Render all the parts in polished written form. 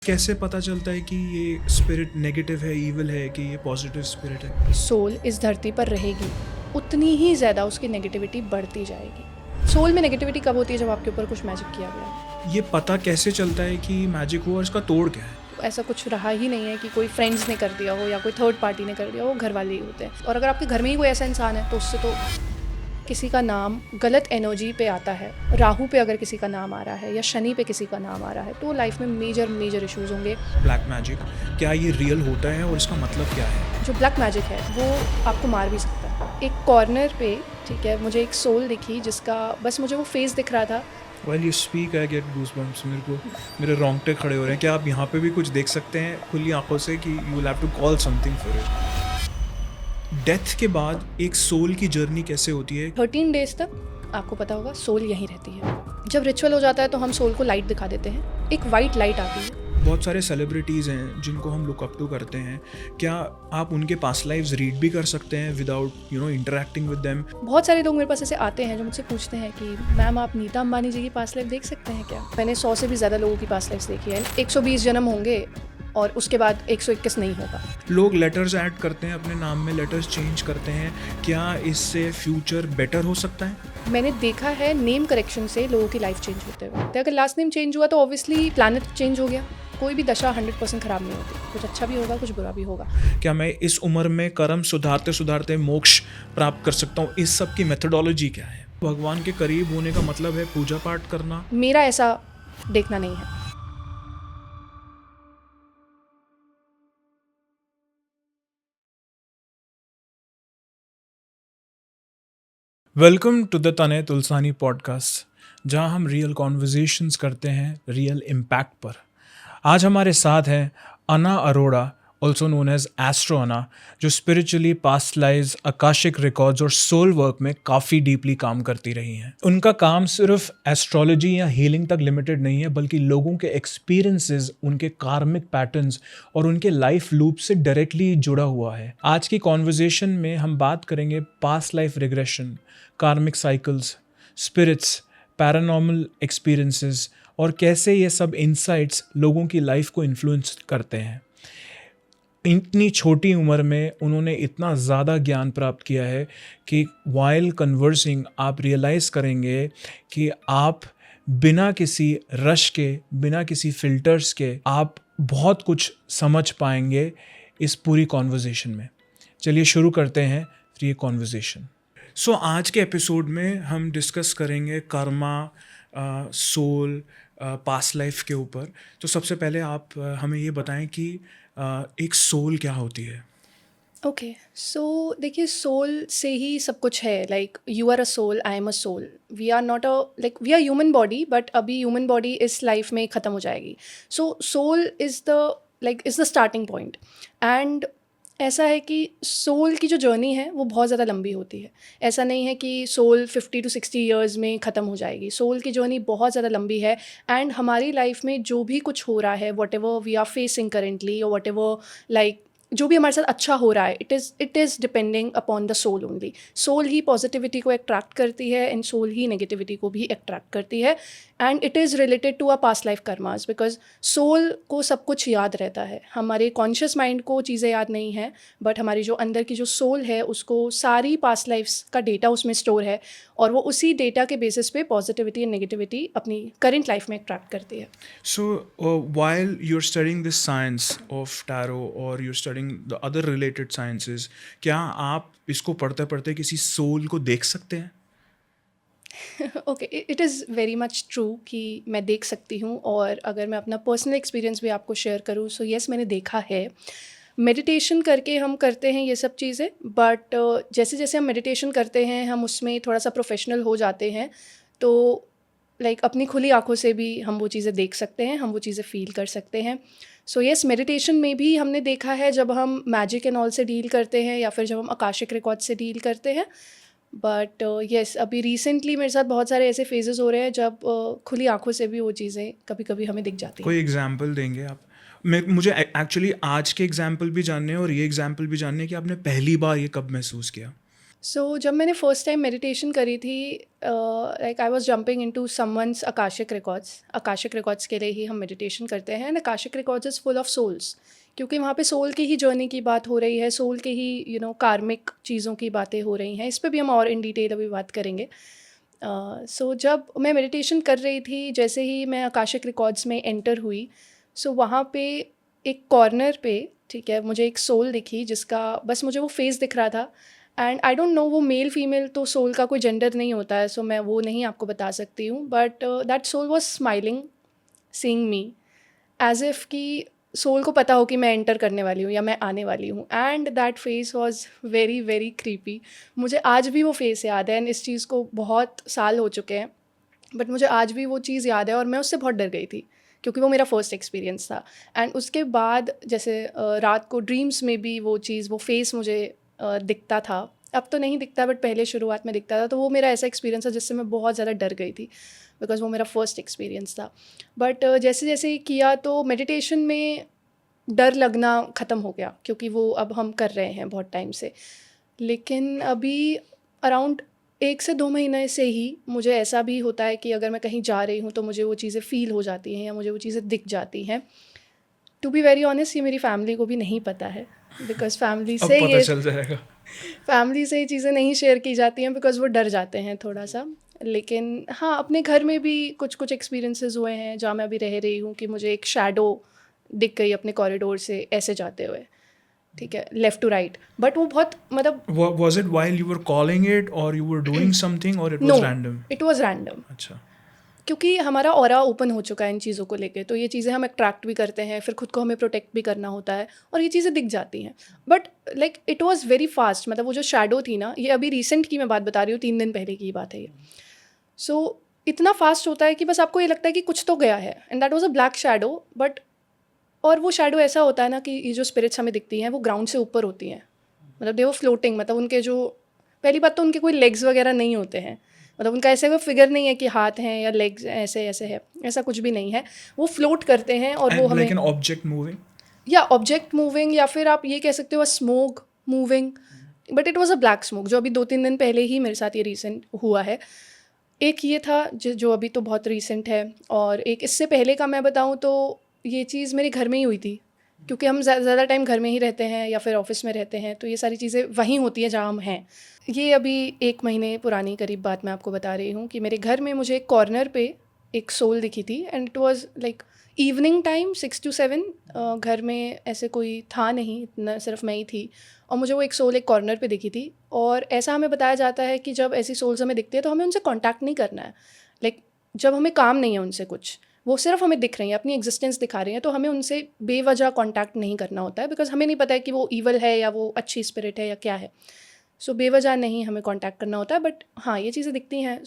कैसे पता चलता है कि ये स्पिरिट नेगेटिव है, ईविल है, कि ये पॉजिटिव स्पिरिट है? सोल इस धरती पर रहेगी, उतनी ही ज़्यादा उसकी नेगेटिविटी बढ़ती जाएगी। सोल में नेगेटिविटी कब होती है? जब आपके ऊपर कुछ मैजिक किया गया है। ये पता कैसे चलता है कि मैजिक हुआ, इसका तोड़ क्या है? तो ऐसा कुछ रहा ही नहीं है कि कोई फ्रेंड्स ने कर दिया हो या कोई थर्ड पार्टी ने कर दिया हो, घर वाले ही होते हैं। और अगर आपके घर में ही कोई ऐसा इंसान है तो उससे तो किसी का नाम गलत एनर्जी पे आता है, राहु पे अगर किसी का नाम आ रहा है या शनि पे किसी का नाम आ रहा है, तो लाइफ में मेजर इश्यूज होंगे। ब्लैक मैजिक क्या ये रियल होता है और इसका मतलब क्या है? जो ब्लैक मैजिक है वो आपको मार भी सकता है। एक कॉर्नर पे, ठीक है, मुझे एक सोल दिखी जिसका बस मुझे वो फेस दिख रहा था। While you speak, I get goosebumps। मेरे रोंगटे खड़े हो रहे हैं। क्या आप यहाँ पे भी कुछ देख सकते हैं खुली आंखों से कि you will have to call something for it? Death के बाद एक सोल की जर्नी कैसे होती है? 13 डेज तक आपको पता होगा सोल यहीं रहती है। जब रिचुअल हो जाता है तो हम सोल को लाइट दिखा देते हैं, एक वाइट लाइट आती है। बहुत सारे सेलिब्रिटीज़ हैं जिनको हम लुक अप टू करते हैं। क्या आप उनके पास्ट लाइव्स रीड भी कर सकते हैं विदाउट इंटरेक्टिंग विद देम? बहुत सारे लोग मेरे पास ऐसे आते हैं जो मुझसे पूछते हैं कि मैम आप नीता अंबानी जी की पास्ट लाइफ देख सकते हैं क्या? मैंने 100 से भी ज़्यादा लोगों की पास्ट लाइफ देखी है। 120 जन्म होंगे और उसके बाद 121 नहीं होगा। लोग लेटर्स ऐड करते हैं अपने नाम में, लेटर्स चेंज करते हैं। क्या इससे फ्यूचर बेटर हो सकता है? मैंने देखा है नेम करेक्शन से लोगों की लाइफ चेंज होते हुए। तो अगर लास्ट नेम चेंज हुआ तो ऑब्वियसली प्लैनेट चेंज हो गया। कोई भी दशा 100% ख़राब नहीं होती, कुछ अच्छा भी होगा, कुछ बुरा भी होगा। क्या मैं इस उम्र में कर्म सुधारते सुधारते मोक्ष प्राप्त कर सकता हूँ? इस सब की मेथोडोलॉजी क्या है? भगवान के करीब होने का मतलब है पूजा पाठ करना? मेरा ऐसा देखना नहीं है। वेलकम टू द तने तुलसानी पॉडकास्ट, जहां हम रियल कॉन्वर्जेशंस करते हैं रियल इम्पैक्ट पर। आज हमारे साथ हैं Anna Arora, also known as astro Anna, जो spiritually past lives, Akashic records और सोल वर्क में काफ़ी डीपली काम करती रही हैं। उनका काम सिर्फ एस्ट्रोलॉजी या हीलिंग तक लिमिटेड नहीं है, बल्कि लोगों के एक्सपीरियंसेस, उनके कार्मिक पैटर्न्स और उनके लाइफ लूप से डायरेक्टली जुड़ा हुआ है। आज की कॉन्वर्जेशन में हम बात करेंगे पास्ट लाइफ रिग्रेशन, कार्मिक साइकिल्स, स्पिरिट्स, पैरानॉर्मल एक्सपीरियंसेस और कैसे ये सब इंसाइट्स लोगों की लाइफ को इन्फ्लुएंस करते हैं। इतनी छोटी उम्र में उन्होंने इतना ज़्यादा ज्ञान प्राप्त किया है कि वाइल कन्वर्सिंग आप रियलाइज़ करेंगे कि आप बिना किसी रश के, बिना किसी फ़िल्टर्स के, आप बहुत कुछ समझ पाएंगे इस पूरी कॉन्वर्जेशन में। चलिए शुरू करते हैं ये कॉन्वर्जेशन। सो आज के एपिसोड में हम डिस्कस करेंगे कर्मा, सोल, पास्ट लाइफ के ऊपर। तो सबसे पहले आप हमें ये बताएं कि एक सोल क्या होती है? ओके, सो देखिए, सोल से ही सब कुछ है। Like you are a soul, I am a soul. We are not a, like we are human body, but अभी ह्यूमन बॉडी इस लाइफ में ख़त्म हो जाएगी। So soul is the, like is the starting point. And ऐसा है कि soul की जो जर्नी है वो बहुत ज़्यादा लंबी होती है। ऐसा नहीं है कि सोल 50 to 60 ईयर्स में ख़त्म हो जाएगी। सोल की जर्नी बहुत ज़्यादा लंबी है। एंड हमारी लाइफ में जो भी कुछ हो रहा है, whatever we are facing currently, और वट एवर, लाइक जो भी हमारे साथ अच्छा हो रहा है, it is depending upon the soul only. Soul ही पॉजिटिविटी को अट्रैक्ट करती है एंड सोल ही नेगेटिविटी को भी अट्रैक्ट करती है। And it is related to a past life karmas, because soul को सब कुछ याद रहता है। हमारे कॉन्शियस माइंड को चीज़ें याद नहीं है, बट हमारी जो अंदर की जो सोल है उसको सारी पास्ट लाइफ्स का डेटा उसमें स्टोर है, और वो उसी डेटा के बेसिस पे पॉजिटिविटी एंड नेगेटिविटी अपनी करंट लाइफ में अट्रैक्ट करती है। So, while you're studying this science of tarot or you're studying the other related sciences, क्या आप इसको पढ़ते पढ़ते किसी सोल को देख सकते हैं? Okay, it is very much true कि मैं देख सकती हूँ। और अगर मैं अपना पर्सनल एक्सपीरियंस भी आपको शेयर करूँ, सो येस, मैंने देखा है। मेडिटेशन करके हम करते हैं ये सब चीज़ें, बट जैसे जैसे हम मेडिटेशन करते हैं हम उसमें थोड़ा सा प्रोफेशनल हो जाते हैं। तो लाइक अपनी खुली आंखों से भी हम वो चीज़ें देख सकते हैं, हम वो चीज़ें फ़ील कर सकते हैं। सो येस, मेडिटेशन में भी हमने देखा है जब हम मैजिक एंड ऑल से डील करते हैं या फिर जब हम आकाशिक रिकॉर्ड से डील करते हैं। बट येस, अभी रिसेंटली मेरे साथ बहुत सारे ऐसे फेजेस हो रहे हैं जब खुली आंखों से भी वो चीज़ें कभी कभी हमें दिख जाती हैं। कोई एग्जाम्पल देंगे आप? मुझे एक्चुअली आज के एग्जाम्पल भी जानने हैं और ये एग्जाम्पल भी जानने हैं कि आपने पहली बार ये कब महसूस किया। जब मैंने फर्स्ट टाइम मेडिटेशन करी थी, like I was jumping into someone's Akashic records. Akashic records के लिए ही हम मेडिटेशन करते हैं, and Akashic records is full of souls, क्योंकि वहाँ पे सोल की ही जर्नी की बात हो रही है, सोल के ही कार्मिक चीज़ों की बातें हो रही हैं। इस पे भी हम और इन डिटेल अभी बात करेंगे। जब मैं मेडिटेशन कर रही थी, जैसे ही मैं आकाशिक रिकॉर्ड्स में एंटर हुई, वहाँ पे एक कॉर्नर पे, ठीक है, मुझे एक सोल दिखी जिसका बस मुझे वो फेस दिख रहा था। एंड आई डोंट नो वो मेल फीमेल, तो सोल का कोई जेंडर नहीं होता है, मैं वो नहीं आपको बता सकती हूँ, but that soul was smiling, seeing me, as if कि सोल को पता हो कि मैं एंटर करने वाली हूँ या मैं आने वाली हूँ। And that face was very very creepy. मुझे आज भी वो फेस याद है, एंड इस चीज़ को बहुत साल हो चुके हैं, बट मुझे आज भी वो चीज़ याद है, और मैं उससे बहुत डर गई थी क्योंकि वो मेरा फर्स्ट एक्सपीरियंस था। एंड उसके बाद जैसे रात को ड्रीम्स में भी वो चीज़, वो फेस मुझे दिखता था। अब तो नहीं दिखता, बट पहले शुरुआत में दिखता था। तो वो मेरा ऐसा एक्सपीरियंस था जिससे मैं बहुत ज़्यादा डर गई थी, बिकॉज़ वो मेरा फर्स्ट एक्सपीरियंस था। बट जैसे जैसे किया तो मेडिटेशन में डर लगना ख़त्म हो गया, क्योंकि वो अब हम कर रहे हैं बहुत टाइम से। लेकिन अभी अराउंड 1 से 2 महीने से ही मुझे ऐसा भी होता है कि अगर मैं कहीं जा रही हूँ तो मुझे वो चीज़ें फ़ील हो जाती हैं या मुझे वो चीज़ें दिख जाती हैं। टू बी वेरी ऑनेस्ट, ये मेरी फैमिली को भी नहीं पता है, बिकॉज़ अब पता चल जाएगा। फैमिली से ये चीज़ें नहीं शेयर की जाती हैं, बिकॉज़ वो डर जाते हैं थोड़ा-सा। लेकिन हाँ, अपने घर में भी कुछ-कुछ एक्सपीरियंसेस हुए हैं, जहाँ मैं अभी रह रही हूँ, कि मुझे एक शैडो दिख गई अपने कॉरिडोर से ऐसे जाते हुए, ठीक है, लेफ़्ट टू राइट। बट वो बहुत, मतलब Was it while you were calling it or you were doing something or it no, was random? It was random. अच्छा। क्योंकि हमारा ऑरा ओपन हो चुका है इन चीज़ों को लेके, तो ये चीज़ें हम अट्रैक्ट भी करते हैं, फिर खुद को हमें प्रोटेक्ट भी करना होता है, और ये चीज़ें दिख जाती हैं। But like it was very fast, मतलब वो जो शैडो थी ना, ये अभी रिसेंट की मैं बात बता रही हूँ, 3 दिन पहले की बात है ये। इतना फास्ट होता है कि बस आपको ये लगता है कि कुछ तो गया है, and that was a black shadow. But और वो शैडो ऐसा होता है ना कि ये जो स्पिरिट्स हमें दिखती हैं वो ग्राउंड से ऊपर होती हैं, मतलब दे वो फ्लोटिंग, मतलब उनके जो, पहली बात तो उनके कोई लेग्स वगैरह नहीं होते हैं, मतलब उनका ऐसे कोई फिगर नहीं है कि हाथ हैं या लेग्स ऐसे ऐसे है, ऐसा कुछ भी नहीं है। वो फ्लोट करते हैं और वो And हमें, like an object moving? या ऑब्जेक्ट मूविंग, या फिर आप ये कह सकते हो smoke moving. But it was a black smoke, जो अभी 2-3 दिन पहले ही मेरे साथ ये रिसेंट हुआ है। एक ये था जो अभी तो बहुत रीसेंट है, और एक इससे पहले का मैं बताऊँ तो ये चीज़ मेरे घर में ही हुई थी, क्योंकि हम ज़्यादा टाइम घर में ही रहते हैं या फिर ऑफिस में रहते हैं, तो ये सारी चीज़ें वहीं होती हैं जहाँ हम हैं। ये अभी 1 महीने पुरानी करीब बात मैं आपको बता रही हूँ, कि मेरे घर में मुझे एक कॉर्नर पे एक सोल दिखी थी, and it was like evening time 6 to 7। घर में ऐसे कोई था नहीं, इतना सिर्फ मैं ही थी, और मुझे वो एक सोल एक कॉर्नर पे दिखी थी। और ऐसा हमें बताया जाता है कि जब ऐसी सोल्स हमें दिखती है तो हमें उनसे कांटेक्ट नहीं करना है। लाइक जब हमें काम नहीं है उनसे कुछ, वो सिर्फ हमें दिख रही हैं, अपनी एग्जिस्टेंस दिखा रही हैं, तो हमें उनसे बेवजह कांटेक्ट नहीं करना होता है, बिकॉज हमें नहीं पता है कि वो ईवल है या वो अच्छी स्पिरिट है या क्या है। बेवजह नहीं हमें कांटेक्ट करना होता है, बट हाँ, ये चीज़ें दिखती हैं।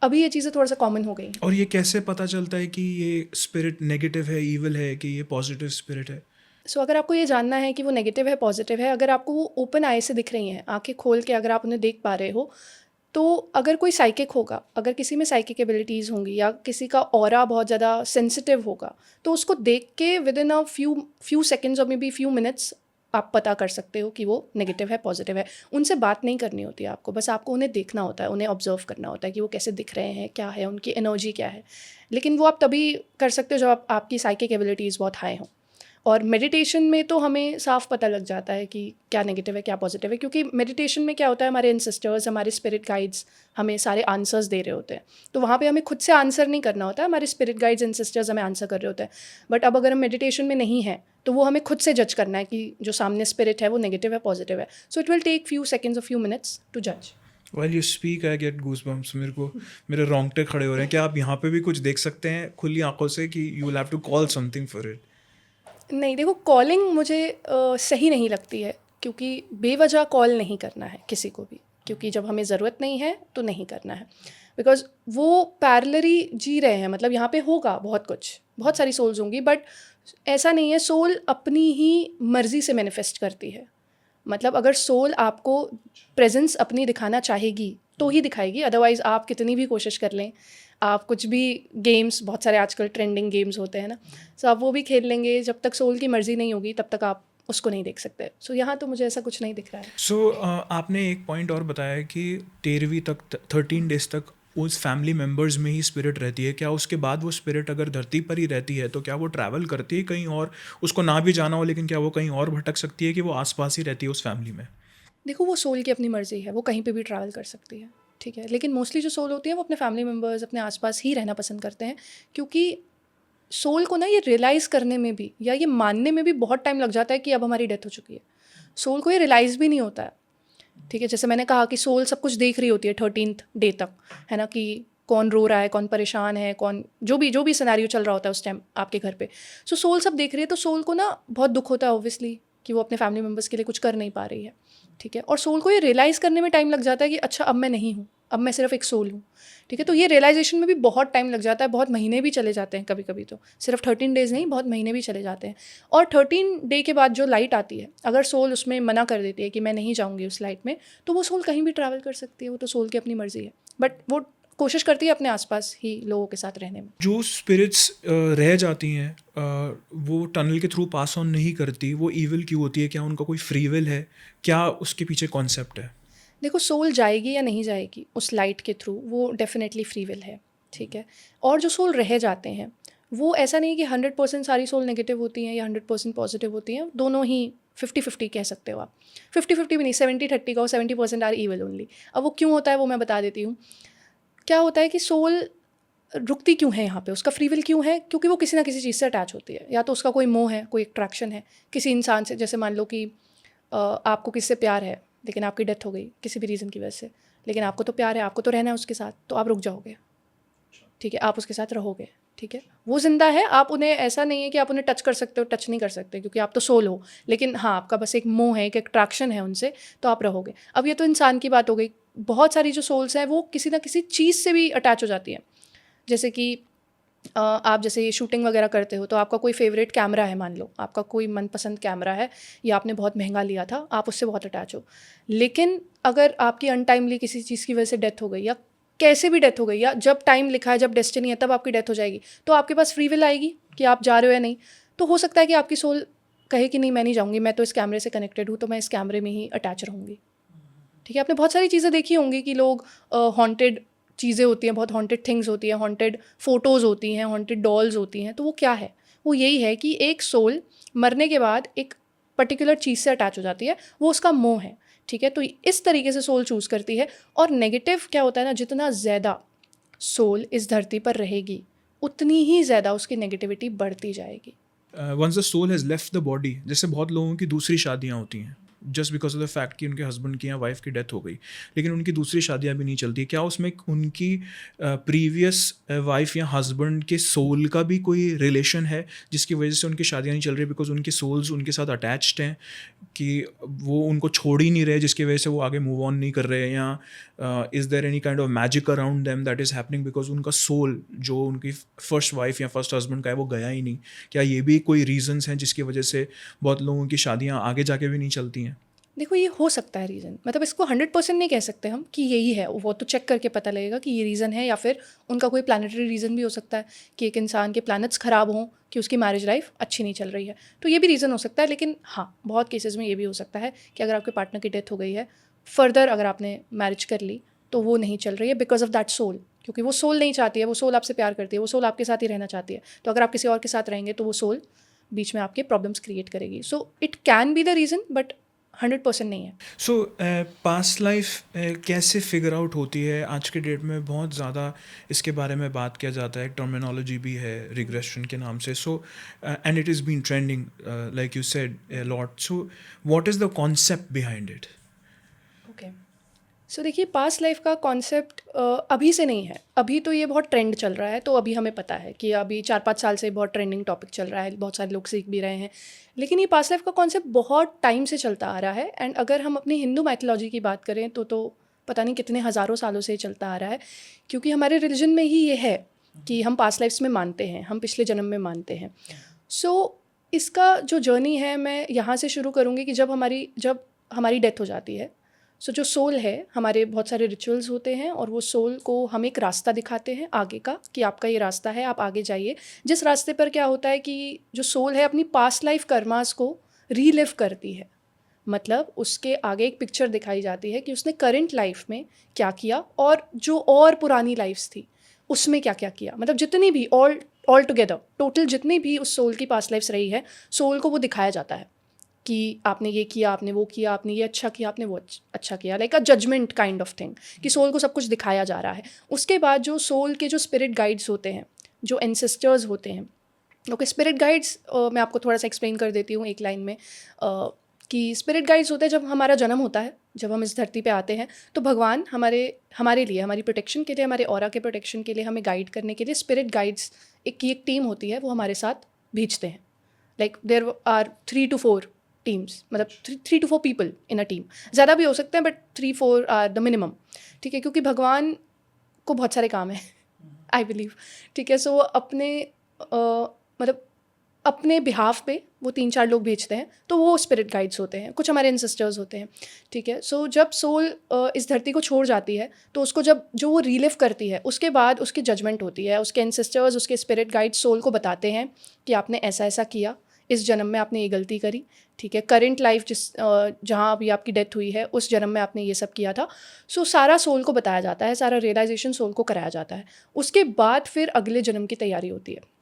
अभी ये चीज़ें थोड़ा सा कॉमन हो गई हैं। और ये कैसे पता चलता है कि ये स्पिरिट नेगेटिव है, इविल है, कि ये पॉजिटिव स्पिरिट है? अगर आपको ये जानना है कि वो नेगेटिव है पॉजिटिव है, अगर आपको वो ओपन आई से दिख रही हैं, आंखें खोल के अगर आप उन्हें देख पा रहे हो, तो अगर कोई साइकिक होगा, अगर किसी में साइकिक एबिलिटीज़ होंगी या किसी का ऑरा बहुत ज़्यादा सेंसिटिव होगा, तो उसको देख के with in a few seconds और मे बी फ्यू मिनट्स आप पता कर सकते हो कि वो नेगेटिव है पॉजिटिव है। उनसे बात नहीं करनी होती है आपको, बस आपको उन्हें देखना होता है, उन्हें ऑब्जर्व करना होता है कि वो कैसे दिख रहे हैं, क्या है उनकी एनर्जी क्या है। लेकिन वो आप तभी कर सकते हो जब आपकी साइकिक एबिलिटीज़ बहुत हाई हों। और मेडिटेशन में तो हमें साफ पता लग जाता है कि क्या नेगेटिव है क्या पॉजिटिव है, क्योंकि मेडिटेशन में क्या होता है, हमारे एंसेस्टर्स, हमारे स्पिरिट गाइड्स हमें सारे आंसर्स दे रहे होते हैं, तो वहाँ पे हमें खुद से आंसर नहीं करना होता है, हमारे स्पिरिट गाइड्स एंसेस्टर्स हमें आंसर कर रहे होते हैं। बट अब अगर हम मेडिटेशन में नहीं हैं तो वो हमें खुद से जज करना है कि जो सामने स्पिरिट है वो नेगेटिव है पॉजिटिव है। So it will take few seconds और फ्यू मिनट्स टू जज। While you speak, I get goosebumps. मेरे रोंगटे खड़े हो रहे हैं। क्या आप यहाँ पे भी कुछ देख सकते हैं खुली आंखों से कि you will have to call something for it? नहीं, देखो, कॉलिंग मुझे सही नहीं लगती है, क्योंकि बेवजह कॉल नहीं करना है किसी को भी, क्योंकि जब हमें ज़रूरत नहीं है तो नहीं करना है। बिकॉज वो पैरेलली जी रहे हैं, मतलब यहाँ पे होगा बहुत कुछ, बहुत सारी सोल्स होंगी, बट ऐसा नहीं है, सोल अपनी ही मर्ज़ी से मैनिफेस्ट करती है। मतलब अगर सोल आपको प्रेजेंस अपनी दिखाना चाहेगी तो ही दिखाएगी, अदरवाइज़ आप कितनी भी कोशिश कर लें, आप कुछ भी गेम्स, बहुत सारे आजकल ट्रेंडिंग गेम्स होते हैं ना, आप वो भी खेल लेंगे, जब तक सोल की मर्ज़ी नहीं होगी तब तक आप उसको नहीं देख सकते। सो यहाँ तो मुझे ऐसा कुछ नहीं दिख रहा है। सो आपने एक पॉइंट और बताया कि 13वीं तक 13 डेज तक उस फैमिली मेम्बर्स में ही स्पिरिट रहती है। क्या उसके बाद वो स्पिरिट अगर धरती पर ही रहती है तो क्या वो ट्रैवल करती है कहीं और, उसको ना भी जाना हो लेकिन क्या वो कहीं और भटक सकती है कि वो आसपास ही रहती है उस फैमिली में? देखो, वो सोल की अपनी मर्ज़ी है, वो कहीं पे भी ट्रैवल कर सकती है, ठीक है? लेकिन मोस्टली जो सोल होती है वो अपने फैमिली मेम्बर्स, अपने आस-पास ही रहना पसंद करते हैं, क्योंकि सोल को ना ये रियलाइज़ करने में भी या ये मानने में भी बहुत टाइम लग जाता है कि अब हमारी डेथ हो चुकी है। सोल को ये रियलाइज़ भी नहीं होता है, ठीक है? जैसे मैंने कहा कि सोल सब कुछ देख रही होती है 13th डे तक, है ना? कि कौन रो रहा है, कौन परेशान है, कौन जो भी सिनेरियो चल रहा होता है उस टाइम आपके घर पे। सो सोल सब देख रही है, तो सोल को ना बहुत दुःख होता है ऑब्वियसली कि वो अपने फैमिली मेम्बर्स के लिए कुछ कर नहीं पा रही है, ठीक है? और सोल को ये रियलाइज़ करने में टाइम लग जाता है कि अच्छा, अब मैं नहीं हूँ, अब मैं सिर्फ एक सोल हूँ, ठीक है? तो ये रियलाइज़ेशन में भी बहुत टाइम लग जाता है, बहुत महीने भी चले जाते हैं कभी-कभी तो। सिर्फ 13 डेज़ नहीं, बहुत महीने भी चले जाते हैं। और 13 डे के बाद जो लाइट आती है, अगर सोल उसमें मना कर देती है कि मैं नहीं जाऊँगी उस लाइट में, तो वो सोल कहीं भी ट्रैवल कर सकती है, वो तो सोल की अपनी मर्ज़ी है। बट वो कोशिश करती है अपने आस-पास ही लोगों के साथ रहने में। जो स्पिरिट्स रह जाती हैं वो टनल के थ्रू पास ऑन नहीं करती, वो इविल क्यों होती है? क्या उनका कोई फ्री विल है? क्या उसके पीछे कॉन्सेप्ट है? देखो, सोल जाएगी या नहीं जाएगी उस लाइट के थ्रू, वो डेफिनेटली फ्री विल है, ठीक है? और जो सोल रह जाते हैं, वो ऐसा नहीं है कि 100% सारी सोल नेगेटिव होती हैं या 100% पॉजिटिव होती हैं, दोनों ही 50-50 कह सकते हो आप। 50-50 भी नहीं, 70-30 कहो, 70% आर इविल ओनली। अब वो क्यों होता है वो मैं बता देती हूँ। क्या होता है कि सोल रुकती क्यों है यहाँ पे, उसका फ्री विल क्यों है? क्योंकि वो किसी ना किसी चीज़ से अटैच होती है। या तो उसका कोई मोह है, कोई अट्रैक्शन है किसी इंसान से। जैसे मान लो कि आपको किसी से प्यार है, लेकिन आपकी डेथ हो गई किसी भी रीज़न की वजह से, लेकिन आपको तो प्यार है, आपको तो रहना है उसके साथ, तो आप रुक जाओगे, ठीक है? आप उसके साथ रहोगे, ठीक है? वो ज़िंदा है, आप उन्हें, ऐसा नहीं है कि आप उन्हें टच कर सकते हो, टच नहीं कर सकते क्योंकि आप तो सोल हो। लेकिन हाँ, आपका बस एक मोह है, एक अट्रैक्शन है उनसे, तो आप रहोगे। अब ये तो इंसान की बात हो गई। बहुत सारी जो सोल्स हैं वो किसी ना किसी चीज़ से भी अटैच हो जाती हैं। जैसे कि आप जैसे शूटिंग वगैरह करते हो, तो आपका कोई फेवरेट कैमरा है, मान लो आपका कोई मनपसंद कैमरा है या आपने बहुत महंगा लिया था, आप उससे बहुत अटैच हो। लेकिन अगर आपकी अनटाइमली किसी चीज़ की वजह से डेथ हो गई, या कैसे भी डेथ हो गई, या जब टाइम लिखा है, जब डेस्टिनी है तब आपकी डेथ हो जाएगी, तो आपके पास फ्री विल आएगी कि आप जा रहे हो या नहीं। तो हो सकता है कि आपकी सोल कहे कि नहीं, मैं नहीं जाऊँगी, मैं तो इस कैमरे से कनेक्टेड हूँ, तो मैं इस कैमरे में ही अटैच रहूँगी, ठीक है? आपने बहुत सारी चीज़ें देखी होंगी कि लोग हॉन्टेड चीज़ें होती हैं, बहुत हॉन्टेड थिंग्स होती हैं, हॉन्टेड फ़ोटोज़ होती हैं, हॉन्टेड डॉल्स होती हैं। तो वो क्या है? वो यही है कि एक सोल मरने के बाद एक पर्टिकुलर चीज़ से अटैच हो जाती है, वो उसका मोह है, ठीक है? तो इस तरीके से सोल चूज़ करती है। और नेगेटिव क्या होता है ना, जितना ज़्यादा सोल इस धरती पर रहेगी, उतनी ही ज़्यादा उसकी नेगेटिविटी बढ़ती जाएगी। Once the soul has left the body, जैसे बहुत लोगों की दूसरी शादियाँ होती हैं just because of the fact कि उनके हस्बैंड की या वाइफ की डेथ हो गई, लेकिन उनकी दूसरी शादियाँ भी नहीं चलती। क्या उसमें उनकी प्रीवियस वाइफ या हस्बैंड के सोल का भी कोई रिलेशन है जिसकी वजह से उनकी शादियाँ नहीं चल रही, बिकॉज उनके सोल्स उनके साथ अटैच्ड हैं कि वो उनको छोड़ ही नहीं रहे, जिसकी वजह से वो आगे मूव ऑन नहीं कर रहे हैं? या is there any kind of magic around them that is happening because उनका सोल जो उनकी फर्स्ट वाइफ या फर्स्ट हस्बैंड का है वो गया ही नहीं? क्या ये भी कोई रीजंस हैं जिसकी वजह से बहुत लोगों की शादियाँ आगे जाके भी नहीं चलती हैं? देखो, ये हो सकता है रीज़न, मतलब इसको 100% नहीं कह सकते हम कि यही है। वो तो चेक करके पता लगेगा कि ये रीज़न है, या फिर उनका कोई प्लानिटरी रीज़न भी हो सकता है कि एक इंसान के प्लैनेट्स ख़राब हों कि उसकी मैरिज लाइफ अच्छी नहीं चल रही है, तो ये भी रीज़न हो सकता है। लेकिन हाँ, बहुत केसेस में ये भी हो सकता है कि अगर आपके पार्टनर की डेथ हो गई है, फर्दर अगर आपने मैरिज कर ली, तो वो नहीं चल रही है बिकॉज ऑफ दैट सोल, क्योंकि वो सोल नहीं चाहती है, वो सोल आपसे प्यार करती है, वो सोल आपके साथ ही रहना चाहती है। तो अगर आप किसी और के साथ रहेंगे तो वो सोल बीच में आपके प्रॉब्लम्स क्रिएट करेगी। So it can be the reason, but 100% नहीं है। सो पास्ट लाइफ कैसे फिगर आउट होती है? आज के डेट में बहुत ज़्यादा इसके बारे में बात किया जाता है, टर्मिनोलॉजी भी है रिग्रेशन के नाम से। So and it is been trending like you said lot. So what is the concept behind it? Okay, so देखिए, पास्ट लाइफ का कॉन्सेप्ट अभी से नहीं है। अभी तो ये बहुत ट्रेंड चल रहा है, तो अभी हमें पता है कि अभी 4-5 साल से बहुत ट्रेंडिंग टॉपिक चल रहा है, बहुत सारे लोग सीख भी रहे हैं। लेकिन ये पास्ट लाइफ का कॉन्सेप्ट बहुत टाइम से चलता आ रहा है। एंड अगर हम अपनी हिंदू मैथोलॉजी की बात करें तो पता नहीं कितने हज़ारों सालों से ये चलता आ रहा है, क्योंकि हमारे रिलीजन में ही ये है कि हम पास्ट लाइफ्स में मानते हैं, हम पिछले जन्म में मानते हैं। सो इसका जो जर्नी है, मैं यहाँ से शुरू करूँगी कि जब हमारी डेथ हो जाती है, सो जो सोल है, हमारे बहुत सारे रिचुअल्स होते हैं और वो सोल को हम एक रास्ता दिखाते हैं आगे का, कि आपका ये रास्ता है, आप आगे जाइए। जिस रास्ते पर क्या होता है कि जो सोल है अपनी पास्ट लाइफ कर्मास को रीलिव करती है, मतलब उसके आगे एक पिक्चर दिखाई जाती है कि उसने करंट लाइफ में क्या किया और जो और पुरानी लाइफ्स थी उसमें क्या क्या किया, मतलब जितनी भी ऑल टुगेदर टोटल जितनी भी उस सोल की पास्ट लाइफ्स रही है, सोल को वो दिखाया जाता है कि आपने ये किया, आपने वो किया, आपने ये अच्छा किया, आपने वो अच्छा किया, like a judgement kind of thing, कि सोल को सब कुछ दिखाया जा रहा है। उसके बाद जो सोल के जो स्पिरिट गाइड्स होते हैं, जो एंसेस्टर्स होते हैं, ओके, स्पिरिट गाइड्स मैं आपको थोड़ा सा एक्सप्लेन कर देती हूँ एक लाइन में, कि स्पिरिट गाइड्स होते हैं जब हमारा जन्म होता है, जब हम इस धरती पे आते हैं, तो भगवान हमारे लिए, हमारी प्रोटेक्शन के लिए, हमारे ऑरा के प्रोटेक्शन के लिए, हमें गाइड करने के लिए स्पिरिट गाइड्स एक टीम होती है, वो हमारे साथ भेजते हैं। Like there are 3 to 4 teams, मतलब 3 to 4 people in a team, ज़्यादा भी हो सकते हैं बट 3-4 आर द मिनिमम, ठीक है, क्योंकि भगवान को बहुत सारे काम हैं, आई बिलीव, ठीक है। सो अपने मतलब अपने बिहाफ पे वो 3-4 लोग भेजते हैं, तो वो स्पिरिट गाइड्स होते हैं, कुछ हमारे एंसेस्टर्स होते हैं, ठीक है। सो जब सोल इस धरती को छोड़ जाती है, तो उसको जब जो वो रीलिव करती है, उसके बाद उसकी जजमेंट होती है, उसके एंसेस्टर्स, उसके स्पिरिट गाइड्स सोल को बताते हैं कि आपने ऐसा ऐसा किया, इस जन्म में आपने ये गलती करी, ठीक है, करंट लाइफ जहाँ अभी आपकी डेथ हुई है उस जन्म में आपने ये सब किया था। सो सारा सोल को बताया जाता है, सारा रियलाइजेशन सोल को कराया जाता है। उसके बाद फिर अगले जन्म की तैयारी होती है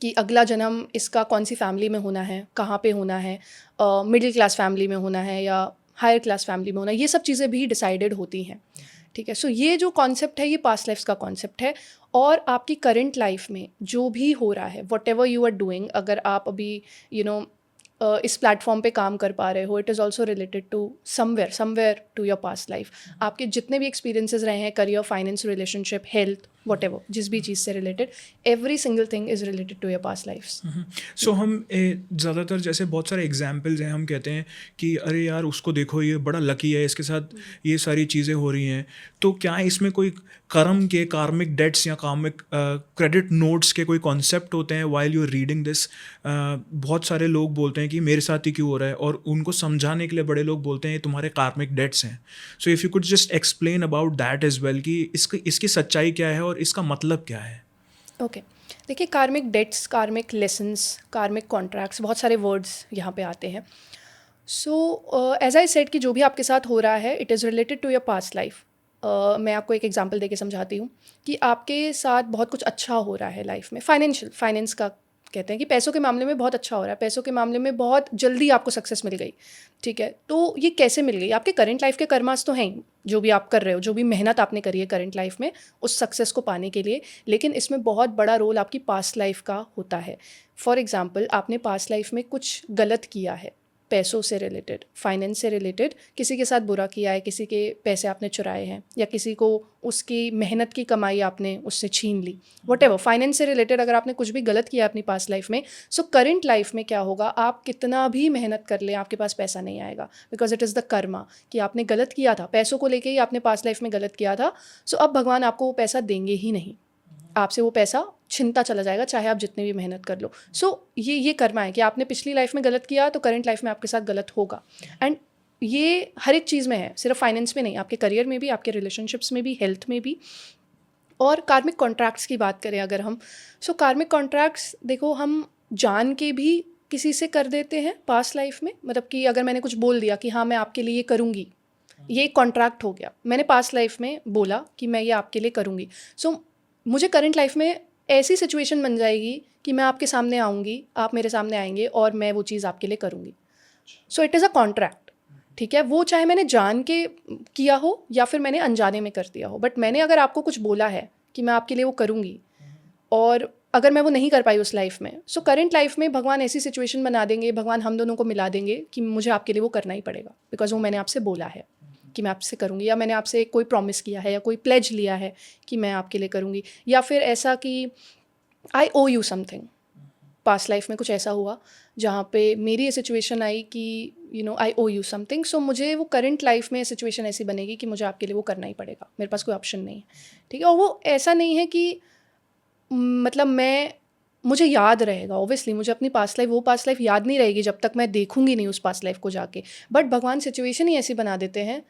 कि अगला जन्म इसका कौन सी फैमिली में होना है, कहाँ पे होना है, मिडिल क्लास फैमिली में होना है या हायर क्लास फैमिली में होना है, ये सब चीज़ें भी डिसाइडेड होती हैं, ठीक है। सो ये जो कॉन्सेप्ट है, ये पास्ट लाइफ्स का कॉन्सेप्ट है। और आपकी करंट लाइफ में जो भी हो रहा है, whatever you are doing, अगर आप अभी इस प्लेटफॉर्म पे काम कर पा रहे हो, it is also related to somewhere to your past life. आपके जितने भी एक्सपीरियंसेस रहे हैं, career, finance, relationship, health, whatever, जिस भी चीज़ से related, every single thing is related to your past lifes. So हम ज़्यादातर जैसे बहुत सारे एग्जाम्पल्स हैं, हम कहते हैं कि अरे यार उसको देखो, ये बड़ा लकी है, इसके साथ ये सारी चीज़ें हो रही हैं। तो क्या इसमें कोई कर्म के, कार्मिक डेट्स या कार्मिक क्रेडिट नोट्स के कोई कॉन्सेप्ट होते हैं while you are reading this? बहुत सारे लोग बोलते हैं कि मेरे साथ ही क्यों हो रहा है, और उनको समझाने के लिए बड़े लोग बोलते हैं ये तुम्हारे कार्मिक डेट्स हैं। So if you could just explain about that as well, कि इसकी सच्चाई क्या है और इसका मतलब क्या है? ओके, देखिए, कार्मिक डेट्स, कार्मिक लेसन्स, कार्मिक कॉन्ट्रैक्ट्स, बहुत सारे वर्ड्स यहाँ पे आते हैं। सो एज आई सेड कि जो भी आपके साथ हो रहा है, it is related to your past life. मैं आपको एक एग्जांपल देके समझाती हूँ कि आपके साथ बहुत कुछ अच्छा हो रहा है लाइफ में, फाइनेंस का कहते हैं कि पैसों के मामले में बहुत अच्छा हो रहा है, पैसों के मामले में बहुत जल्दी आपको सक्सेस मिल गई, ठीक है। तो ये कैसे मिल गई? आपके करंट लाइफ के कर्मास तो हैं ही, जो भी आप कर रहे हो, जो भी मेहनत आपने करी है करंट लाइफ में उस सक्सेस को पाने के लिए, लेकिन इसमें बहुत बड़ा रोल आपकी पास्ट लाइफ का होता है। फॉर एग्जाम्पल, आपने पास्ट लाइफ में कुछ गलत किया है, पैसों से रिलेटेड, फाइनेंस से रिलेटेड, किसी के साथ बुरा किया है, किसी के पैसे आपने चुराए हैं, या किसी को उसकी मेहनत की कमाई आपने उससे छीन ली, वट फाइनेंस से रिलेटेड अगर आपने कुछ भी गलत किया अपनी पास्ट लाइफ में, सो करंट लाइफ में क्या होगा, आप कितना भी मेहनत कर लें, आपके पास पैसा नहीं आएगा, because it is the Karma, कि आपने गलत किया था, पैसों को लेके ही आपने पास्ट लाइफ में गलत किया था। सो अब भगवान आपको वो पैसा देंगे ही नहीं, आपसे वो पैसा छिनता चला जाएगा, चाहे आप जितनी भी मेहनत कर लो। सो ये कर्मा है कि आपने पिछली लाइफ में गलत किया तो करंट लाइफ में आपके साथ गलत होगा। एंड ये हर एक चीज़ में है, सिर्फ फाइनेंस में नहीं, आपके करियर में भी, आपके रिलेशनशिप्स में भी, हेल्थ में भी। और कार्मिक कॉन्ट्रैक्ट्स की बात करें अगर हम, सो कार्मिक कॉन्ट्रैक्ट्स देखो, हम जान के भी किसी से कर देते हैं पास्ट लाइफ में, मतलब कि अगर मैंने कुछ बोल दिया कि हाँ मैं आपके लिए ये करूँगी, ये कॉन्ट्रैक्ट हो गया, मैंने पास्ट लाइफ में बोला कि मैं ये आपके लिए करूँगी। सो मुझे करंट लाइफ में ऐसी सिचुएशन बन जाएगी कि मैं आपके सामने आऊँगी, आप मेरे सामने आएंगे और मैं वो चीज़ आपके लिए करूँगी। सो इट इज़ अ कॉन्ट्रैक्ट, ठीक है। वो चाहे मैंने जान के किया हो या फिर मैंने अनजाने में कर दिया हो, बट मैंने अगर आपको कुछ बोला है कि मैं आपके लिए वो करूँगी, और अगर मैं वो नहीं कर पाई उस लाइफ में, सो करंट लाइफ में भगवान ऐसी सिचुएशन बना देंगे, भगवान हम दोनों को मिला देंगे कि मुझे आपके लिए वो करना ही पड़ेगा, बिकॉज वो मैंने आपसे बोला है कि मैं आपसे करूँगी, या मैंने आपसे कोई प्रॉमिस किया है या कोई प्लेज लिया है कि मैं आपके लिए करूँगी। या फिर ऐसा कि आई ओ यू समथिंग, पास्ट लाइफ में कुछ ऐसा हुआ जहाँ पे मेरी ये सिचुएशन आई कि आई ओ यू समथिंग, सो मुझे वो करंट लाइफ में सिचुएशन ऐसी बनेगी कि मुझे आपके लिए वो करना ही पड़ेगा, मेरे पास कोई ऑप्शन नहीं है, ठीक है। और वो ऐसा नहीं है कि मतलब मुझे याद रहेगा, ऑब्वियसली मुझे अपनी पास्ट लाइफ याद नहीं रहेगी जब तक मैं देखूंगी नहीं उस पास्ट लाइफ को जाके, बट भगवान सिचुएशन ही ऐसी बना देते हैं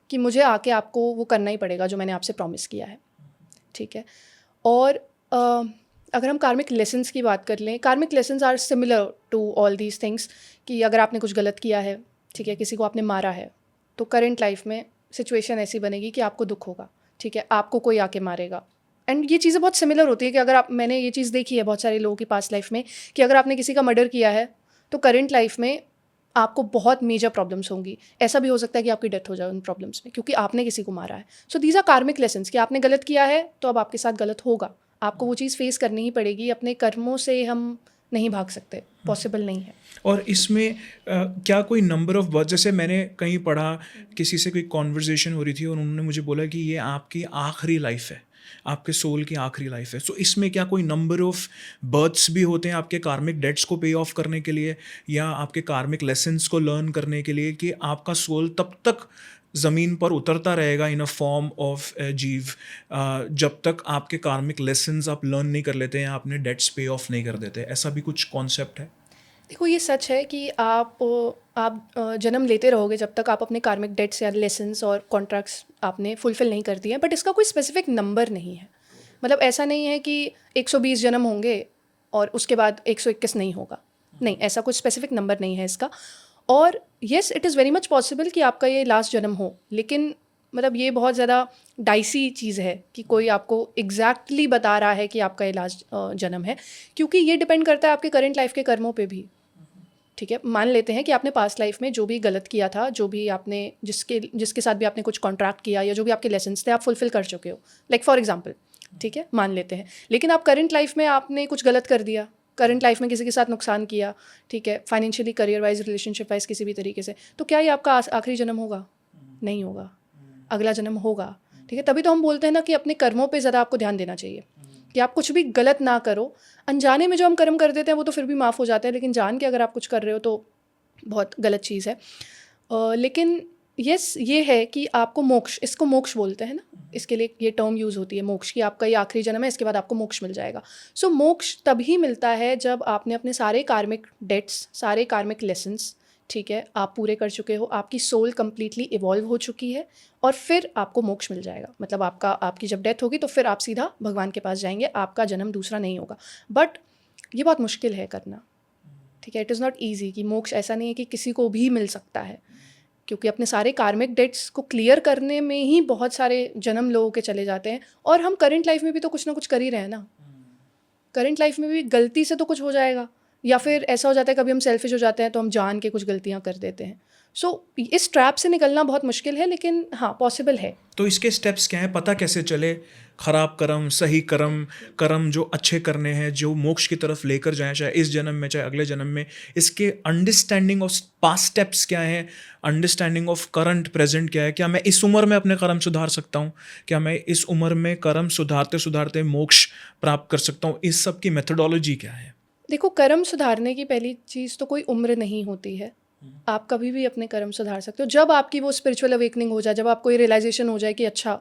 कि मुझे आके आपको वो करना ही पड़ेगा जो मैंने आपसे प्रॉमिस किया है, ठीक है। और अगर हम कार्मिक लेसन्स की बात कर लें, karmic lessons are similar to all these things कि अगर आपने कुछ गलत किया है, ठीक है, किसी को आपने मारा है, तो करंट लाइफ में सिचुएशन ऐसी बनेगी कि आपको दुख होगा, ठीक है, आपको कोई आके मारेगा। एंड ये चीज़ें बहुत सिमिलर होती है कि अगर आप, मैंने ये चीज़ देखी है बहुत सारे लोगों की पास्ट लाइफ में कि अगर आपने किसी का मर्डर किया है तो करंट लाइफ में आपको बहुत मेजर प्रॉब्लम्स होंगी। ऐसा भी हो सकता है कि आपकी डेथ हो जाए उन प्रॉब्लम्स में, क्योंकि आपने किसी को मारा है। सो दीज आर कार्मिक लेसन्स कि आपने गलत किया है तो अब आपके साथ गलत होगा, आपको वो चीज़ फेस करनी ही पड़ेगी। अपने कर्मों से हम नहीं भाग सकते, पॉसिबल नहीं है। और इसमें क्या कोई नंबर ऑफ बर्थ, जैसे मैंने कहीं पढ़ा, किसी से कोई कॉन्वर्जेशन हो रही थी और उन्होंने मुझे बोला कि ये आपकी आखिरी लाइफ है, आपके सोल की आखिरी लाइफ है। सो इसमें क्या कोई नंबर ऑफ बर्थ्स भी होते हैं आपके कार्मिक डेट्स को पे ऑफ करने के लिए, या आपके कार्मिक लेसन्स को लर्न करने के लिए, कि आपका सोल तब तक ज़मीन पर उतरता रहेगा इन अ फॉर्म ऑफ जीव जब तक आपके कार्मिक लेसन्स आप लर्न नहीं कर लेते हैं, आपने डेट्स पे ऑफ नहीं कर देते? ऐसा भी कुछ कॉन्सेप्ट है? देखो, ये सच है कि आप जन्म लेते रहोगे जब तक आप अपने कार्मिक डेट्स या लेसन्स और कॉन्ट्रैक्ट्स आपने फुलफिल नहीं कर दिए हैं, बट इसका कोई स्पेसिफिक नंबर नहीं है। मतलब ऐसा नहीं है कि 120 जन्म होंगे और उसके बाद 121 नहीं होगा, नहीं, ऐसा कुछ स्पेसिफिक नंबर नहीं है इसका। और yes, it is very much possible कि आपका ये लास्ट जन्म हो, लेकिन मतलब ये बहुत ज़्यादा डाइसी चीज़ है कि कोई आपको एग्जैक्टली बता रहा है कि आपका ये लास्ट जन्म है, क्योंकि ये डिपेंड करता है आपके करंट लाइफ के कर्मों पे भी। ठीक है, मान लेते हैं कि आपने पास्ट लाइफ में जो भी गलत किया था, जो भी आपने जिसके साथ भी आपने कुछ कॉन्ट्रैक्ट किया या जो भी आपके लेसन्स थे आप फुलफिल कर चुके हो, लाइक फॉर एग्जांपल, ठीक है, मान लेते हैं। लेकिन आप करंट लाइफ में आपने कुछ गलत कर दिया, करंट लाइफ में किसी के साथ नुकसान किया, ठीक है, financially, career wise, relationship wise, किसी भी तरीके से, तो क्या ये आपका आखिरी जन्म होगा? नहीं होगा, अगला जन्म होगा। ठीक है, तभी तो हम बोलते हैं ना कि अपने कर्मों पे ज़्यादा आपको ध्यान देना चाहिए, कि आप कुछ भी गलत ना करो। अनजाने में जो हम कर्म कर देते हैं वो तो फिर भी माफ़ हो जाते हैं, लेकिन जान के अगर आप कुछ कर रहे हो तो बहुत गलत चीज़ है। लेकिन यस, ये है कि आपको मोक्ष, इसको मोक्ष बोलते हैं ना, इसके लिए ये टर्म यूज़ होती है मोक्ष, कि आपका ये आखिरी जन्म है, इसके बाद आपको मोक्ष मिल जाएगा। सो मोक्ष तभी मिलता है जब आपने अपने सारे कार्मिक डेट्स, सारे कार्मिक लेसन्स, ठीक है, आप पूरे कर चुके हो, आपकी सोल कम्प्लीटली इवॉल्व हो चुकी है, और फिर आपको मोक्ष मिल जाएगा। मतलब आपकी जब डेथ होगी तो फिर आप सीधा भगवान के पास जाएंगे, आपका जन्म दूसरा नहीं होगा। बट ये बहुत मुश्किल है करना, ठीक है, इट इज़ नॉट ईजी कि मोक्ष ऐसा नहीं है कि किसी को भी मिल सकता है, क्योंकि अपने सारे कार्मिक डेट्स को क्लियर करने में ही बहुत सारे जन्म लोगों के चले जाते हैं। और हम करंट लाइफ में भी तो कुछ ना कुछ कर ही रहे हैं ना, करंट लाइफ में भी गलती से तो कुछ हो जाएगा, या फिर ऐसा हो जाता है कभी हम सेल्फिश हो जाते हैं तो हम जान के कुछ गलतियां कर देते हैं। सो इस ट्रैप से निकलना बहुत मुश्किल है, लेकिन हाँ, पॉसिबल है। तो इसके स्टेप्स क्या हैं, पता कैसे चले खराब कर्म, सही कर्म, कर्म जो अच्छे करने हैं, जो मोक्ष की तरफ लेकर जाएं, चाहे इस जन्म में चाहे अगले जन्म में? इसके अंडरस्टैंडिंग ऑफ पास्ट स्टेप्स क्या है, अंडरस्टैंडिंग ऑफ करंट प्रेजेंट क्या है? क्या मैं इस उम्र में अपने कर्म सुधार सकता हूँ? क्या मैं इस उम्र में कर्म सुधारते सुधारते मोक्ष प्राप्त कर सकता हूँ? इस सब की मेथोडोलॉजी क्या है? देखो, कर्म सुधारने की पहली चीज़ तो कोई उम्र नहीं होती है। आप कभी भी अपने कर्म सुधार सकते हो जब आपकी वो स्पिरिचुअल अवेकनिंग हो जाए, जब आपको ये रियलाइजेशन हो जाए कि अच्छा,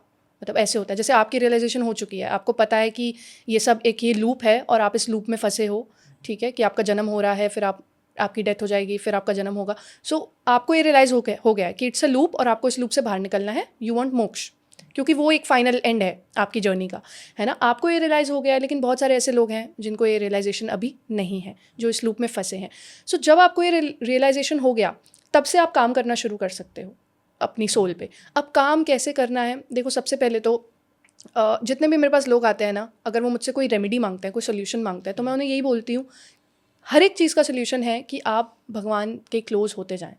मतलब ऐसे होता है जैसे आपकी रियलाइजेशन हो चुकी है, आपको पता है कि ये सब एक ये लूप है और आप इस लूप में फंसे हो, ठीक है, कि आपका जन्म हो रहा है, फिर आपकी डेथ हो जाएगी, फिर आपका जन्म होगा। सो आपको ये रियलाइज़ हो गया है कि इट्स अ लूप और आपको इस लूप से बाहर निकलना है, यू वांट मोक्ष, क्योंकि वो एक फाइनल एंड है आपकी जर्नी का, है ना। आपको ये रियलाइज़ हो गया है, लेकिन बहुत सारे ऐसे लोग हैं जिनको ये रियलाइजेशन अभी नहीं है, जो इस लूप में फंसे हैं। सो जब आपको ये रियलाइजेशन हो गया, तब से आप काम करना शुरू कर सकते हो अपनी सोल पे। अब काम कैसे करना है, देखो, सबसे पहले तो जितने भी मेरे पास लोग आते हैं ना, अगर वो मुझसे कोई रेमेडी मांगते हैं, कोई सोल्यूशन मांगते हैं, तो मैं उन्हें यही बोलती हूँ, हर एक चीज़ का सोल्यूशन है कि आप भगवान के क्लोज होते जाएं,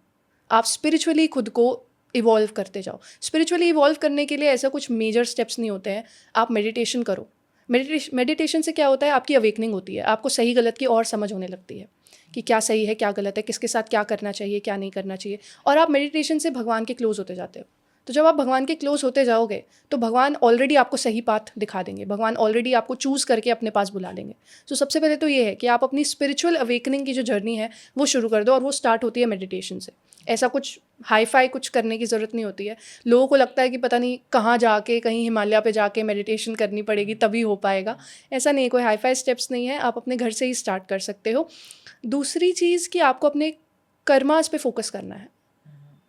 आप स्पिरिचुअली खुद को इवॉल्व करते जाओ। स्पिरिचुअली इवॉल्व करने के लिए ऐसा कुछ मेजर स्टेप्स नहीं होते हैं। आप मेडिटेशन करो, मेडिटेशन से क्या होता है, आपकी अवेकनिंग होती है, आपको सही गलत की और समझ होने लगती है कि क्या सही है, क्या गलत है, किसके साथ क्या करना चाहिए, क्या नहीं करना चाहिए, और आप मेडिटेशन से भगवान के क्लोज होते जाते हो। तो जब आप भगवान के क्लोज होते जाओगे तो भगवान ऑलरेडी आपको सही पाथ दिखा देंगे, भगवान ऑलरेडी आपको चूज़ करके अपने पास बुला लेंगे। तो सबसे पहले तो ये है कि आप अपनी स्पिरिचुअल अवेकनिंग की जो जर्नी है वो शुरू कर दो, और वो स्टार्ट होती है मेडिटेशन से। ऐसा कुछ हाई फाई कुछ करने की ज़रूरत नहीं होती है। लोगों को लगता है कि पता नहीं कहाँ जाके, कहीं हिमालय पे जाके मेडिटेशन करनी पड़ेगी तभी हो पाएगा। ऐसा नहीं, कोई हाई फाई स्टेप्स नहीं है, आप अपने घर से ही स्टार्ट कर सकते हो। दूसरी चीज़ कि आपको अपने कर्मास पे फोकस करना है।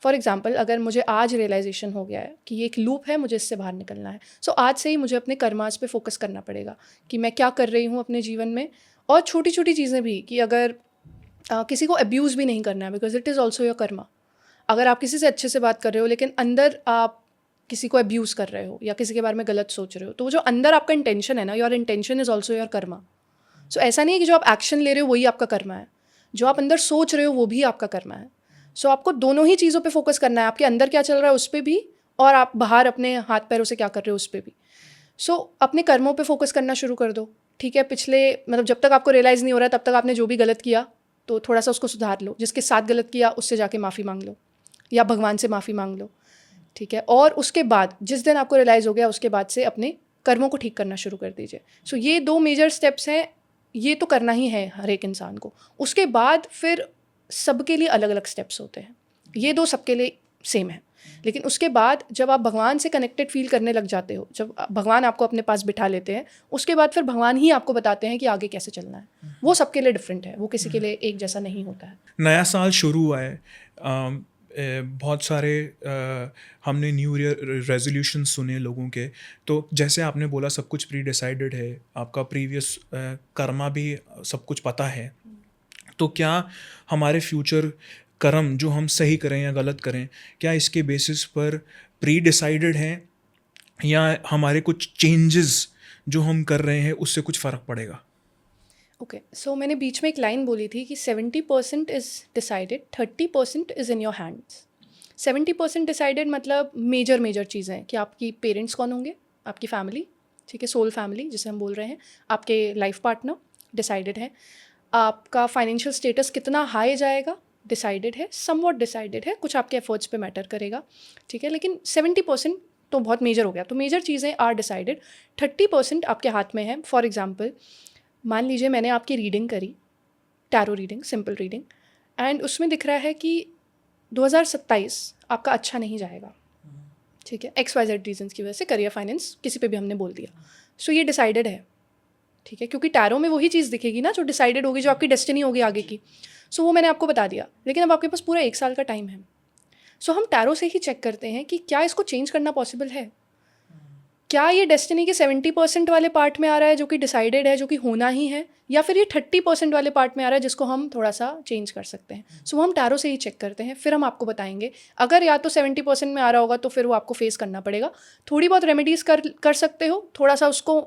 फॉर एग्जाम्पल अगर मुझे आज रियलाइजेशन हो गया है कि ये एक लूप है, मुझे इससे बाहर निकलना है, सो आज से ही मुझे अपने कर्मास पे फोकस करना पड़ेगा कि मैं क्या कर रही हूँ अपने जीवन में। और छोटी छोटी चीज़ें भी, कि अगर किसी को अब्यूज़ भी नहीं करना है, because it is also your Karma. अगर आप किसी से अच्छे से बात कर रहे हो लेकिन अंदर आप किसी को अब्यूज़ कर रहे हो या किसी के बारे में गलत सोच रहे हो, तो वो जो अंदर आपका इंटेंशन है ना, your intention is also your karma. So ऐसा नहीं है कि जो आप एक्शन ले रहे हो वही आपका कर्मा है, जो आप अंदर सोच रहे हो वो भी आपका कर्मा है। सो आपको दोनों ही चीज़ों पे फोकस करना है, आपके अंदर क्या चल रहा है उस पर भी, और आप बाहर अपने हाथ पैरों से क्या कर रहे हो उस पर भी। सो अपने कर्मों पे फोकस करना शुरू कर दो, ठीक है। पिछले मतलब जब तक आपको रियलाइज़ नहीं हो रहा है तब तक आपने जो भी गलत किया तो थोड़ा सा उसको सुधार लो, जिसके साथ गलत किया उससे जाके माफ़ी मांग लो या भगवान से माफ़ी मांग लो, ठीक है। और उसके बाद जिस दिन आपको रियलाइज़ हो गया उसके बाद से अपने कर्मों को ठीक करना शुरू कर दीजिए। सो ये 2 मेजर स्टेप्स हैं, ये तो करना ही है हर एक इंसान को। उसके बाद फिर सबके लिए अलग अलग स्टेप्स होते हैं, ये 2 सबके लिए सेम है। लेकिन उसके बाद जब आप भगवान से कनेक्टेड फील करने लग जाते हो, जब भगवान आपको अपने पास बिठा लेते हैं, उसके बाद फिर भगवान ही आपको बताते हैं कि आगे कैसे चलना है। वो सबके लिए डिफरेंट है, वो किसी के लिए एक जैसा नहीं होता है। नया साल शुरू हुआ है, बहुत सारे हमने न्यू ईयर रेजोल्यूशन सुने लोगों के। तो जैसे आपने बोला सब कुछ प्री डिसाइडेड है, आपका प्रीवियस कर्मा भी सब कुछ पता है, तो क्या हमारे फ्यूचर कर्म जो हम सही करें या गलत करें, क्या इसके बेसिस पर प्री डिसाइडेड हैं, या हमारे कुछ चेंजेस जो हम कर रहे हैं उससे कुछ फ़र्क पड़ेगा? ओके, सो मैंने बीच में एक लाइन बोली थी कि 70% is decided, 30% is in your hands. 70% decided मतलब मेजर मेजर चीज़ें, कि आपकी पेरेंट्स कौन होंगे, आपकी फैमिली, ठीक है, सोल फैमिली जिसे हम बोल रहे हैं, आपके लाइफ पार्टनर डिसाइडेड है, आपका फाइनेंशियल स्टेटस कितना हाई जाएगा डिसाइडेड है, समवॉट डिसाइडेड है, कुछ आपके एफर्ट्स पे मैटर करेगा, ठीक है। लेकिन 70% तो बहुत मेजर हो गया, तो मेजर चीज़ें आर डिसाइडेड। 30% आपके हाथ में है। फॉर एग्जाम्पल मान लीजिए मैंने आपकी रीडिंग करी, tarot reading, simple reading, and उसमें दिख रहा है कि 2027 आपका अच्छा नहीं जाएगा, ठीक है, XYZ रीजंस की वजह से, करियर, फाइनेंस, किसी पे भी हमने बोल दिया। सो ये डिसाइडेड है, ठीक है, क्योंकि टैरो में वही चीज़ दिखेगी ना जो डिसाइडेड होगी, जो आपकी डेस्टिनी होगी आगे की। सो वो मैंने आपको बता दिया, लेकिन अब आपके पास पूरा 1 साल का टाइम है। सो हम टैरो से ही चेक करते हैं कि क्या इसको चेंज करना पॉसिबल है, क्या ये डेस्टिनी के 70% वाले पार्ट में आ रहा है जो कि डिसाइडेड है, जो कि होना ही है, या फिर ये 30% वाले पार्ट में आ रहा है जिसको हम थोड़ा सा चेंज कर सकते हैं। सो हम टैरो से ही चेक करते हैं, फिर हम आपको बताएंगे। अगर या तो 70% में आ रहा होगा तो फिर वो आपको फेस करना पड़ेगा, थोड़ी बहुत रेमेडीज़ कर सकते हो थोड़ा सा उसको,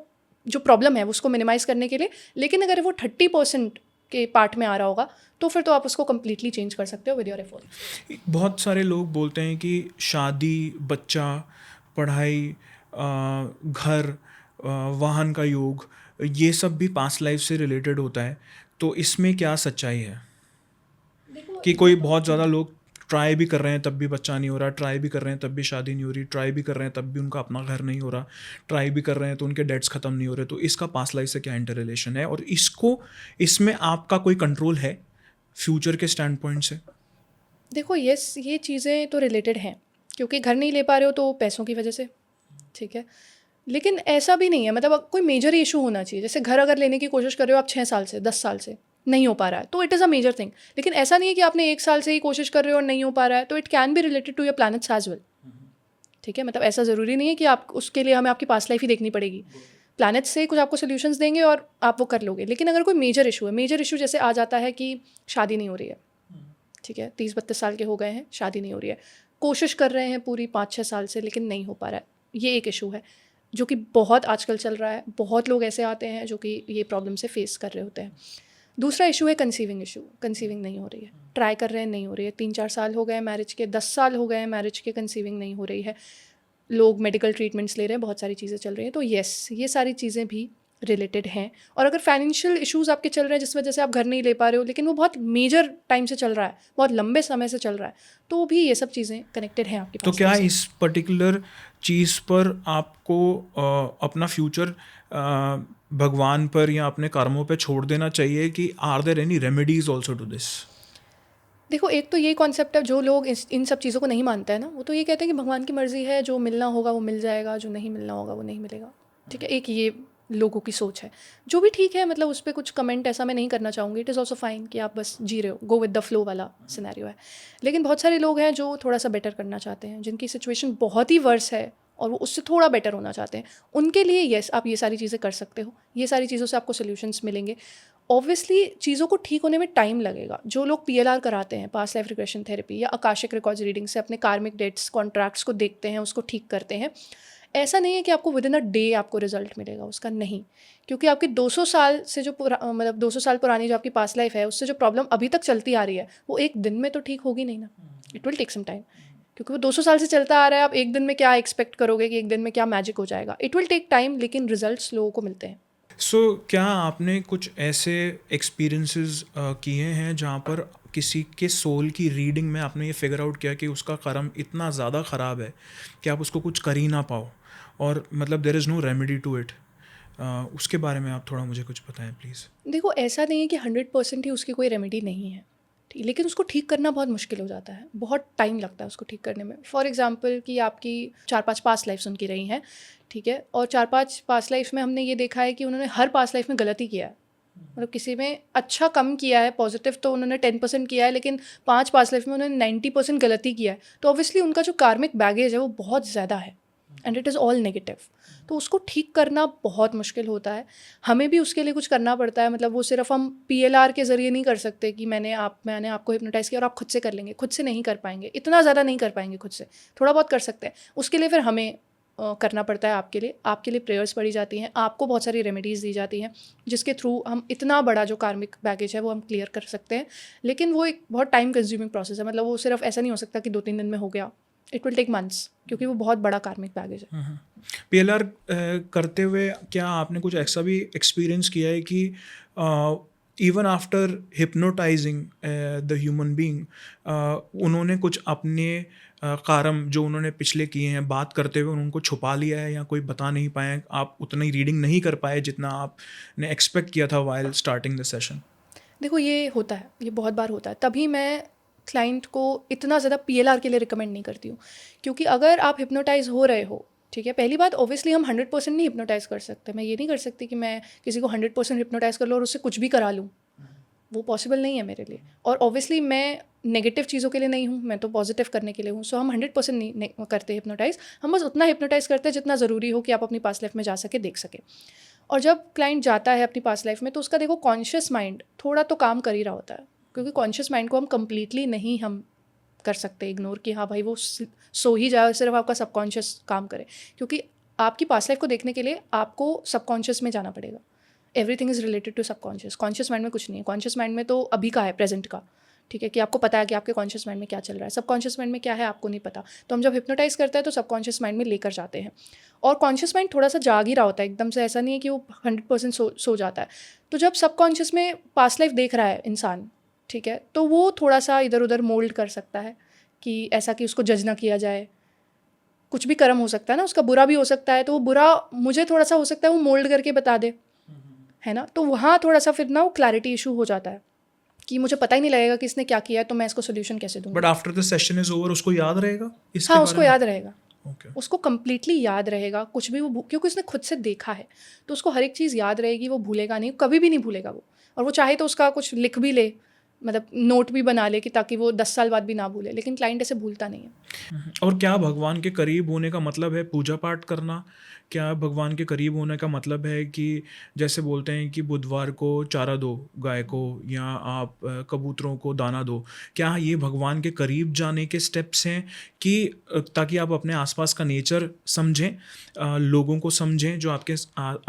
जो प्रॉब्लम है उसको मिनिमाइज़ करने के लिए। लेकिन अगर वो 30% के पार्ट में आ रहा होगा तो फिर तो आप उसको कम्प्लीटली चेंज कर सकते हो विद योर एफर्ट। बहुत सारे लोग बोलते हैं कि शादी, बच्चा, पढ़ाई, घर, वाहन का योग, ये सब भी पास्ट लाइफ से रिलेटेड होता है। तो इसमें क्या सच्चाई है कि कोई बहुत ज़्यादा लोग ट्राई भी कर रहे हैं तब भी बच्चा नहीं हो रहा, ट्राई भी कर रहे हैं तब भी शादी नहीं हो रही, ट्राई भी कर रहे हैं तब भी उनका अपना घर नहीं हो रहा, ट्राई भी कर रहे हैं तो उनके डेट्स ख़त्म नहीं हो रहे, तो इसका पास्ट लाइफ से क्या इंटर रिलेशन है, और इसमें आपका कोई कंट्रोल है फ्यूचर के स्टैंड पॉइंट से? देखो यस, ये चीज़ें तो रिलेटेड हैं, क्योंकि घर नहीं ले पा रहे हो तो पैसों की वजह से, ठीक है। लेकिन ऐसा भी नहीं है, मतलब कोई मेजर इशू होना चाहिए। जैसे घर अगर लेने की कोशिश कर रहे हो आप 6 साल से, 10 साल से, नहीं हो पा रहा है तो it is a major thing. लेकिन ऐसा नहीं है कि आपने 1 साल से ही कोशिश कर रहे हो और नहीं हो पा रहा है, तो it can be related to your planets as well, ठीक है। मतलब ऐसा ज़रूरी नहीं है कि आप उसके लिए हमें आपकी पास्ट लाइफ ही देखनी पड़ेगी। प्लैनेट्स से कुछ आपको सोल्यूशंस देंगे और आप वो कर लोगे। लेकिन अगर कोई मेजर इशू है, मेजर इशू जैसे आ जाता है कि शादी नहीं हो रही है, ठीक है, 30-32 साल के हो गए हैं, शादी नहीं हो रही है, कोशिश कर रहे हैं पूरी 5-6 साल से लेकिन नहीं हो पा रहा है, ये एक इशू है जो कि बहुत आजकल चल रहा है। बहुत लोग ऐसे आते हैं जो कि ये प्रॉब्लम से फेस कर रहे होते हैं। दूसरा इशू है कंसीविंग इशू, कंसीविंग नहीं हो रही है, ट्राई कर रहे हैं नहीं हो रही है, 3-4 साल हो गए मैरिज के, 10 साल हो गए मैरिज के, कंसीविंग नहीं हो रही है, लोग मेडिकल ट्रीटमेंट्स ले रहे हैं, बहुत सारी चीज़ें चल रही हैं। तो येस, ये सारी चीज़ें भी रिलेटेड हैं। और अगर फाइनेंशियल इश्यूज़ आपके चल रहे हैं जिस वजह से आप घर नहीं ले पा रहे हो, लेकिन वो बहुत मेजर टाइम से चल रहा है, बहुत लंबे समय से चल रहा है, तो भी ये सब चीज़ें कनेक्टेड हैं आपके तो पास। क्या इस पर्टिकुलर चीज़ पर आपको अपना फ्यूचर भगवान पर या अपने कर्मों पे छोड़ देना चाहिए, कि are there any remedies also to this? देखो, एक तो ये कॉन्सेप्ट है, जो लोग इन सब चीज़ों को नहीं मानते हैं ना, वो तो ये कहते हैं कि भगवान की मर्ज़ी है, जो मिलना होगा वो मिल जाएगा, जो नहीं मिलना होगा वो नहीं मिलेगा, ठीक है। एक ये लोगों की सोच है, जो भी ठीक है, मतलब उस पर कुछ कमेंट ऐसा मैं नहीं करना चाहूँगी। इट इज़ ऑल्सो फाइन कि आप बस जी रहे हो, गो विद द फ्लो वाला सिनेरियो है। लेकिन बहुत सारे लोग हैं जो थोड़ा सा बेटर करना चाहते हैं, जिनकी सिचुएशन बहुत ही वर्स है और वो उससे थोड़ा बेटर होना चाहते हैं। उनके लिए येस, आप ये सारी चीज़ें कर सकते हो, ये सारी चीज़ों से आपको सोल्यूशंस मिलेंगे। ऑब्वियसली चीज़ों को ठीक होने में टाइम लगेगा। जो लोग PLR कराते हैं, पास्ट लाइफ रिग्रेशन थेरेपी, या आकाशिक रिकॉर्ड्स रीडिंग से अपने कार्मिक डेट्स, कॉन्ट्रैक्ट्स को देखते हैं, उसको ठीक करते हैं, ऐसा नहीं है कि आपको विद इन अ डे आपको रिजल्ट मिलेगा उसका, नहीं। क्योंकि आपकी 200 साल से जो मतलब 200 साल पुरानी जो आपकी पास्ट लाइफ है, उससे जो प्रॉब्लम अभी तक चलती आ रही है, वो एक दिन में तो ठीक होगी नहीं ना। It will take some time, क्योंकि वो 200 साल से चलता आ रहा है। आप एक दिन में क्या एक्सपेक्ट करोगे कि एक दिन में क्या मैजिक हो जाएगा? इट विल टेक टाइम, लेकिन रिजल्ट्स लोगों को मिलते हैं। सो क्या आपने कुछ ऐसे एक्सपीरियंसेस किए हैं जहाँ पर किसी के सोल की रीडिंग में आपने ये फिगर आउट किया कि उसका कर्म इतना ज़्यादा ख़राब है कि आप उसको कुछ कर ही ना पाओ, और मतलब there is no remedy to it? उसके बारे में आप थोड़ा मुझे कुछ बताएं प्लीज़। देखो, ऐसा नहीं है कि 100% ही उसकी कोई रेमेडी नहीं है, ठीक, लेकिन उसको ठीक करना बहुत मुश्किल हो जाता है, बहुत टाइम लगता है उसको ठीक करने में। फॉर एग्जांपल कि आपकी 4-5 पास्ट लाइफ्स उनकी रही हैं, ठीक है, और 4-5 पास्ट लाइफ में हमने ये देखा है कि उन्होंने हर पास्ट लाइफ में गलती किया है। मतलब किसी में अच्छा कम किया है, पॉजिटिव तो उन्होंने 10% किया है, लेकिन 5 पास्ट लाइफ में उन्होंने 90% गलती किया है। तो ऑब्वियसली उनका जो कार्मिक बैगेज है वो बहुत ज़्यादा है, and it is all negative. तो उसको ठीक करना बहुत मुश्किल होता है। हमें भी उसके लिए कुछ करना पड़ता है। मतलब वो सिर्फ हम PLR के ज़रिए नहीं कर सकते कि मैंने आपको हिप्नोटाइज़ किया और आप खुद से कर लेंगे। खुद से नहीं कर पाएंगे, इतना ज़्यादा नहीं कर पाएंगे खुद से, थोड़ा बहुत कर सकते हैं। उसके लिए फिर हमें करना पड़ता है आपके लिए प्रेयर्स पढ़ी जाती हैं, आपको बहुत सारी रेमेडीज़ दी जाती हैं, जिसके थ्रू हम इतना बड़ा जो कार्मिक बैगेज है वो हम क्लियर कर सकते हैं। लेकिन वो एक बहुत टाइम कंज्यूमिंग प्रोसेस है। मतलब वो सिर्फ ऐसा नहीं हो सकता कि 2-3 दिन में हो गया। इट विल टेक मंथ्स, क्योंकि वो बहुत बड़ा कार्मिक बैगेज है। PLR करते हुए क्या आपने कुछ ऐसा भी एक्सपीरियंस किया है कि even after hypnotising the human being, उन्होंने कुछ अपने कारम जो उन्होंने पिछले किए हैं बात करते हुए उनको छुपा लिया है, या कोई बता नहीं पाए, आप उतनी रीडिंग नहीं कर पाए जितना आपने एक्सपेक्ट किया था वाइल स्टार्टिंग द सेशन? देखो, ये होता है, ये बहुत बार होता है। तभी मैं क्लाइंट को इतना ज़्यादा PLR के लिए रिकमेंड नहीं करती हूँ। क्योंकि अगर आप हिप्नोटाइज़ हो रहे हो, ठीक है, पहली बात ऑब्वियसली हम 100% नहीं हिप्नोटाइज़ कर सकते। मैं ये नहीं कर सकती कि मैं किसी को 100% हिप्नोटाइज़ कर लूँ और उससे कुछ भी करा लूँ। वो पॉसिबल नहीं है मेरे लिए। और ऑब्वियसली मैं नेगेटिव चीज़ों के लिए नहीं हूँ, मैं तो पॉजिटिव करने के लिए हूँ। सो हम 100% नहीं करते हिप्नोटाइज़। हम बस उतना हिप्नोटाइज़ करते हैं जितना ज़रूरी हो कि आप अपनी पास्ट लाइफ में जा सके, देख सके। और जब क्लाइंट जाता है अपनी पास्ट लाइफ में, तो उसका देखो कॉन्शियस माइंड थोड़ा तो काम कर ही रहा होता है। क्योंकि कॉन्शियस माइंड को हम कंप्लीटली नहीं हम कर सकते इग्नोर कि हाँ भाई वो सो ही जाए, सिर्फ आपका सबकॉन्शियस काम करे। क्योंकि आपकी पास्ट लाइफ को देखने के लिए आपको सबकॉन्शियस में जाना पड़ेगा। Everything is related to subconscious. Conscious mind में कुछ नहीं है। कॉन्शियस माइंड में तो अभी का है, प्रेजेंट का, ठीक है, कि आपको पता है कि आपके कॉन्शियस माइंड में क्या चल रहा है। सबकॉन्शियस माइंड में क्या है आपको नहीं पता। तो हम जब हिप्नोटाइज करते हैं तो सबकॉन्शियस माइंड में लेकर जाते हैं, और कॉन्शियस माइंड थोड़ा सा जाग ही रहा होता है एकदम से। ऐसा नहीं है कि वो 100% सो जाता है। तो जब सबकॉन्शियस में पास्ट लाइफ देख रहा है इंसान, ठीक है, तो वो थोड़ा सा इधर उधर मोल्ड कर सकता है कि ऐसा कि उसको जज ना किया जाए। कुछ भी कर्म हो सकता है ना उसका, बुरा भी हो सकता है, तो वो बुरा मुझे थोड़ा सा हो सकता है वो मोल्ड करके बता दे, है ना। तो वहाँ थोड़ा सा फिर ना वो क्लैरिटी इशू हो जाता है कि मुझे पता ही नहीं लगेगा कि इसने क्या किया है, तो मैं इसको सोल्यूशन कैसे दूंगी। But after the session is over उसको याद रहेगा इसके हाँ, बारे उसको में? याद रहेगा। ओके। उसको कम्प्लीटली याद रहेगा, कुछ भी वो क्योंकि उसने खुद से देखा है, तो उसको हर एक चीज़ याद रहेगी। वो भूलेगा नहीं, कभी भी नहीं भूलेगा वो। और वो चाहे तो उसका कुछ लिख भी ले, मतलब नोट भी बना ले कि ताकि वो 10 साल बाद भी ना भूले। लेकिन क्लाइंट ऐसे भूलता नहीं है। और क्या भगवान के करीब होने का मतलब है पूजा पाठ करना? क्या भगवान के करीब होने का मतलब है कि जैसे बोलते हैं कि बुधवार को चारा दो गाय को, या आप कबूतरों को दाना दो? क्या ये भगवान के करीब जाने के स्टेप्स हैं कि ताकि आप अपने आसपास का नेचर समझें, लोगों को समझें, जो आपके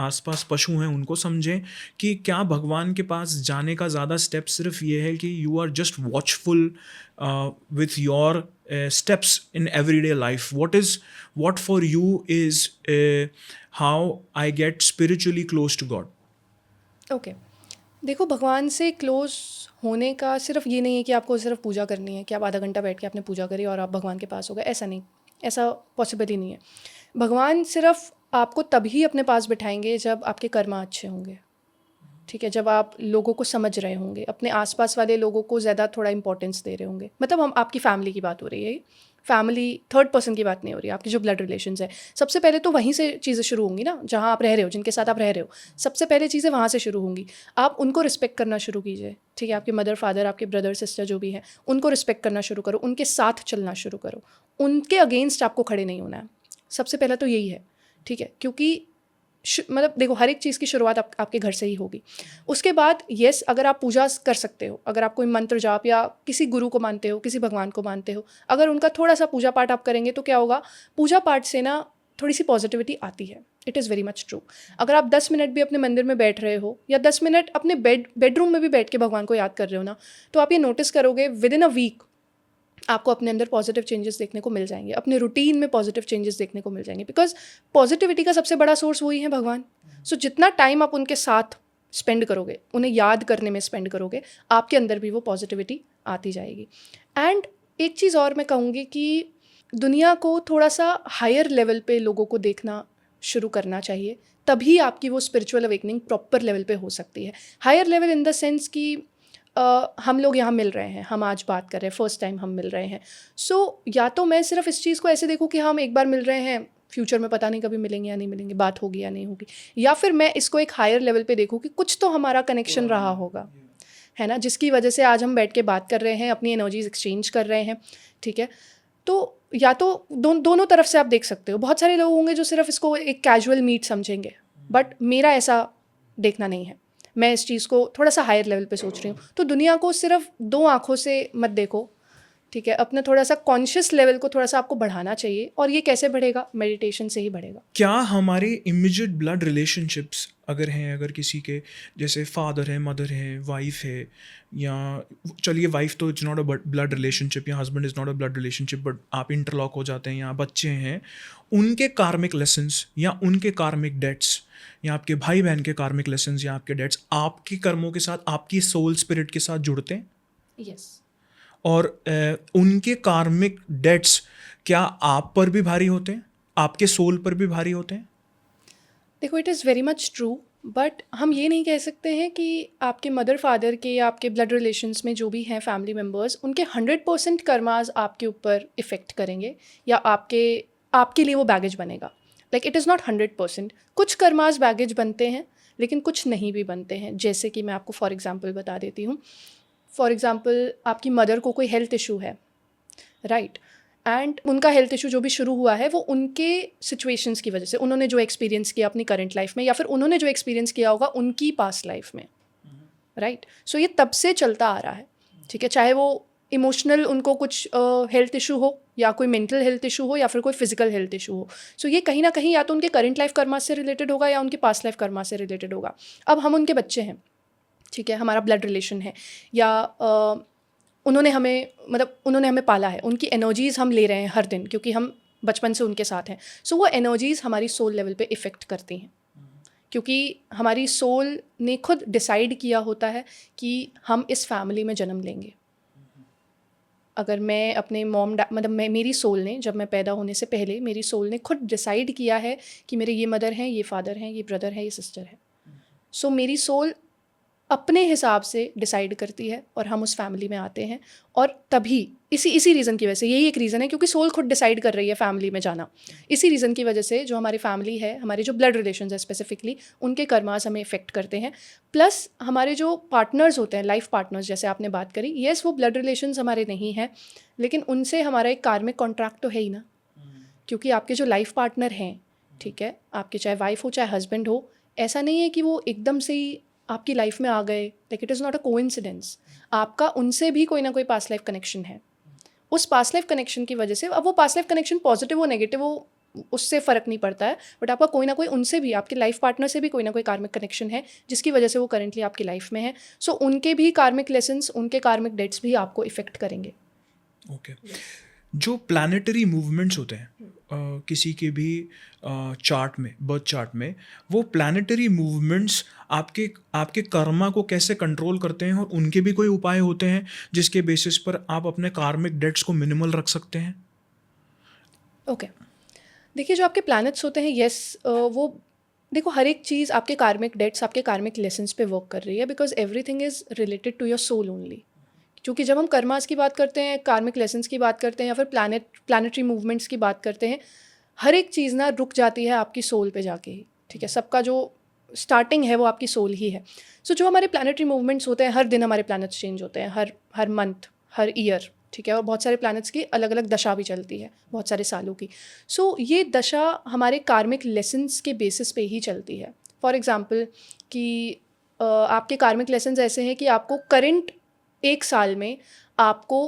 आसपास पशु हैं उनको समझें? कि क्या भगवान के पास जाने का ज़्यादा स्टेप सिर्फ ये है कि you are just watchful with your steps in everyday life? What for you is how I get spiritually close to God? Okay, देखो, भगवान से क्लोज होने का सिर्फ ये नहीं है कि आपको सिर्फ पूजा करनी है, कि आप आधा घंटा बैठ के आपने पूजा करी और आप भगवान के पास हो गए। ऐसा नहीं, ऐसा पॉसिबल ही नहीं है। भगवान सिर्फ आपको तभी अपने पास बिठाएंगे जब आपके कर्म अच्छे होंगे, ठीक है, जब आप लोगों को समझ रहे होंगे, अपने आसपास वाले लोगों को ज़्यादा थोड़ा इंपॉर्टेंस दे रहे होंगे, मतलब हम आपकी फैमिली की बात हो रही है, फैमिली थर्ड पर्सन की बात नहीं हो रही, आपकी जो ब्लड रिलेशंस है, सबसे पहले तो वहीं से चीज़ें शुरू होंगी ना, जहाँ आप रह रहे हो, जिनके साथ आप रह रहे हो, सबसे पहले चीज़ें वहाँ से शुरू होंगी। आप उनको रिस्पेक्ट करना शुरू कीजिए, ठीक है, आपके मदर फादर, आपके ब्रदर सिस्टर जो भी हैं, उनको रिस्पेक्ट करना शुरू करो, उनके साथ चलना शुरू करो, उनके अगेंस्ट आपको खड़े नहीं होना है। सबसे पहला तो यही है, ठीक है, क्योंकि मतलब देखो, हर एक चीज़ की शुरुआत आपके घर से ही होगी। उसके बाद येस, अगर आप पूजा कर सकते हो, अगर आप कोई मंत्र जाप या किसी गुरु को मानते हो, किसी भगवान को मानते हो, अगर उनका थोड़ा सा पूजा पाठ आप करेंगे तो क्या होगा, पूजा पाठ से ना थोड़ी सी पॉजिटिविटी आती है। It is very much true. अगर आप 10 मिनट भी अपने मंदिर में बैठ रहे हो या 10 मिनट अपने बेडरूम में भी बैठ के भगवान को याद कर रहे हो ना, तो आप ये नोटिस करोगे विद इन अ वीक आपको अपने अंदर पॉजिटिव चेंजेस देखने को मिल जाएंगे, अपने रूटीन में पॉजिटिव चेंजेस देखने को मिल जाएंगे, बिकॉज पॉजिटिविटी का सबसे बड़ा सोर्स वही है भगवान। सो जितना टाइम आप उनके साथ स्पेंड करोगे, उन्हें याद करने में स्पेंड करोगे, आपके अंदर भी वो पॉजिटिविटी आती जाएगी। एंड एक चीज़ और मैं कहूँगी कि दुनिया को थोड़ा सा हायर लेवल पे लोगों को देखना शुरू करना चाहिए, तभी आपकी वो स्पिरिचुअल अवेकनिंग प्रॉपर लेवल पे हो सकती है। Higher level in the sense कि हम लोग यहाँ मिल रहे हैं, हम आज बात कर रहे हैं, फर्स्ट टाइम हम मिल रहे हैं। सो या तो मैं सिर्फ इस चीज़ को ऐसे देखूँ कि हम एक बार मिल रहे हैं, फ्यूचर में पता नहीं कभी मिलेंगे या नहीं मिलेंगे, बात होगी या नहीं होगी, या फिर मैं इसको एक हायर लेवल पे देखूँ कि कुछ तो हमारा कनेक्शन रहा होगा, है ना, जिसकी वजह से आज हम बैठ के बात कर रहे हैं, अपनी एनर्जीज एक्सचेंज कर रहे हैं, ठीक है। तो या तो दोनों तरफ से आप देख सकते हो। बहुत सारे लोग होंगे जो सिर्फ इसको एक कैजुअल मीट समझेंगे, बट मेरा ऐसा देखना नहीं है। मैं इस चीज़ को थोड़ा सा हायर लेवल पे सोच रही हूँ। तो दुनिया को सिर्फ 2 आँखों से मत देखो, ठीक है, अपना थोड़ा सा कॉन्शियस लेवल को थोड़ा सा आपको बढ़ाना चाहिए। और ये कैसे बढ़ेगा? मेडिटेशन से ही बढ़ेगा। क्या हमारे इमीडिएट ब्लड रिलेशनशिप्स अगर हैं, अगर किसी के जैसे फादर है, मदर है, वाइफ है, या चलिए वाइफ तो it's not a blood relationship, या husband is not a blood relationship, but आप इंटरलॉक हो जाते हैं, या बच्चे हैं, उनके कार्मिक लेसन्स या उनके कार्मिक डेट्स, या आपके भाई बहन के कार्मिक लेसन्स या आपके डेट्स आपके कर्मों के साथ, आपकी सोल स्पिरिट के साथ जुड़ते हैं? यस। और उनके कार्मिक डेट्स क्या आप पर भी भारी होते हैं, आपके सोल पर भी भारी होते हैं? देखो, it is very much true, but हम ये नहीं कह सकते हैं कि आपके मदर फादर के या आपके ब्लड रिलेशंस में जो भी हैं फैमिली मेम्बर्स, उनके 100% कर्मास आपके ऊपर इफ़ेक्ट करेंगे या आपके लिए वो बैगेज बनेगा। Like it is not 100%। कुछ कर्मास बैगेज बनते हैं, लेकिन कुछ नहीं भी बनते हैं। जैसे कि मैं आपको फॉर एग्ज़ाम्पल बता देती हूँ। फॉर एग्ज़ाम्पल, आपकी मदर को कोई हेल्थ इशू है, राइट, एंड उनका हेल्थ इशू जो भी शुरू हुआ है वो उनके सिचुएशंस की वजह से, उन्होंने जो एक्सपीरियंस किया अपनी करंट लाइफ में, या फिर उन्होंने जो एक्सपीरियंस किया होगा उनकी पास्ट लाइफ में, राइट। सो ये तब से चलता आ रहा है, ठीक है, चाहे वो इमोशनल उनको कुछ हेल्थ इशू हो, या कोई मेंटल हेल्थ इशू हो, या फिर कोई फिजिकल हेल्थ इशू हो। सो ये कहीं ना कहीं या तो उनके करंट लाइफ कर्मा से रिलेटेड होगा या उनके पास्ट लाइफ कर्मा से रिलेटेड होगा। अब हम उनके बच्चे हैं, ठीक है, हमारा ब्लड रिलेशन है, या उन्होंने हमें पाला है, उनकी एनर्जीज़ हम ले रहे हैं हर दिन क्योंकि हम बचपन से उनके साथ हैं। सो वो एनर्जीज़ हमारी सोल लेवल पे इफ़ेक्ट करती हैं, क्योंकि हमारी सोल ने खुद डिसाइड किया होता है कि हम इस फैमिली में जन्म लेंगे। अगर मैं अपने मेरी सोल ने, जब मैं पैदा होने से पहले मेरी सोल ने खुद डिसाइड किया है कि मेरे ये मदर हैं, ये फादर हैं, ये ब्रदर है, ये सिस्टर है। सो मेरी सोल अपने हिसाब से डिसाइड करती है और हम उस फैमिली में आते हैं। और तभी इसी रीज़न की वजह से, यही एक रीज़न है क्योंकि सोल खुद डिसाइड कर रही है फैमिली में जाना। इसी रीज़न की वजह से जो हमारी फैमिली है, हमारे जो ब्लड रिलेशंस है स्पेसिफिकली, उनके कर्मास हमें इफ़ेक्ट करते हैं। प्लस हमारे जो पार्टनर्स होते हैं, लाइफ पार्टनर्स जैसे आपने बात करी, येस वो ब्लड रिलेशंस हमारे नहीं हैं, लेकिन उनसे हमारा एक कार्मिक कॉन्ट्रैक्ट तो है ही ना। क्योंकि आपके जो लाइफ पार्टनर हैं, ठीक है, आपके चाहे वाइफ हो चाहे हस्बैंड हो, ऐसा नहीं है कि वो एकदम से ही आपकी लाइफ में आ गए। Like it is not a coincidence. आपका उनसे भी कोई ना कोई पास्ट लाइफ कनेक्शन है। उस पास्ट लाइफ कनेक्शन की वजह से, अब वो पास्ट लाइफ कनेक्शन पॉजिटिव हो नेगेटिव हो उससे फ़र्क नहीं पड़ता है, बट आपका कोई ना कोई उनसे भी, आपके लाइफ पार्टनर से भी कोई ना कोई कार्मिक कनेक्शन है जिसकी वजह से वो करेंटली आपकी लाइफ में है। सो उनके भी कार्मिक लेसन्स, उनके कार्मिक डेट्स भी आपको इफ़ेक्ट करेंगे। ओके। जो प्लानिटरी मूवमेंट्स होते हैं किसी के भी चार्ट में, बर्थ चार्ट में, वो प्लानिटरी मूवमेंट्स आपके कर्मा को कैसे कंट्रोल करते हैं, और उनके भी कोई उपाय होते हैं जिसके बेसिस पर आप अपने कार्मिक डेट्स को मिनिमल रख सकते हैं? ओके, देखिए, जो आपके प्लैनेट्स होते हैं, येस वो देखो हर एक चीज़ आपके कार्मिक डेट्स, आपके कार्मिक लेसन्स पे वर्क कर रही है, because everything is related to your soul only. क्योंकि जब हम कर्मास की बात करते हैं, कार्मिक लेसन्स की बात करते हैं, या फिर प्लानिटरी मूवमेंट्स की बात करते हैं, हर एक चीज़ ना रुक जाती है आपकी सोल पे जाके ही, ठीक है। सबका जो स्टार्टिंग है वो आपकी सोल ही है। सो जो हमारे प्लानिटरी मूवमेंट्स होते हैं, हर दिन हमारे प्लैनेट्स चेंज होते हैं, हर मंथ, हर ईयर, ठीक है। और बहुत सारे प्लैनेट्स की अलग अलग दशा भी चलती है, बहुत सारे सालों की। सो ये दशा हमारे कार्मिक लेसन्स के बेसिस पे ही चलती है। फॉर एग्ज़ाम्पल कि आपके कार्मिक लेसन्स ऐसे हैं कि आपको करंट 1 साल में आपको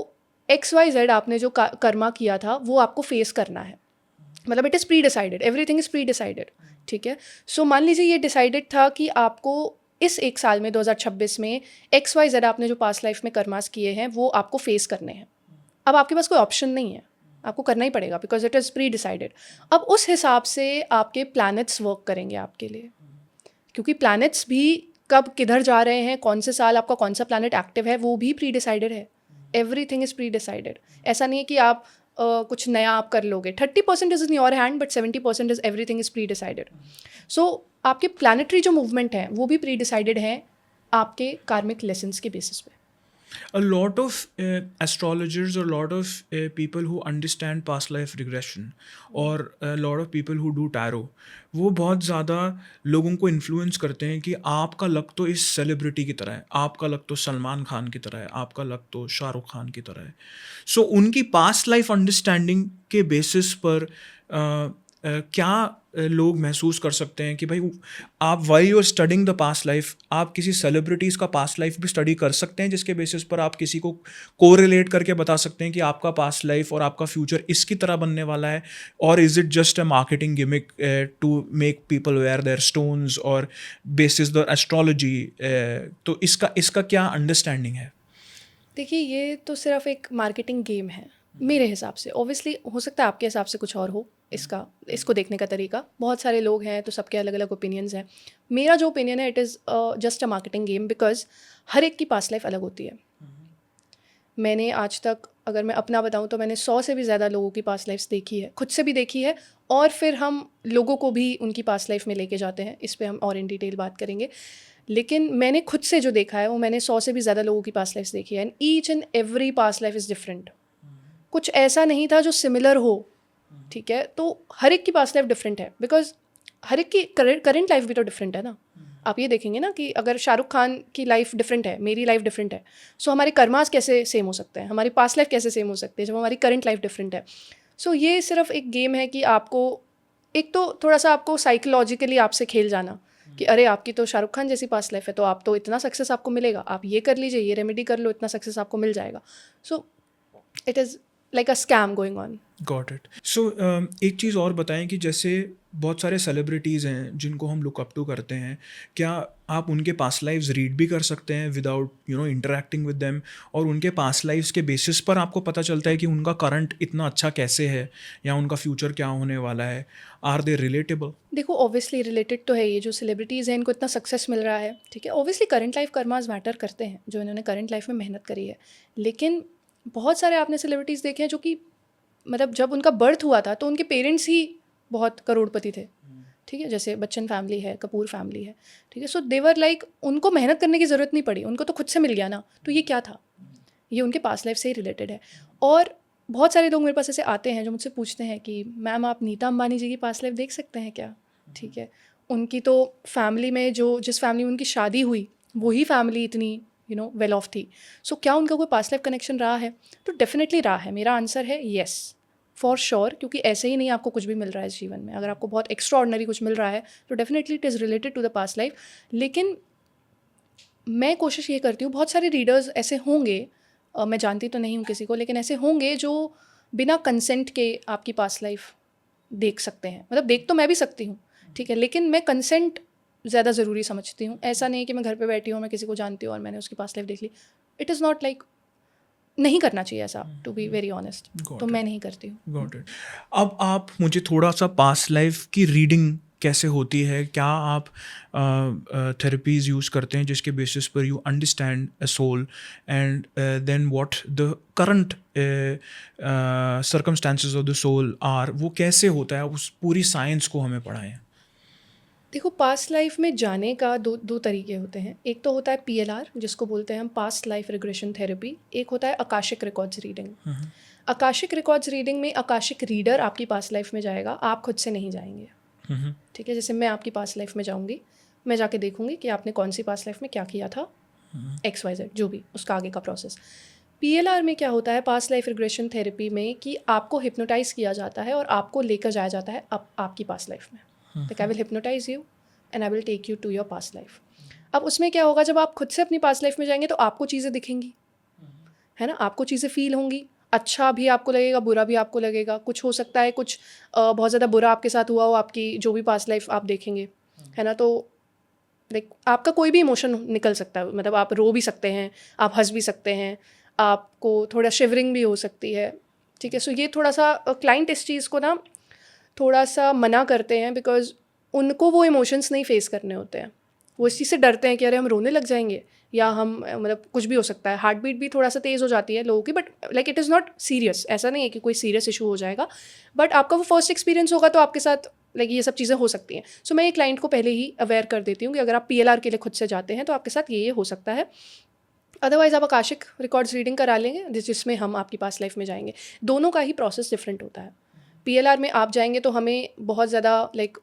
XYZ आपने जो कर्मा किया था वो आपको फेस करना है। मतलब it is pre decided, everything is pre decided, ठीक है। सो मान लीजिए ये डिसाइडेड था कि आपको इस 1 साल में 2026 में XYZ आपने जो पास्ट लाइफ में कर्मास किए हैं वो आपको फेस करने हैं। अब आपके पास कोई ऑप्शन नहीं है, आपको करना ही पड़ेगा, because it is pre decided. अब उस हिसाब से आपके प्लैनेट्स वर्क करेंगे आपके लिए, क्योंकि प्लैनेट्स भी कब किधर जा रहे हैं, कौन से साल आपका कौन सा प्लैनेट एक्टिव है, वो भी प्री डिसाइडेड है। Everything is pre decided. ऐसा नहीं है कि आप कुछ नया आप कर लोगे। 30% is in your hand, but 70% is everything is predecided. So आपके प्लैनेटरी जो मूवमेंट हैं वो भी प्री डिसाइडेड हैं आपके कार्मिक लेसन्स के बेसिस पे। A lot of astrologers or a lot of people who understand past life regression or a lot of people who do tarot, वो बहुत ज़्यादा लोगों को इन्फ्लुएंस करते हैं कि आपका लक तो इस सेलिब्रिटी की तरह है, आपका लक तो सलमान खान की तरह है, आपका लक तो शाहरुख खान की तरह है। सो उनकी पास्ट लाइफ अंडरस्टैंडिंग के बेसिस पर क्या लोग महसूस कर सकते हैं कि भाई आप while you are studying the past life, आप किसी सेलिब्रिटीज़ का पास्ट लाइफ भी स्टडी कर सकते हैं, जिसके बेसिस पर आप किसी को कोरिलेट करके बता सकते हैं कि आपका पास्ट लाइफ और आपका फ्यूचर इसकी तरह बनने वाला है, और is it just a marketing gimmick to make people wear their stones और बेसिस द एस्ट्रोलॉजी। तो इसका क्या अंडरस्टैंडिंग है? देखिए ये तो सिर्फ एक मार्केटिंग गेम है मेरे हिसाब से। ऑब्वियसली हो सकता है आपके हिसाब से कुछ और हो, इसको देखने का तरीका। बहुत सारे लोग हैं तो सबके अलग अलग ओपिनियंस हैं। मेरा जो ओपिनियन है, it is just a marketing game, because हर एक की पास्ट लाइफ अलग होती है। मैंने आज तक, अगर मैं अपना बताऊं तो मैंने 100 से भी ज़्यादा लोगों की पास्ट लाइफ्स देखी है, खुद से भी देखी है, और फिर हम लोगों को भी उनकी पास्ट लाइफ में लेके जाते हैं। इस पे हम और इन डिटेल बात करेंगे। लेकिन मैंने खुद से जो देखा है वो मैंने 100 से भी ज़्यादा लोगों की पास्ट लाइफ्स देखी है, and each and every past life is different. कुछ ऐसा नहीं था जो सिमिलर हो, ठीक है। तो हर एक की पास्ट लाइफ डिफरेंट है, बिकॉज हर एक की करंट लाइफ भी तो डिफरेंट है ना। आप ये देखेंगे ना कि अगर शाहरुख खान की लाइफ डिफरेंट है, मेरी लाइफ डिफरेंट है, सो हमारे कर्मास कैसे सेम हो सकते हैं, हमारी पास्ट लाइफ कैसे सेम हो सकती है जब हमारी करंट लाइफ डिफरेंट है। सो ये सिर्फ एक गेम है कि आपको एक तो थोड़ा सा आपको साइकोलॉजिकली आपसे खेल जाना कि अरे आपकी तो शाहरुख खान जैसी पास्ट लाइफ है, तो आप तो इतना सक्सेस आपको मिलेगा, आप ये कर लीजिए, ये रेमेडी कर लो, इतना सक्सेस आपको मिल जाएगा। So it is like a scam going on. Got it. So एक चीज़ और बताएं कि जैसे बहुत सारे सेलिब्रिटीज़ हैं जिनको हम लुक अप टू करते हैं, क्या आप उनके पास्ट लाइव्स रीड भी कर सकते हैं विदाउट इंटरेक्टिंग विद देम, और उनके पास्ट लाइव्स के बेसिस पर आपको पता चलता है कि उनका करंट इतना अच्छा कैसे है या उनका फ्यूचर क्या होने वाला है? Are they relatable? देखो ऑब्वियसली रिलेटेड तो है, ये जो सेलिब्रिटीज़ हैं इनको इतना सक्सेस मिल रहा है, ठीक है। Obviously current life karmas matter करते हैं, जो इन्होंने करंट लाइफ में मेहनत करी है। लेकिन बहुत सारे आपने सेलिब्रिटीज़ देखे हैं जो कि मतलब जब उनका बर्थ हुआ था तो उनके पेरेंट्स ही बहुत करोड़पति थे, ठीक है। जैसे बच्चन फैमिली है, कपूर फैमिली है, ठीक है। सो देवर लाइक उनको मेहनत करने की ज़रूरत नहीं पड़ी, उनको तो खुद से मिल गया ना। तो ये क्या था, ये उनके पास्ट लाइफ से ही रिलेटेड है। और बहुत सारे लोग मेरे पास ऐसे आते हैं जो मुझसे पूछते हैं कि मैम आप नीता अंबानी जी की पास्ट लाइफ देख सकते हैं क्या, ठीक है। उनकी तो फैमिली में जिस फैमिली में उनकी शादी हुई वही फैमिली इतनी वेल ऑफ थी। सो क्या उनका कोई पास्ट लाइफ कनेक्शन रहा है? तो डेफिनेटली रहा है। मेरा आंसर है येस, फॉर श्योर। क्योंकि ऐसे ही नहीं आपको कुछ भी मिल रहा है इस जीवन में। अगर आपको बहुत एक्स्ट्रा ऑर्डिनरी कुछ मिल रहा है तो definitely it is related to the past life. लेकिन मैं कोशिश ये करती हूँ, बहुत सारे रीडर्स ऐसे होंगे, मैं जानती तो नहीं हूँ किसी को, लेकिन ऐसे होंगे जो बिना कंसेंट के आपकी पास्ट लाइफ देख सकते हैं। मतलब देख तो मैं भी सकती हूँ, ठीक है, लेकिन मैं कंसेंट ज़्यादा ज़रूरी समझती हूँ। ऐसा नहीं कि मैं घर पे बैठी हूँ, मैं किसी को जानती हूँ और मैंने उसकी पास्ट लाइफ देख ली। इट इज़ नॉट लाइक, नहीं करना चाहिए ऐसा, टू बी वेरी ऑनेस्ट। तो मैं नहीं करती हूँ। Got it. अब आप मुझे थोड़ा सा पास्ट लाइफ की रीडिंग कैसे होती है, क्या आप थेरेपीज़ यूज़ करते हैं जिसके बेसिस पर you understand a soul, and then what the current circumstances of the soul are, वो कैसे होता है? उस पूरी साइंस को हमें पढ़ाएं। देखो पास्ट लाइफ में जाने का दो तरीके होते हैं। एक तो होता है पीएलआर जिसको बोलते हैं हम पास्ट लाइफ रिग्रेशन थेरेपी, एक होता है अकाशिक रिकॉर्ड्स रीडिंग। अकाशिक रिकॉर्ड्स रीडिंग में अकाशिक रीडर आपकी पास्ट लाइफ में जाएगा, आप खुद से नहीं जाएंगे। ठीक है, जैसे मैं आपकी पास्ट लाइफ में जाऊंगी, मैं जाके देखूंगी कि आपने कौन सी पास्ट लाइफ में क्या किया था, XYZ जो भी उसका आगे का प्रोसेस। पीएलआर में क्या होता है पास्ट लाइफ रिग्रेशन थेरेपी में कि आपको हिप्नोटाइज किया जाता है और आपको लेकर जाया जाता है आपकी पास्ट लाइफ में। Like I will hypnotize you and I will take you to your past life. अब उसमें क्या होगा, जब आप खुद से अपनी पास्ट लाइफ में जाएंगे तो आपको चीज़ें दिखेंगी, है ना, आपको चीज़ें फील होंगी, अच्छा भी आपको लगेगा, बुरा भी आपको लगेगा। कुछ हो सकता है कुछ बहुत ज़्यादा बुरा आपके साथ हुआ हो, आपकी जो भी पास्ट लाइफ आप देखेंगे, है ना, तो लाइक आपका कोई भी इमोशन निकल सकता है, मतलब आप रो भी सकते हैं, आप हंस भी सकते हैं, आपको थोड़ा शिवरिंग भी हो सकती है। ठीक है, सो ये थोड़ा सा क्लाइंट इस चीज़ को ना थोड़ा सा मना करते हैं बिकॉज उनको वो इमोशंस नहीं फेस करने होते हैं। वो इस चीज़ से डरते हैं कि अरे हम रोने लग जाएंगे या हम मतलब कुछ भी हो सकता है, हार्ट बीट भी थोड़ा सा तेज़ हो जाती है लोगों की, but like it is not serious. ऐसा नहीं है कि कोई सीरियस इशू हो जाएगा, बट आपका वो फर्स्ट एक्सपीरियंस होगा तो आपके साथ लाइक ये सब चीज़ें हो सकती हैं। सो मैं ये क्लाइंट को पहले ही अवेयर कर देती हूँ कि अगर आप पीएलआर के लिए खुद से जाते हैं तो आपके साथ ये हो सकता है। अदरवाइज़ आप आकाशिक रिकॉर्ड्स रीडिंग करा लेंगे जिसमें हम आपकी पास्ट लाइफ में जाएंगे। दोनों का ही प्रोसेस डिफरेंट होता है। पीएलआर में आप जाएंगे तो हमें बहुत ज़्यादा लाइक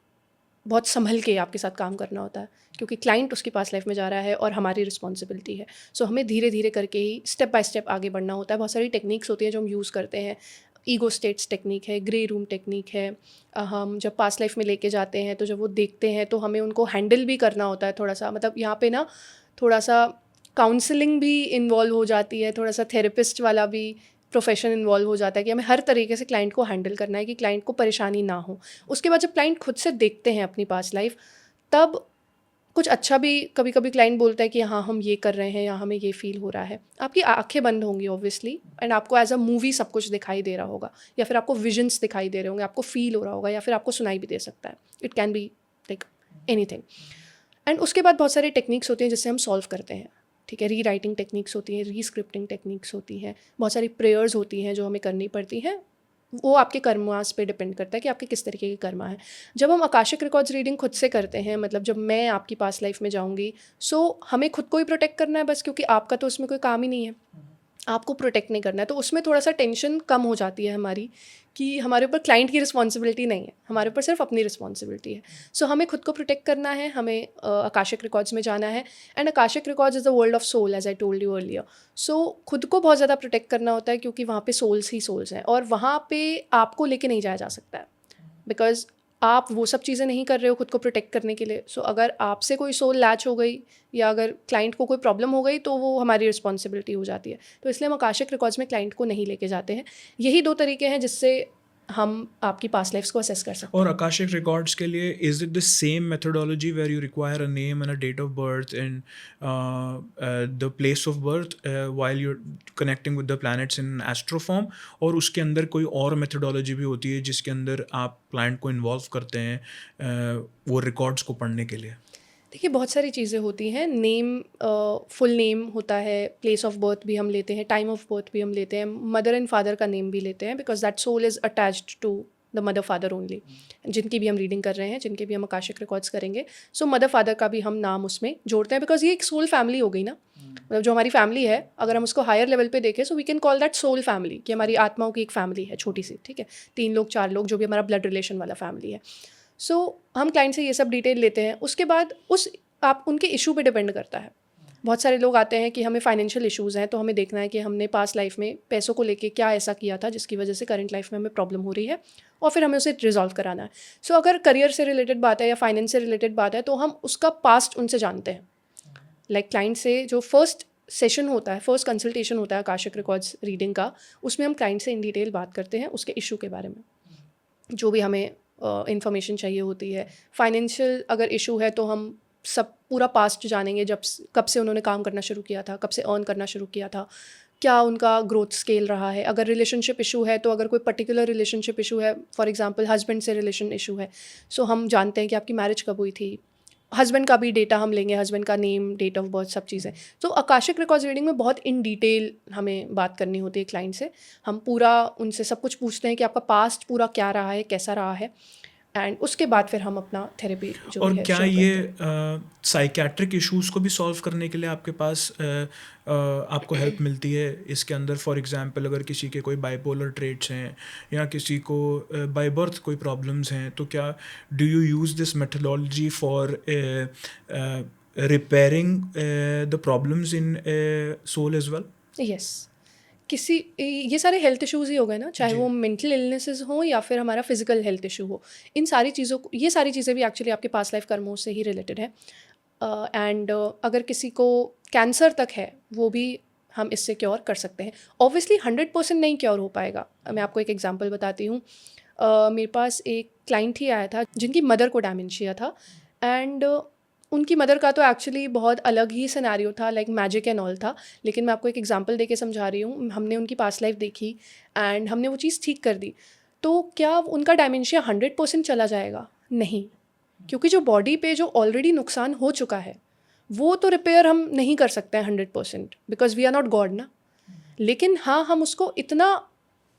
बहुत संभल के आपके साथ काम करना होता है क्योंकि क्लाइंट उसकी पास्ट लाइफ में जा रहा है और हमारी रिस्पॉन्सिबिलिटी है। सो हमें धीरे धीरे करके ही स्टेप बाय स्टेप आगे बढ़ना होता है। बहुत सारी टेक्निक्स होती हैं जो हम यूज़ करते हैं। ईगो स्टेट्स टेक्निक है, ग्रे रूम टेक्निक है। हम जब पास्ट लाइफ में लेके जाते हैं तो जब वो देखते हैं तो हमें उनको हैंडल भी करना होता है थोड़ा सा, मतलब यहाँ पे ना थोड़ा सा काउंसलिंग भी इन्वॉल्व हो जाती है, थोड़ा सा थेरेपिस्ट वाला भी प्रोफेशन इन्वॉल्व हो जाता है कि हमें हर तरीके से क्लाइंट को हैंडल करना है कि क्लाइंट को परेशानी ना हो। उसके बाद जब क्लाइंट खुद से देखते हैं अपनी पास्ट लाइफ, तब कुछ अच्छा भी कभी कभी क्लाइंट बोलता है कि हाँ हम ये कर रहे हैं या हमें ये फील हो रहा है। आपकी आंखें बंद होंगी ऑब्वियसली एंड आपको एज अ मूवी सब कुछ दिखाई दे रहा होगा, या फिर आपको विजन्स दिखाई दे रहे होंगे, आपको फील हो रहा होगा, या फिर आपको सुनाई भी दे सकता है। It can be like anything. And उसके बाद बहुत सारी टेक्निक्स होती हैं जिससे हम सॉल्व करते हैं। ठीक है, री राइटिंग टेक्निक्स होती हैं, रीस्क्रिप्टिंग टेक्निक्स होती हैं, बहुत सारी प्रेयर्स होती हैं जो हमें करनी पड़ती हैं। वो आपके कर्मास पे डिपेंड करता है कि आपके किस तरीके के कर्मा है। जब हम आकाशिक रिकॉर्ड्स रीडिंग खुद से करते हैं, मतलब जब मैं आपकी पास्ट लाइफ में जाऊंगी, सो हमें खुद को ही प्रोटेक्ट करना है बस, क्योंकि आपका तो उसमें कोई काम ही नहीं है, आपको प्रोटेक्ट नहीं करना है। तो उसमें थोड़ा सा टेंशन कम हो जाती है हमारी कि हमारे ऊपर क्लाइंट की रिस्पॉन्सिबिलिटी नहीं है, हमारे ऊपर सिर्फ अपनी रिस्पॉन्सिबिलिटी है। सो हमें खुद को प्रोटेक्ट करना है, हमें आकाशिक रिकॉर्ड्स में जाना है। And Akashic records is the world of soul as I told you earlier. So खुद को बहुत ज़्यादा प्रोटेक्ट करना होता है क्योंकि वहाँ पे सोल्स ही सोल्स हैं और वहाँ पे आपको लेके नहीं जाया जा सकता है बिकॉज आप वो सब चीज़ें नहीं कर रहे हो खुद को प्रोटेक्ट करने के लिए। सो अगर आपसे कोई सोल लैच हो गई या अगर क्लाइंट को कोई प्रॉब्लम हो गई तो वो हमारी रिस्पॉन्सिबिलिटी हो जाती है। तो इसलिए हम आकाशिक रिकॉर्ड्स में क्लाइंट को नहीं लेके जाते हैं। यही दो तरीके हैं जिससे हम आपकी पास्ट लाइफ्स को असेस कर सकते हैं। और आकाशिक रिकॉर्ड्स के लिए is it the same methodology where you require a name and a date of birth and the place of birth while you connecting with the planets in astro form, और उसके अंदर कोई और methodology भी होती है जिसके अंदर आप क्लाइंट को इन्वॉल्व करते हैं वो रिकॉर्ड्स को पढ़ने के लिए? देखिए बहुत सारी चीज़ें होती हैं। नेम, फुल नेम होता है, प्लेस ऑफ बर्थ भी हम लेते हैं, टाइम ऑफ बर्थ भी हम लेते हैं, मदर एंड फादर का नेम भी लेते हैं because that soul is attached to the mother father only. जिनकी भी हम रीडिंग कर रहे हैं, जिनके भी हम आकाशिक रिकॉर्ड्स करेंगे, सो मदर फादर का भी हम नाम उसमें जोड़ते हैं बिकॉज ये एक सोल फैमिली हो गई ना। मतलब जो हमारी फैमिली है, अगर हम उसको हायर लेवल पे देखें, so we can call that soul family, कि हमारी आत्माओं की एक फैमिली है छोटी सी। ठीक है, 3 लोग 4 लोग जो भी हमारा ब्लड रिलेशन वाला फैमिली है। सो हम क्लाइंट से ये सब डिटेल लेते हैं। उसके बाद आप उनके इशू पे डिपेंड करता है। बहुत सारे लोग आते हैं कि हमें फाइनेंशियल इश्यूज़ हैं, तो हमें देखना है कि हमने पास्ट लाइफ में पैसों को लेके क्या ऐसा किया था जिसकी वजह से करंट लाइफ में हमें प्रॉब्लम हो रही है और फिर हमें उसे रिजॉल्व कराना है। सो अगर करियर से रिलेटेड बात है या फाइनेंस से रिलेटेड बात है तो हम उसका पास्ट उनसे जानते हैं। लाइक क्लाइंट से जो फर्स्ट सेशन होता है, फर्स्ट कंसल्टेशन होता है आकाशिक रिकॉर्ड्स रीडिंग का, उसमें हम क्लाइंट से इन डिटेल बात करते हैं उसके इशू के बारे में, जो भी हमें इंफॉर्मेशन चाहिए होती है। फाइनेंशियल अगर इशू है तो हम सब पूरा पास्ट जानेंगे, कब से उन्होंने काम करना शुरू किया था, कब से अर्न करना शुरू किया था, क्या उनका ग्रोथ स्केल रहा है। अगर रिलेशनशिप इशू है तो अगर कोई पर्टिकुलर रिलेशनशिप इशू है, फॉर एग्जांपल हस्बैंड से रिलेशन इशू है, सो हम जानते हैं कि आपकी मैरिज कब हुई थी। हस्बैंड का भी डेटा हम लेंगे, हस्बैंड का नेम, डेट ऑफ बर्थ, सब चीज़ें। तो आकाशिक रिकॉर्ड्स रीडिंग में बहुत इन डिटेल हमें बात करनी होती है क्लाइंट से। हम पूरा उनसे सब कुछ पूछते हैं कि आपका पास्ट पूरा क्या रहा है, कैसा रहा है। एंड उसके बाद फिर हम अपना थेरेपी जो और भी है क्या शुरू ये करते हैं। साइकेट्रिक इश्यूज़ को भी सॉल्व करने के लिए आपके पास आपको हेल्प मिलती है इसके अंदर? फॉर एग्जांपल अगर किसी के कोई बाइपोलर ट्रेट्स हैं या किसी को बाय बर्थ कोई प्रॉब्लम्स हैं, तो क्या do you use this methodology for repairing the problems in soul as well? Yes, किसी ये सारे हेल्थ इश्यूज़ ही हो गए ना, चाहे जी। वो मेंटल इलनेसेस हों या फिर हमारा फिजिकल हेल्थ इशू हो। इन सारी चीज़ों को, ये सारी चीज़ें भी एक्चुअली आपके पास्ट लाइफ कर्मों से ही रिलेटेड है। एंड अगर किसी को कैंसर तक है, वो भी हम इससे क्योर कर सकते हैं। ऑब्वियसली 100% नहीं क्योर हो पाएगा। मैं आपको एक एग्जांपल बताती हूँ। मेरे पास एक क्लाइंट ही आया था जिनकी मदर को डेमेंशिया था, एंड उनकी मदर का तो एक्चुअली बहुत अलग ही सिनेरियो था, लाइक मैजिक एंड ऑल था। लेकिन मैं आपको एक एग्जांपल देके समझा रही हूँ। हमने उनकी पास्ट लाइफ देखी एंड हमने वो चीज़ ठीक कर दी। तो क्या उनका डेमेंशिया 100% चला जाएगा? नहीं, क्योंकि जो बॉडी पे जो ऑलरेडी नुकसान हो चुका है, वो तो रिपेयर हम नहीं कर सकते हैं 100%, because we are not god ना। लेकिन हाँ, हम उसको इतना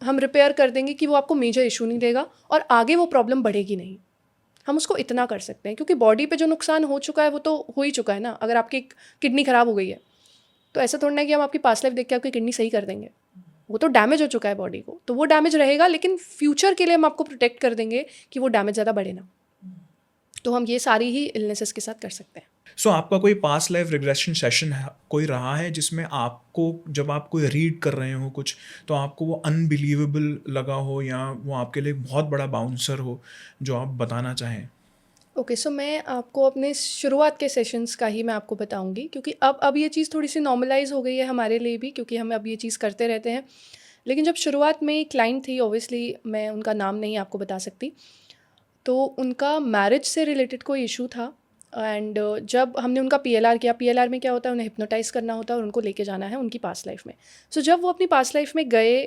हम रिपेयर कर देंगे कि वो आपको मेजर इशू नहीं देगा और आगे वो प्रॉब्लम बढ़ेगी नहीं। हम उसको इतना कर सकते हैं, क्योंकि बॉडी पे जो नुकसान हो चुका है वो तो हो ही चुका है ना। अगर आपकी किडनी ख़राब हो गई है, तो ऐसा थोड़ा ना है कि हम आपकी पास्ट लाइफ देख के आपकी किडनी सही कर देंगे। वो तो डैमेज हो चुका है बॉडी को, तो वो डैमेज रहेगा, लेकिन फ्यूचर के लिए हम आपको प्रोटेक्ट कर देंगे कि वो डैमेज ज़्यादा बढ़े ना। तो हम ये सारी ही इलनेसेस के साथ कर सकते हैं। सो आपका कोई पास्ट लाइफ रिग्रेशन सेशन कोई रहा है जिसमें आपको, जब आप कोई रीड कर रहे हो कुछ, तो आपको वो अनबिलीवेबल लगा हो या वो आपके लिए बहुत बड़ा बाउंसर हो जो आप बताना चाहें? ओके, सो मैं आपको अपने शुरुआत के सेशंस का ही मैं आपको बताऊंगी, क्योंकि अब ये चीज़ थोड़ी सी नॉर्मलाइज हो गई है हमारे लिए भी, क्योंकि हम अब ये चीज़ करते रहते हैं। लेकिन जब शुरुआत में क्लाइंट थी, ऑब्वियसली मैं उनका नाम नहीं आपको बता सकती, तो उनका मैरिज से रिलेटेड कोई इशू था। एंड जब हमने उनका पीएलआर किया, पीएलआर में क्या होता है, उन्हें हिप्नोटाइज करना होता है और उनको लेके जाना है उनकी पास्ट लाइफ में। सो जब वो अपनी पास्ट लाइफ में गए,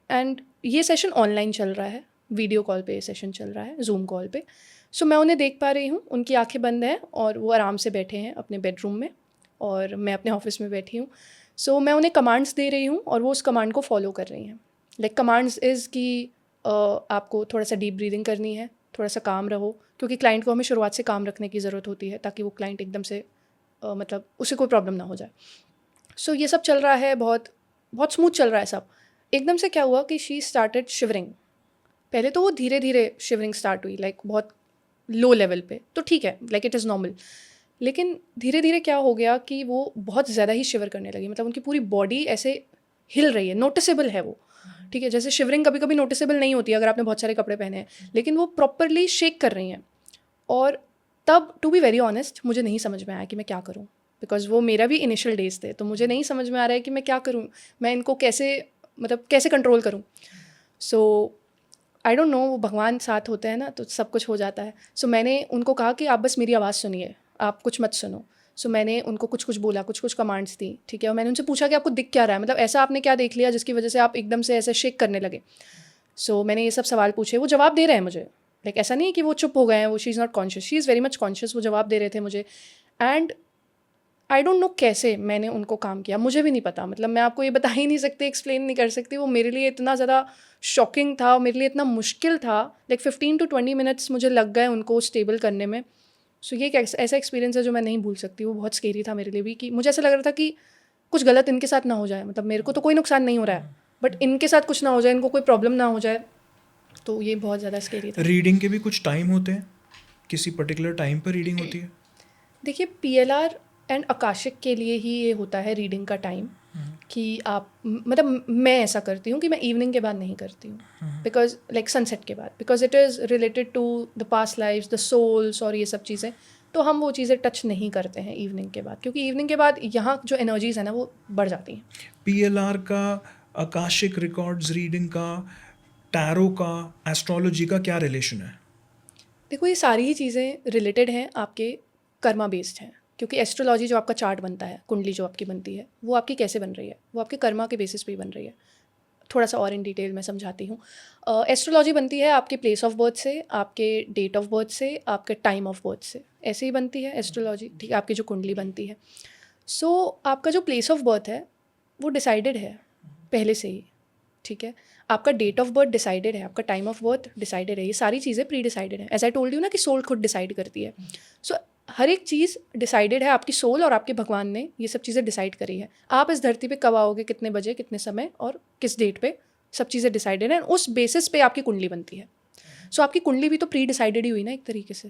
एंड ये सेशन ऑनलाइन चल रहा है, वीडियो कॉल पे ये सेशन चल रहा है, जूम कॉल पे। सो मैं उन्हें देख पा रही हूँ, उनकी आंखें बंद हैं और वो आराम से बैठे हैं अपने बेडरूम में, और मैं अपने ऑफिस में बैठी हूँ। सो मैं उन्हें कमांड्स दे रही हूँ और वो उस कमांड को फॉलो कर रही हैं। लाइक कमांड्स इज़ कि आपको थोड़ा सा डीप ब्रीदिंग करनी है, थोड़ा सा काम रहो, क्योंकि क्लाइंट को हमें शुरुआत से काम रखने की ज़रूरत होती है, ताकि वो क्लाइंट एकदम से मतलब उसे कोई प्रॉब्लम ना हो जाए। सो ये सब चल रहा है, बहुत बहुत स्मूथ चल रहा है सब। एकदम से क्या हुआ कि शी स्टार्टेड शिवरिंग। पहले तो वो धीरे धीरे शिवरिंग स्टार्ट हुई, लाइक बहुत लो लेवल पे, तो ठीक है, लाइक इट इज़ नॉर्मल। लेकिन धीरे धीरे क्या हो गया कि वो बहुत ज़्यादा ही शिवर करने लगी, मतलब उनकी पूरी बॉडी ऐसे हिल रही है, नोटिसेबल है वो। ठीक है, जैसे शिवरिंग कभी कभी नोटिसेबल नहीं होती अगर आपने बहुत सारे कपड़े पहने हैं, लेकिन वो प्रॉपरली शेक कर रही हैं। और तब टू बी वेरी ऑनेस्ट मुझे नहीं समझ में आया कि मैं क्या करूँ, बिकॉज वो मेरा भी इनिशियल डेज थे, तो मुझे नहीं समझ में आ रहा है कि मैं क्या करूँ, मैं इनको कैसे, मतलब कैसे कंट्रोल करूँ। सो आई डोंट नो, वो भगवान साथ होते हैं ना, तो सब कुछ हो जाता है। सो मैंने उनको कहा कि आप बस मेरी आवाज़ सुनिए, आप कुछ मत सुनो। सो मैंने उनको कुछ कुछ बोला, कुछ कुछ कमांड्स दी, ठीक है। और मैंने उनसे पूछा कि आपको दिख क्या रहा है, मतलब ऐसा आपने क्या देख लिया जिसकी वजह से आप एकदम से ऐसे शेक करने लगे। सो मैंने ये सब सवाल पूछे, वो जवाब दे रहे हैं मुझे। लाइक ऐसा नहीं है कि वो चुप हो गए हैं, वो she is not conscious, she is very much conscious, वो जवाब दे रहे थे मुझे। एंड आई डोंट नो कैसे मैंने उनको काम किया, मुझे भी नहीं पता, मतलब मैं आपको ये बता ही नहीं सकती, एक्सप्लेन नहीं कर सकती। वो मेरे लिए इतना ज़्यादा शॉकिंग था और मेरे लिए इतना मुश्किल था, लाइक 15 to 20 मिनट्स मुझे लग गए उनको स्टेबल करने में। सो ये एक ऐसा एक्सपीरियंस है जो मैं नहीं भूल सकती। वो बहुत स्केरी था मेरे लिए भी, कि मुझे ऐसा लग रहा था कि कुछ गलत इनके साथ ना हो जाए, मतलब मेरे को तो कोई नुकसान नहीं हो रहा है, बट इनके साथ कुछ ना हो जाए, इनको कोई प्रॉब्लम ना हो जाए। तो ये बहुत ज़्यादा स्केरी था। रीडिंग के भी कुछ टाइम होते हैं? किसी पर्टिकुलर टाइम पर रीडिंग होती है? देखिए, पीएलआर एंड आकाशिक के लिए ही ये होता है रीडिंग का टाइम, कि आप मतलब मैं ऐसा करती हूँ कि मैं इवनिंग के बाद नहीं करती हूँ, बिकॉज लाइक सनसेट के बाद, because it is related to the past lifes, the souls और ये सब चीज़ें। तो हम वो चीज़ें टच नहीं करते हैं इवनिंग के बाद, क्योंकि इवनिंग के बाद यहाँ जो एनर्जीज है ना वो बढ़ जाती हैं। पीएलआर का, आकाशिक रिकॉर्ड्स रीडिंग का, टैरो का, एस्ट्रोलॉजी का क्या रिलेशन है? देखो, ये सारी ही चीज़ें रिलेटेड हैं, आपके कर्मा बेस्ड हैं, क्योंकि एस्ट्रोलॉजी जो आपका चार्ट बनता है, कुंडली जो आपकी बनती है, वो आपकी कैसे बन रही है, वो आपके कर्मा के बेसिस पे ही बन रही है। थोड़ा सा और इन डिटेल मैं समझाती हूँ। एस्ट्रोलॉजी बनती है आपके प्लेस ऑफ बर्थ से, आपके डेट ऑफ बर्थ से, आपके टाइम ऑफ बर्थ से, ऐसे ही बनती है एस्ट्रोलॉजी, ठीक है, आपकी जो कुंडली बनती है। सो आपका जो प्लेस ऑफ बर्थ है वो डिसाइडेड है पहले से ही, ठीक है। आपका डेट ऑफ बर्थ डिसाइडेड है, आपका टाइम ऑफ बर्थ डिसाइडेड है, ये सारी चीज़ें प्री डिसाइडेड है. एज आई टोल्ड यू ना कि सोल खुद डिसाइड करती है. सो हर एक चीज़ डिसाइडेड है, आपकी सोल और आपके भगवान ने ये सब चीज़ें डिसाइड करी है. आप इस धरती पे कब आओगे, कितने बजे, कितने समय और किस डेट पे, सब चीज़ें डिसाइडेड हैं. उस बेसिस पे आपकी कुंडली बनती है. सो आपकी कुंडली भी तो प्री डिसाइडेड ही हुई ना एक तरीके से,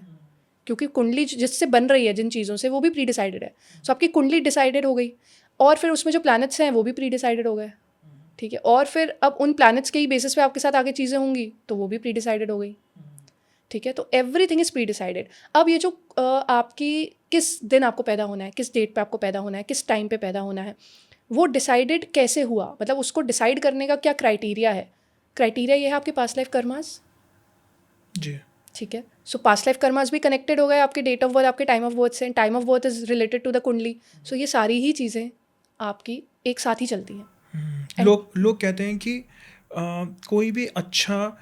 क्योंकि कुंडली जिससे बन रही है जिन चीज़ों से, वो भी प्री डिसाइडेड है. सो आपकी कुंडली डिसाइडेड हो गई, और फिर उसमें जो प्लैनेट्स हैं वो भी प्री डिसाइडेड हो गए. ठीक है, और फिर अब उन प्लैनेट्स के ही बेसिस पे आपके साथ आगे चीज़ें होंगी तो वो भी प्री डिसाइडेड हो गई. ठीक है, तो एवरीथिंग इज़ प्री डिसाइडेड. अब ये जो आपकी किस दिन आपको पैदा होना है, किस डेट पे आपको पैदा होना है, किस टाइम पे पैदा होना है, वो डिसाइडेड कैसे हुआ, मतलब उसको डिसाइड करने का क्या क्राइटेरिया है. क्राइटेरिया ये है आपके पास्ट लाइफ कर्मास. जी. ठीक है, सो पास्ट लाइफ कर्मास भी कनेक्टेड हो गए आपके डेट ऑफ बर्थ, आपके टाइम ऑफ बर्थ से. Time of birth is related to the kundli. So ये सारी ही चीज़ें आपकी एक साथ ही चलती हैं. लोग कहते हैं कि कोई भी अच्छा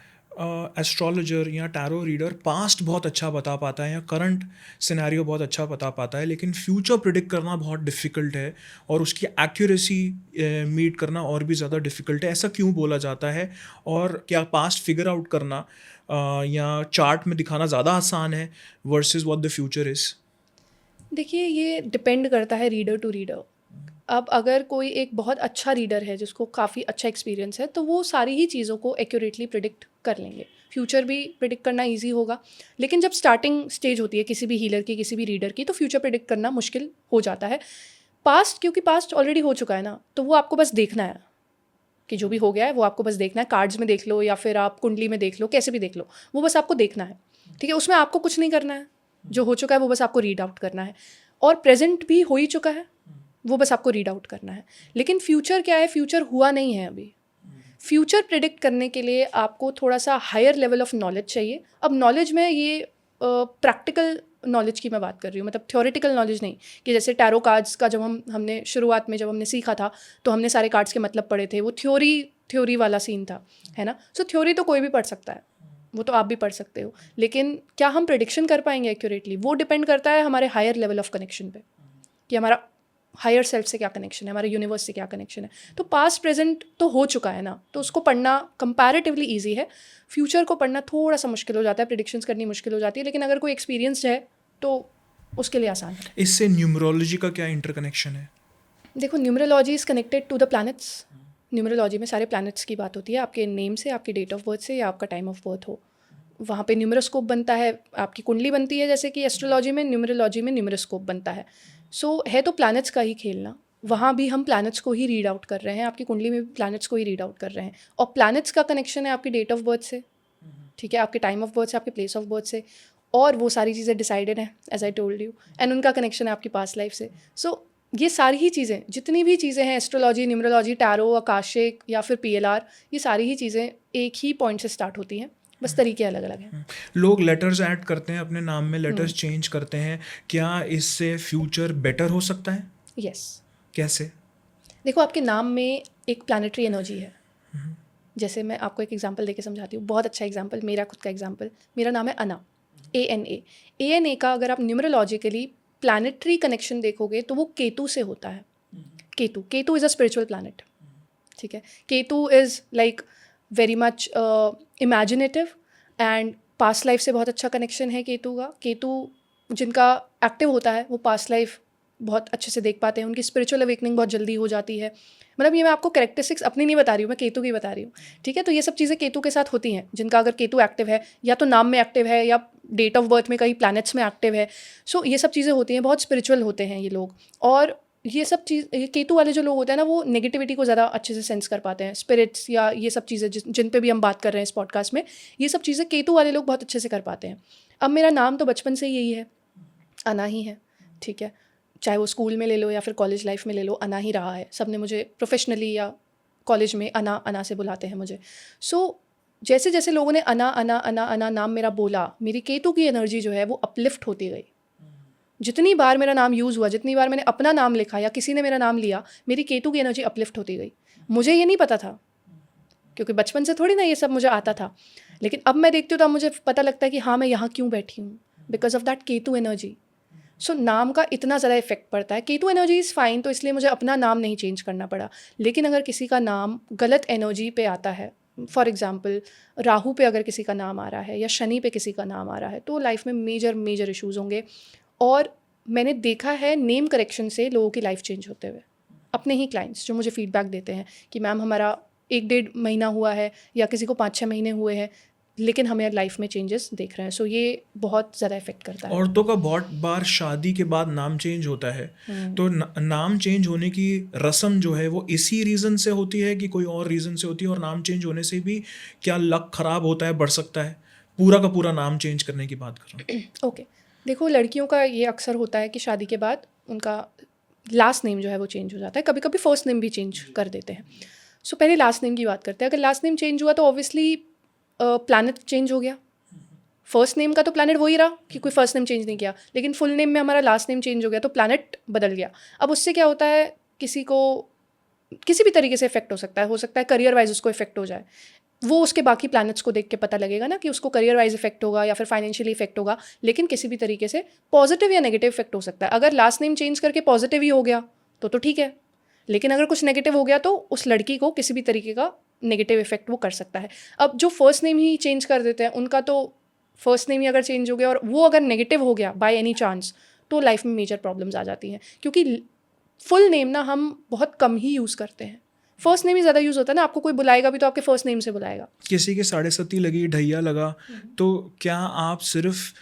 एस्ट्रोलॉजर या टैरो रीडर पास्ट बहुत अच्छा बता पाता है या करंट सिनेरियो बहुत अच्छा बता पाता है, लेकिन फ्यूचर प्रिडिक्ट करना बहुत डिफ़िकल्ट है और उसकी एक्यूरेसी मीट करना और भी ज़्यादा डिफ़िकल्ट है. ऐसा क्यों बोला जाता है, और क्या पास्ट फिगर आउट करना या चार्ट में दिखाना ज़्यादा आसान है versus what the future is? देखिए, ये डिपेंड करता है रीडर टू रीडर. अब अगर कोई एक बहुत अच्छा रीडर है जिसको काफ़ी अच्छा एक्सपीरियंस है, तो वो सारी ही चीज़ों को एक्यूरेटली प्रिडिक्ट कर लेंगे. फ्यूचर भी प्रिडिक्ट करना इजी होगा. लेकिन जब स्टार्टिंग स्टेज होती है किसी भी हीलर की, किसी भी रीडर की, तो फ्यूचर प्रिडिक्ट करना मुश्किल हो जाता है. पास्ट, क्योंकि पास्ट ऑलरेडी हो चुका है ना, तो वो आपको बस देखना है कि जो भी हो गया है वो आपको बस देखना है. कार्ड्स में देख लो या फिर आप कुंडली में देख लो, कैसे भी देख लो, वो बस आपको देखना है. ठीक है, उसमें आपको कुछ नहीं करना है. जो हो चुका है वो बस आपको रीड आउट करना है. और प्रेजेंट भी हो ही चुका है, वो बस आपको रीड आउट करना है. लेकिन फ्यूचर क्या है, फ्यूचर हुआ नहीं है अभी. फ्यूचर प्रिडिक्ट करने के लिए आपको थोड़ा सा हायर लेवल ऑफ नॉलेज चाहिए. अब नॉलेज में ये प्रैक्टिकल नॉलेज की मैं बात कर रही हूँ, मतलब थ्योरेटिकल नॉलेज नहीं, कि जैसे टैरो कार्ड्स का जब हमने शुरुआत में जब हमने सीखा था तो हमने सारे कार्ड्स के मतलब पढ़े थे, वो थ्योरी वाला सीन था, है ना. सो थ्योरी तो कोई भी पढ़ सकता है, वो तो आप भी पढ़ सकते हो, लेकिन क्या हम प्रिडिक्शन कर पाएंगे एक्यूरेटली, वो डिपेंड करता है हमारे हायर लेवल ऑफ कनेक्शन पे, कि हमारा हायर सेल्फ से क्या कनेक्शन है, हमारे यूनिवर्स से क्या कनेक्शन है. तो पास्ट प्रेजेंट तो हो चुका है ना, तो उसको पढ़ना कंपैरेटिवली ईजी है. फ्यूचर को पढ़ना थोड़ा सा मुश्किल हो जाता है, प्रिडिक्शंस करनी मुश्किल हो जाती है. लेकिन अगर कोई एक्सपीरियंस्ड है तो उसके लिए आसान है. इससे न्यूमरोलॉजी का क्या इंटरकनेक्शन है? देखो, numerology is connected to the planets. Numerology में सारे प्लैनेट्स की बात होती है, आपके नेम से, आपकी डेट ऑफ बर्थ से, या आपका टाइम ऑफ बर्थ हो. वहाँ पे न्यूमरोस्कोप बनता है, आपकी कुंडली बनती है, जैसे कि एस्ट्रोलॉजी में, न्यूमरोलॉजी में न्यूमरोस्कोप बनता है. सो है तो प्लैनेट्स का ही खेलना. वहाँ भी हम प्लैनेट्स को ही रीड आउट कर रहे हैं, आपकी कुंडली में भी प्लैनेट्स को ही रीड आउट कर रहे हैं. और प्लैनेट्स का कनेक्शन है आपकी डेट ऑफ बर्थ से, ठीक है, आपके टाइम ऑफ बर्थ से, आपके प्लेस ऑफ बर्थ से, और वो सारी चीज़ें डिसाइडेड हैं as I told you. And उनका कनेक्शन है आपकी पास्ट लाइफ से. सो ये सारी ही चीज़ें, जितनी भी चीज़ें हैं, एस्ट्रोलॉजी, न्यूमरोलॉजी, टैरो, आकाशिक या फिर PLR, ये सारी ही चीज़ें एक ही पॉइंट से स्टार्ट होती हैं, बस तरीके अलग अलग हैं. लोग लेटर्स ऐड करते हैं अपने नाम में, लेटर्स चेंज करते हैं, क्या इससे फ्यूचर बेटर हो सकता है? यस. कैसे? देखो, आपके नाम में एक प्लानिटरी एनर्जी है. जैसे मैं आपको एक एग्जांपल देके समझाती हूँ, बहुत अच्छा एग्जांपल, मेरा खुद का एग्जांपल. मेरा नाम है अना, ANA का अगर आप न्यूमरोलॉजिकली प्लानिटरी कनेक्शन देखोगे तो वो केतु से होता है. Ketu is a spiritual planet. ठीक है, Ketu is like very much imaginative, and past life से बहुत अच्छा कनेक्शन है केतु का. केतु जिनका एक्टिव होता है वो पास्ट लाइफ बहुत अच्छे से देख पाते हैं, उनकी स्पिरिचुअल अवेकनिंग बहुत जल्दी हो जाती है. मतलब ये मैं आपको कैरेक्टरिस्टिक्स अपनी नहीं बता रही हूँ, मैं केतु की बता रही हूँ. ठीक है, तो ये सब चीज़ें केतु के साथ होती हैं, जिनका अगर केतु एक्टिव है, या तो नाम में एक्टिव है या डेट ऑफ बर्थ में कई प्लैनेट्स में एक्टिव है. सो ये सब चीज़ें होती हैं, बहुत स्पिरिचुअल होते हैं ये लोग. और ये सब चीज़, ये केतु वाले जो लोग होते हैं ना, वो नेगेटिविटी को ज़्यादा अच्छे से सेंस कर पाते हैं. स्पिरिट्स या ये सब चीज़ें जिन पे भी हम बात कर रहे हैं इस पॉडकास्ट में, ये सब चीज़ें केतु वाले लोग बहुत अच्छे से कर पाते हैं. अब मेरा नाम तो बचपन से यही है, अना ही है. ठीक है, चाहे वो स्कूल में ले लो या फिर कॉलेज लाइफ में ले लो, अना ही रहा है. सब ने मुझे प्रोफेशनली या कॉलेज में अना से बुलाते हैं मुझे. सो जैसे जैसे लोगों ने अना नाम मेरा बोला, मेरी केतु की एनर्जी जो है वो अपलिफ्ट होती गई. जितनी बार मेरा नाम यूज़ हुआ, जितनी बार मैंने अपना नाम लिखा या किसी ने मेरा नाम लिया, मेरी केतु की एनर्जी अपलिफ्ट होती गई. मुझे ये नहीं पता था, क्योंकि बचपन से थोड़ी ना ये सब मुझे आता था. लेकिन अब मैं देखती हूँ तो अब मुझे पता लगता है कि हाँ, मैं यहाँ क्यों बैठी हूँ, because of that Ketu energy. So नाम का इतना ज़्यादा इफेक्ट पड़ता है. केतु एनर्जी इज़ फाइन, तो इसलिए मुझे अपना नाम नहीं चेंज करना पड़ा. लेकिन अगर किसी का नाम गलत एनर्जी पे आता है, फॉर एग्जांपल राहु पे अगर किसी का नाम आ रहा है या शनि पे किसी का नाम आ रहा है तो लाइफ में मेजर मेजर इश्यूज होंगे। और मैंने देखा है नेम करेक्शन से लोगों की लाइफ चेंज होते हुए, अपने ही क्लाइंट्स जो मुझे फीडबैक देते हैं कि मैम हमारा 1-1.5 महीना हुआ है या किसी को 5-6 महीने हुए हैं, लेकिन हमें लाइफ में चेंजेस देख रहे हैं। सो ये बहुत ज़्यादा इफेक्ट करता है। औरतों का बहुत बार शादी के बाद नाम चेंज होता है, तो नाम चेंज होने की रस्म जो है वो इसी रीज़न से होती है कि कोई और रीज़न से होती है? और नाम चेंज होने से भी क्या लक खराब होता है, बढ़ सकता है? पूरा का पूरा नाम चेंज करने की बात कर रहा हूँ। ओके, देखो लड़कियों का ये अक्सर होता है कि शादी के बाद उनका लास्ट नेम जो है वो चेंज हो जाता है, कभी कभी फर्स्ट नेम भी चेंज कर देते हैं। सो पहले लास्ट नेम की बात करते हैं। अगर लास्ट नेम चेंज हुआ तो ऑब्वियसली प्लैनेट चेंज हो गया। फर्स्ट नेम का तो प्लैनेट वही रहा कि कोई फर्स्ट नेम चेंज नहीं किया, लेकिन फुल नेम में हमारा लास्ट नेम चेंज हो गया तो प्लैनेट बदल गया। अब उससे क्या होता है, किसी को किसी भी तरीके से इफेक्ट हो सकता है करियर वाइज उसको इफेक्ट हो जाए। वो उसके बाकी प्लैनेट्स को देख के पता लगेगा ना कि उसको करियर वाइज इफेक्ट होगा या फिर फाइनेंशियली इफेक्ट होगा, लेकिन किसी भी तरीके से पॉजिटिव या नेगेटिव इफेक्ट हो सकता है। अगर लास्ट नेम चेंज करके पॉजिटिव ही हो गया तो ठीक है, लेकिन अगर कुछ नेगेटिव हो गया तो उस लड़की को किसी भी तरीके का नेगेटिव इफेक्ट वो कर सकता है। अब जो फर्स्ट नेम ही चेंज कर देते हैं उनका तो फर्स्ट नेम ही अगर चेंज हो गया और वो अगर नेगेटिव हो गया बाय एनी चांस तो लाइफ में मेजर प्रॉब्लम्स आ जाती हैं, क्योंकि फुल नेम ना हम बहुत कम ही यूज़ करते हैं। फर्स्ट नेम ही ज़्यादा यूज़ होता है ना, आपको कोई बुलाएगा भी तो आपके फर्स्ट नेम से बुलाएगा। किसी के 7.5 लगी, ढैया लगा, तो क्या आप सिर्फ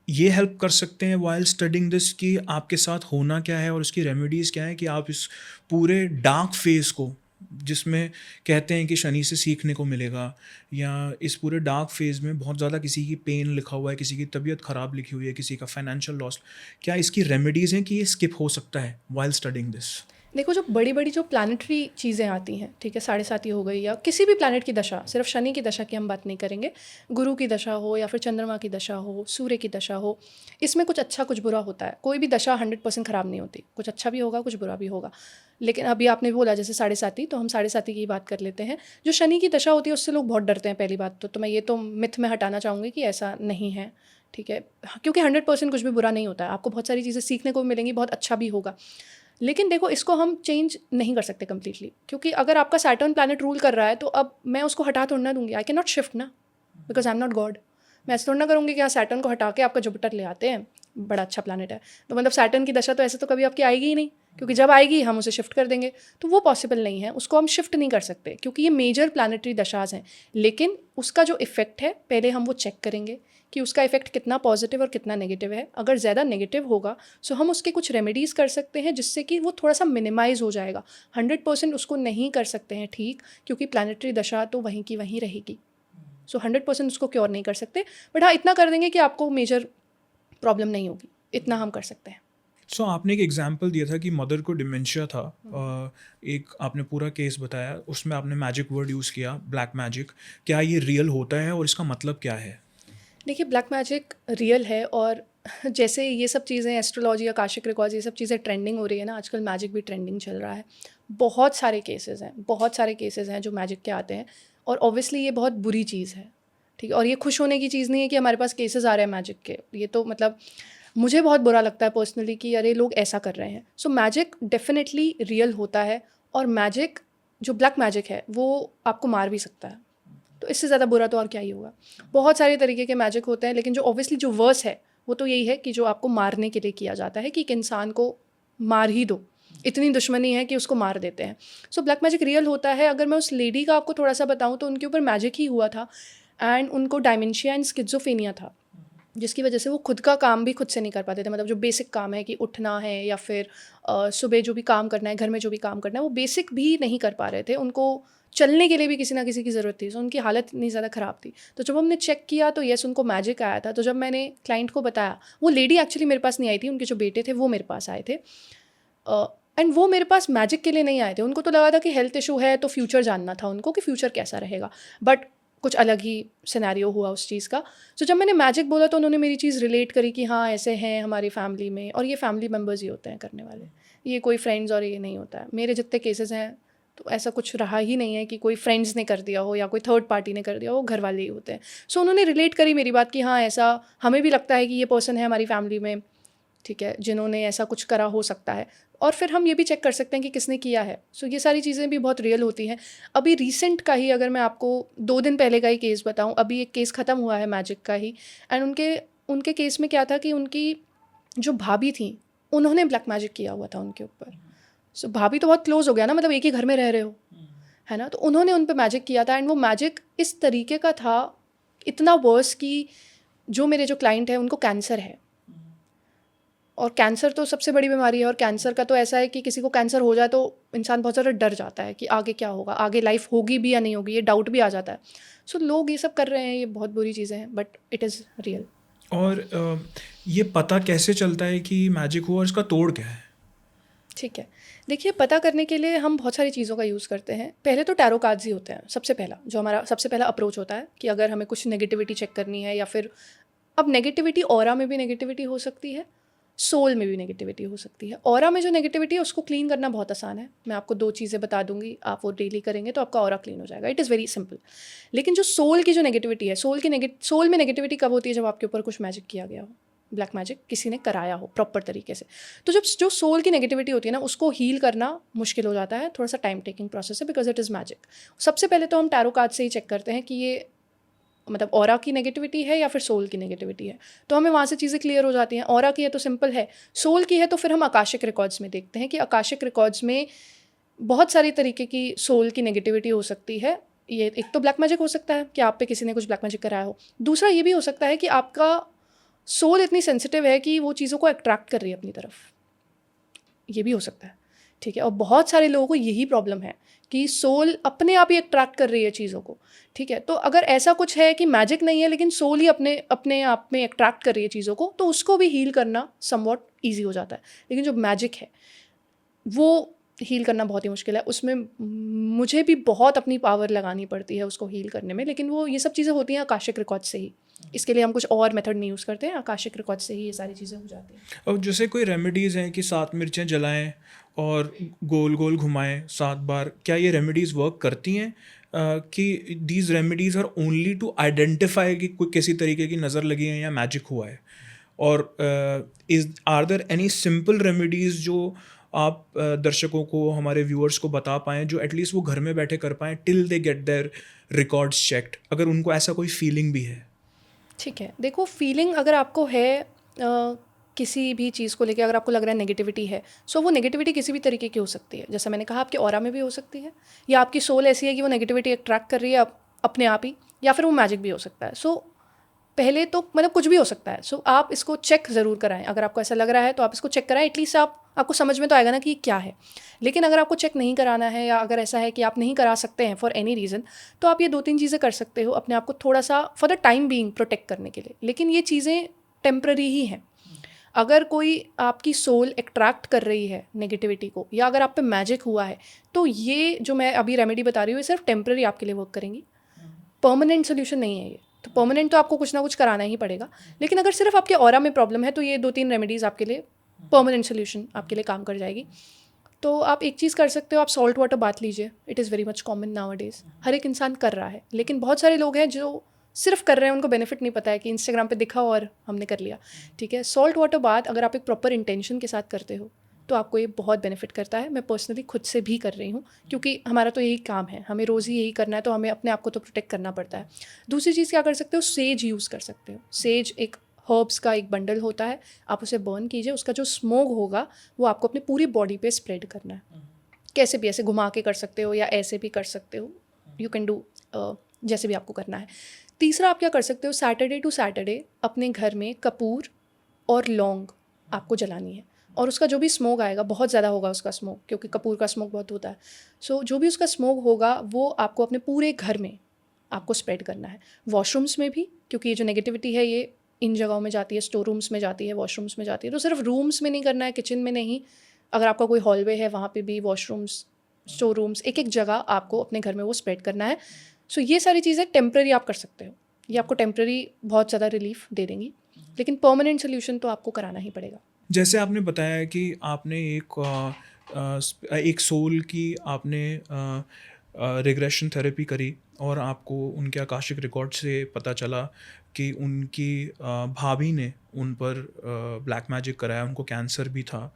ये हेल्प कर सकते हैं वाइल स्टडिंग दिस कि आपके साथ होना क्या है और उसकी रेमेडीज़ क्या है, कि आप इस पूरे डार्क फेज़ को, जिसमें कहते हैं कि शनि से सीखने को मिलेगा, या इस पूरे डार्क फेज़ में बहुत ज़्यादा किसी की पेन लिखा हुआ है, किसी की तबीयत ख़राब लिखी हुई है, किसी का फाइनेंशियल लॉस, क्या इसकी रेमेडीज़ हैं कि ये स्किप हो सकता है वाइल स्टडिंग दिस? देखो जो बड़ी बड़ी जो प्लानिटरी चीज़ें आती हैं, ठीक है, 7.5 हो गई या किसी भी प्लानट की दशा, सिर्फ शनि की दशा की हम बात नहीं करेंगे, गुरु की दशा हो या फिर चंद्रमा की दशा हो, सूर्य की दशा हो, इसमें कुछ अच्छा कुछ बुरा होता है। कोई भी दशा 100% ख़राब नहीं होती, कुछ अच्छा भी होगा कुछ बुरा भी होगा। लेकिन अभी आपने बोला जैसे 7.5, तो हम 7.5 की बात कर लेते हैं। जो शनि की दशा होती है उससे लोग बहुत डरते हैं। पहली बात तो मैं ये तो मिथ में हटाना चाहूँगी कि ऐसा नहीं है, ठीक है, क्योंकि 100% कुछ भी बुरा नहीं होता है। आपको बहुत सारी चीज़ें सीखने को भी मिलेंगी, बहुत अच्छा भी होगा। लेकिन देखो इसको हम चेंज नहीं कर सकते कम्प्लीटली, क्योंकि अगर आपका सैटर्न प्लैनेट रूल कर रहा है तो अब मैं उसको हटा थोड़ा ना दूंगी। आई कैन नॉट शिफ्ट ना, because I am not God. मैं ऐसे थोड़ा ना करूँगी कि हाँ सैटर्न को हटा के आपका जुपिटर ले आते हैं, बड़ा अच्छा प्लैनेट है, तो मतलब सैटर्न की दशा तो ऐसे तो कभी आपकी आएगी ही नहीं, क्योंकि जब आएगी हम उसे शिफ्ट कर देंगे। तो वो पॉसिबल नहीं है, उसको हम शिफ्ट नहीं कर सकते क्योंकि ये मेजर प्लानिटरी दशाज हैं। लेकिन उसका जो इफेक्ट है पहले हम वो चेक करेंगे कि उसका इफेक्ट कितना पॉजिटिव और कितना नेगेटिव है। अगर ज़्यादा नेगेटिव होगा सो हम उसके कुछ रेमेडीज़ कर सकते हैं जिससे कि वो थोड़ा सा मिनिमाइज़ हो जाएगा। 100% उसको नहीं कर सकते हैं ठीक, क्योंकि प्लानिटरी दशा तो वहीं की वहीं रहेगी। सो 100% उसको क्योर नहीं कर सकते, बट हाँ इतना कर देंगे कि आपको मेजर प्रॉब्लम नहीं होगी, इतना हम कर सकते हैं। सो आपने एक एग्जाम्पल दिया था कि मदर को डिमेंशिया था, एक आपने पूरा केस बताया, उसमें आपने मैजिक वर्ड यूज़ किया, ब्लैक मैजिक। क्या ये रियल होता है और इसका मतलब क्या है? देखिए ब्लैक मैजिक रियल है, और जैसे ये सब चीज़ें एस्ट्रोलॉजी, आकाशिक रिकॉर्ड्स, ये सब चीज़ें ट्रेंडिंग हो रही है ना आजकल, मैजिक भी ट्रेंडिंग चल रहा है। बहुत सारे केसेस हैं जो मैजिक के आते हैं, और ऑब्वियसली ये बहुत बुरी चीज़ है, ठीक है। और ये खुश होने की चीज़ नहीं है कि हमारे पास केसेस आ रहे हैं मैजिक के। ये तो मतलब मुझे बहुत बुरा लगता है पर्सनली कि अरे लोग ऐसा कर रहे हैं। सो मैजिक डेफिनेटली रियल होता है, और मैजिक जो ब्लैक मैजिक है वो आपको मार भी सकता है, तो इससे ज़्यादा बुरा तो और क्या ही होगा। बहुत सारे तरीके के मैजिक होते हैं, लेकिन जो ऑब्वियसली जो वर्स है वो तो यही है कि जो आपको मारने के लिए किया जाता है, कि एक इंसान को मार ही दो, इतनी दुश्मनी है कि उसको मार देते हैं। सो ब्लैक मैजिक रियल होता है। अगर मैं उस लेडी का आपको थोड़ा सा बताऊँ तो उनके ऊपर मैजिक ही हुआ था, एंड उनको डायमेंशिया एंड स्किज़ोफ्रेनिया था, जिसकी वजह से वो खुद का काम भी खुद से नहीं कर पाते थे। मतलब जो बेसिक काम है कि उठना है या फिर सुबह जो भी काम करना है, घर में जो भी काम करना है, वो बेसिक भी नहीं कर पा रहे थे। उनको चलने के लिए भी किसी ना किसी की ज़रूरत थी। सो उनकी हालत इतनी ज़्यादा ख़राब थी। तो जब हमने चेक किया तो येस उनको मैजिक आया था। तो जब मैंने क्लाइंट को बताया, वो लेडी एक्चुअली मेरे पास नहीं आई थी, उनके जो बेटे थे वो मेरे पास आए थे, एंड वो मेरे पास मैजिक के लिए नहीं आए थे। उनको तो लगा था कि हेल्थ इशू है, तो फ्यूचर जानना था उनको कि फ्यूचर कैसा रहेगा, बट कुछ अलग ही सिनेरियो हुआ उस चीज़ का। सो जब मैंने मैजिक बोला तो उन्होंने मेरी चीज़ रिलेट करी कि हाँ ऐसे हैं हमारी फैमिली में, और ये फैमिली मेम्बर्स ही होते हैं करने वाले, ये कोई फ्रेंड्स और ये नहीं होता है। मेरे जितने केसेस हैं तो ऐसा कुछ रहा ही नहीं है कि कोई फ्रेंड्स ने कर दिया हो या कोई थर्ड पार्टी ने कर दिया हो, घर वाले ही होते हैं। सो उन्होंने रिलेट करी मेरी बात कि हाँ ऐसा हमें भी लगता है कि ये पर्सन है हमारी फैमिली में, ठीक है, जिन्होंने ऐसा कुछ करा हो सकता है, और फिर हम ये भी चेक कर सकते हैं कि किसने किया है। सो ये सारी चीज़ें भी बहुत रियल होती हैं। अभी रिसेंट का ही अगर मैं आपको 2 दिन पहले का ही केस बताऊं, अभी एक केस ख़त्म हुआ है मैजिक का ही, एंड उनके केस में क्या था कि उनकी जो भाभी थी, उन्होंने ब्लैक मैजिक किया हुआ था उनके ऊपर। सो भाभी तो बहुत क्लोज हो गया ना, मतलब एक ही घर में रह रहे हो, है ना, तो उन्होंने उन पे मैजिक किया था, एंड वो मैजिक इस तरीके का था, इतना वर्स कि जो मेरे जो क्लाइंट है उनको कैंसर है, और कैंसर तो सबसे बड़ी बीमारी है, और कैंसर का तो ऐसा है कि किसी को कैंसर हो जाए तो इंसान बहुत ज़्यादा डर जाता है कि आगे क्या होगा, आगे लाइफ होगी भी या नहीं होगी, ये डाउट भी आ जाता है। सो लोग ये सब कर रहे हैं, ये बहुत बुरी चीज़ें हैं, बट इट इज़ रियल। और ये पता कैसे चलता है कि मैजिक हुआ और इसका तोड़ क्या है? ठीक है, देखिए, पता करने के लिए हम बहुत सारी चीज़ों का यूज़ करते हैं। पहले तो टैरो कार्ड्स ही होते हैं, सबसे पहला जो हमारा सबसे पहला अप्रोच होता है कि अगर हमें कुछ नेगेटिविटी चेक करनी है, या फिर अब नेगेटिविटी ऑरा में भी नेगेटिविटी हो सकती है, सोल में भी नेगेटिविटी हो सकती है। ऑरा में जो नेगेटिविटी है उसको क्लीन करना बहुत आसान है, मैं आपको 2 चीज़ें बता दूंगी, आप वो डेली करेंगे तो आपका ऑरा क्लीन हो जाएगा, इट इज़ वेरी सिंपल। लेकिन जो सोल की जो नेगेटिविटी है, सोल में नेगेटिविटी कब होती है? जब आपके ऊपर कुछ मैजिक किया गया हो, ब्लैक मैजिक किसी ने कराया हो प्रॉपर तरीके से। तो जब जो सोल की नेगेटिविटी होती है ना, उसको हील करना मुश्किल हो जाता है, थोड़ा सा टाइम टेकिंग प्रोसेस है, बिकॉज इट इज़ मैजिक। सबसे पहले तो हम टैरो कार्ड से ही चेक करते हैं कि ये मतलब ऑरा की नेगेटिविटी है या फिर सोल की नेगेटिविटी है, तो हमें वहाँ से चीज़ें क्लियर हो जाती हैं। ऑरा की है तो सिंपल है, सोल की है तो फिर हम आकाशिक रिकॉर्ड्स में देखते हैं कि आकाशिक रिकॉर्ड्स में बहुत सारी तरीके की सोल की नेगेटिविटी हो सकती है। ये एक तो ब्लैक मैजिक हो सकता है कि आप पे किसी ने कुछ ब्लैक मैजिक कराया हो, दूसरा ये भी हो सकता है कि आपका सोल इतनी सेंसिटिव है कि वो चीज़ों को अट्रैक्ट कर रही है अपनी तरफ, ये भी हो सकता है, ठीक है। और बहुत सारे लोगों को यही प्रॉब्लम है कि सोल अपने आप ही अट्रैक्ट कर रही है चीज़ों को, ठीक है। तो अगर ऐसा कुछ है कि मैजिक नहीं है लेकिन सोल ही अपने अपने आप में अट्रैक्ट कर रही है चीज़ों को, तो उसको भी हील करना समवॉट ईजी हो जाता है। लेकिन जो मैजिक है वो हील करना बहुत ही मुश्किल है, उसमें मुझे भी बहुत अपनी पावर लगानी पड़ती है उसको हील करने में, लेकिन वो ये सब चीज़ें होती हैं आकाशिक रिकॉर्ड से ही। इसके लिए हम कुछ और मेथड नहीं यूज़ करते हैं, आकाशिक रिकॉर्ड से ही ये सारी चीज़ें हो जाती हैं। और जैसे कोई रेमेडीज़ हैं कि 7 मिर्चें जलाएं और गोल गोल घुमाएं 7 बार, क्या ये रेमेडीज़ वर्क करती हैं? कि these remedies are only to identify कि कोई किसी तरीके की नज़र लगी है या मैजिक हुआ है, और is are there any simple remedies जो आप दर्शकों को, हमारे व्यूअर्स को बता पाएँ, जो एटलीस्ट वो घर में बैठे कर पाएँ till they get their records checked, अगर उनको ऐसा कोई फीलिंग भी है? ठीक है, देखो, फीलिंग अगर आपको है किसी भी चीज़ को लेके, अगर आपको लग रहा है नेगेटिविटी है, सो वो नेगेटिविटी किसी भी तरीके की हो सकती है। जैसा मैंने कहा, आपके ऑरा में भी हो सकती है, या आपकी सोल ऐसी है कि वो नेगेटिविटी अट्रैक्ट कर रही है अपने आप ही, या फिर वो मैजिक भी हो सकता है। सो पहले तो मतलब कुछ भी हो सकता है। सो आप इसको चेक ज़रूर कराएं, अगर आपको ऐसा लग रहा है तो आप इसको चेक कराएं, एटलीस्ट आपको समझ में तो आएगा ना कि क्या है। लेकिन अगर आपको चेक नहीं कराना है, या अगर ऐसा है कि आप नहीं करा सकते हैं फॉर एनी रीज़न, तो आप ये 2-3 चीज़ें कर सकते हो अपने आप को थोड़ा सा for the time being protect करने के लिए। लेकिन ये चीज़ें टेम्पररी ही हैं। अगर कोई आपकी सोल अट्रैक्ट कर रही है नेगेटिविटी को, या अगर आप पे मैजिक हुआ है, तो ये जो मैं अभी रेमेडी बता रही हूँ, ये सिर्फ टेम्पररी आपके लिए वर्क करेंगी, परमानेंट सोल्यूशन नहीं है ये। तो परमानेंट तो आपको कुछ ना कुछ कराना ही पड़ेगा। लेकिन अगर सिर्फ आपके ऑरा में प्रॉब्लम है, तो ये 2-3 रेमेडीज़ आपके लिए परमानेंट सोल्यूशन आपके लिए काम कर जाएगी। तो आप एक चीज़ कर सकते हो, आप सॉल्ट वाटर बाथ लीजिए, it is very much common nowadays, हर एक इंसान कर रहा है। लेकिन बहुत सारे लोग हैं जो सिर्फ कर रहे हैं, उनको बेनिफिट नहीं पता है कि इंस्टाग्राम पे दिखा और हमने कर लिया, ठीक है। सॉल्ट वाटर बाथ अगर आप एक प्रॉपर इंटेंशन के साथ करते हो तो आपको ये बहुत बेनिफिट करता है। मैं पर्सनली खुद से भी कर रही हूँ, क्योंकि हमारा तो यही काम है, हमें रोज़ ही यही करना है, तो हमें अपने आप को तो प्रोटेक्ट करना पड़ता है। दूसरी चीज़ क्या कर सकते हो, सेज यूज़ कर सकते हो। सेज एक हर्ब्स का एक बंडल होता है, आप उसे बर्न कीजिए, उसका जो स्मोक होगा वो आपको अपनी पूरी बॉडी पे स्प्रेड करना है। कैसे भी, ऐसे घुमा के कर सकते हो या ऐसे भी कर सकते हो, यू कैन डू जैसे भी आपको करना है। तीसरा आप क्या कर सकते हो, सैटरडे टू सैटरडे अपने घर में कपूर और लौंग आपको जलानी है, और उसका जो भी स्मोक आएगा, बहुत ज़्यादा होगा उसका स्मोक, क्योंकि कपूर का स्मोक बहुत होता है। सो जो भी उसका स्मोक होगा वो आपको अपने पूरे घर में आपको स्प्रेड करना है। वॉशरूम्स में भी, क्योंकि ये जो नेगेटिविटी है ये इन जगहों में जाती है, स्टोर रूम्स में जाती है, वॉशरूम्स में जाती है। तो सिर्फ रूम्स में नहीं करना है, किचन में नहीं, अगर आपका कोई हॉलवे है वहाँ पे भी, वॉशरूम्स, स्टोर रूम्स, एक एक जगह आपको अपने घर में वो स्प्रेड करना है। सो ये सारी चीज़ें टेम्प्रेरी आप कर सकते हो, ये आपको टेम्प्रेरी बहुत ज़्यादा रिलीफ दे देंगी, लेकिन परमानेंट सोल्यूशन तो आपको कराना ही पड़ेगा। जैसे आपने बताया कि आपने एक सोल की आपने रिग्रेशन थेरेपी करी और आपको उनके आकाशिक रिकॉर्ड से पता चला कि उनकी भाभी ने उन पर ब्लैक मैजिक कराया, उनको कैंसर भी था,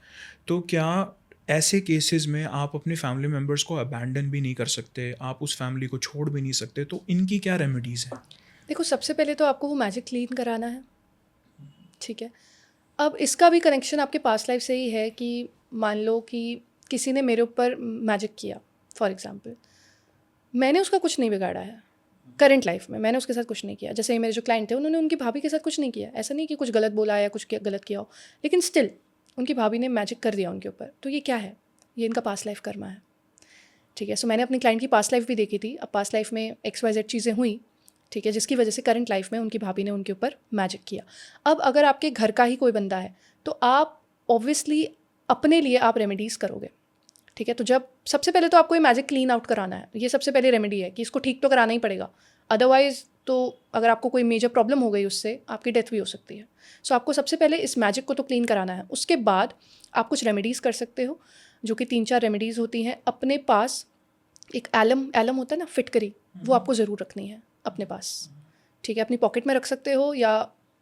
तो क्या ऐसे केसेस में आप अपने फैमिली मेम्बर्स को अबैंडन भी नहीं कर सकते, आप उस फैमिली को छोड़ भी नहीं सकते, तो इनकी क्या रेमेडीज़ हैं? देखो, सबसे पहले तो आपको वो मैजिक क्लीन कराना है, ठीक है? अब इसका भी कनेक्शन आपके पास्ट लाइफ से ही है कि मान लो कि किसी ने मेरे ऊपर मैजिक किया, फॉर एग्ज़ाम्पल, मैंने उसका कुछ नहीं बिगाड़ा है, करंट लाइफ में मैंने उसके साथ कुछ नहीं किया। जैसे मेरे जो क्लाइंट थे, उन्होंने उनकी भाभी के साथ कुछ नहीं किया, ऐसा नहीं कि कुछ गलत बोला या कुछ गलत किया हो, लेकिन स्टिल उनकी भाभी ने मैजिक कर दिया उनके ऊपर। तो ये क्या है? ये इनका पास्ट लाइफ कर्मा है, ठीक है? सो मैंने अपनी क्लाइंट की पास्ट लाइफ भी देखी थी। अब पास्ट लाइफ में XYZ चीज़ें हुई, ठीक है, जिसकी वजह से करंट लाइफ में उनकी भाभी ने उनके ऊपर मैजिक किया। अब अगर आपके घर का ही कोई बंदा है, तो आप ऑब्वियसली अपने लिए आप रेमेडीज़ करोगे, ठीक है? तो जब सबसे पहले तो आपको ये मैजिक क्लीन आउट कराना है, ये सबसे पहले रेमेडी है कि इसको ठीक तो कराना ही पड़ेगा। अदरवाइज़ तो अगर आपको कोई मेजर प्रॉब्लम हो गई उससे, आपकी डेथ भी हो सकती है। सो आपको सबसे पहले इस मैजिक को तो क्लीन कराना है। उसके बाद आप कुछ रेमेडीज़ कर सकते हो, जो कि 3-4 रेमेडीज़ होती हैं। अपने पास एक एलम होता है ना, फिटकरी, वो आपको ज़रूर रखनी है अपने पास, ठीक है? अपनी पॉकेट में रख सकते हो या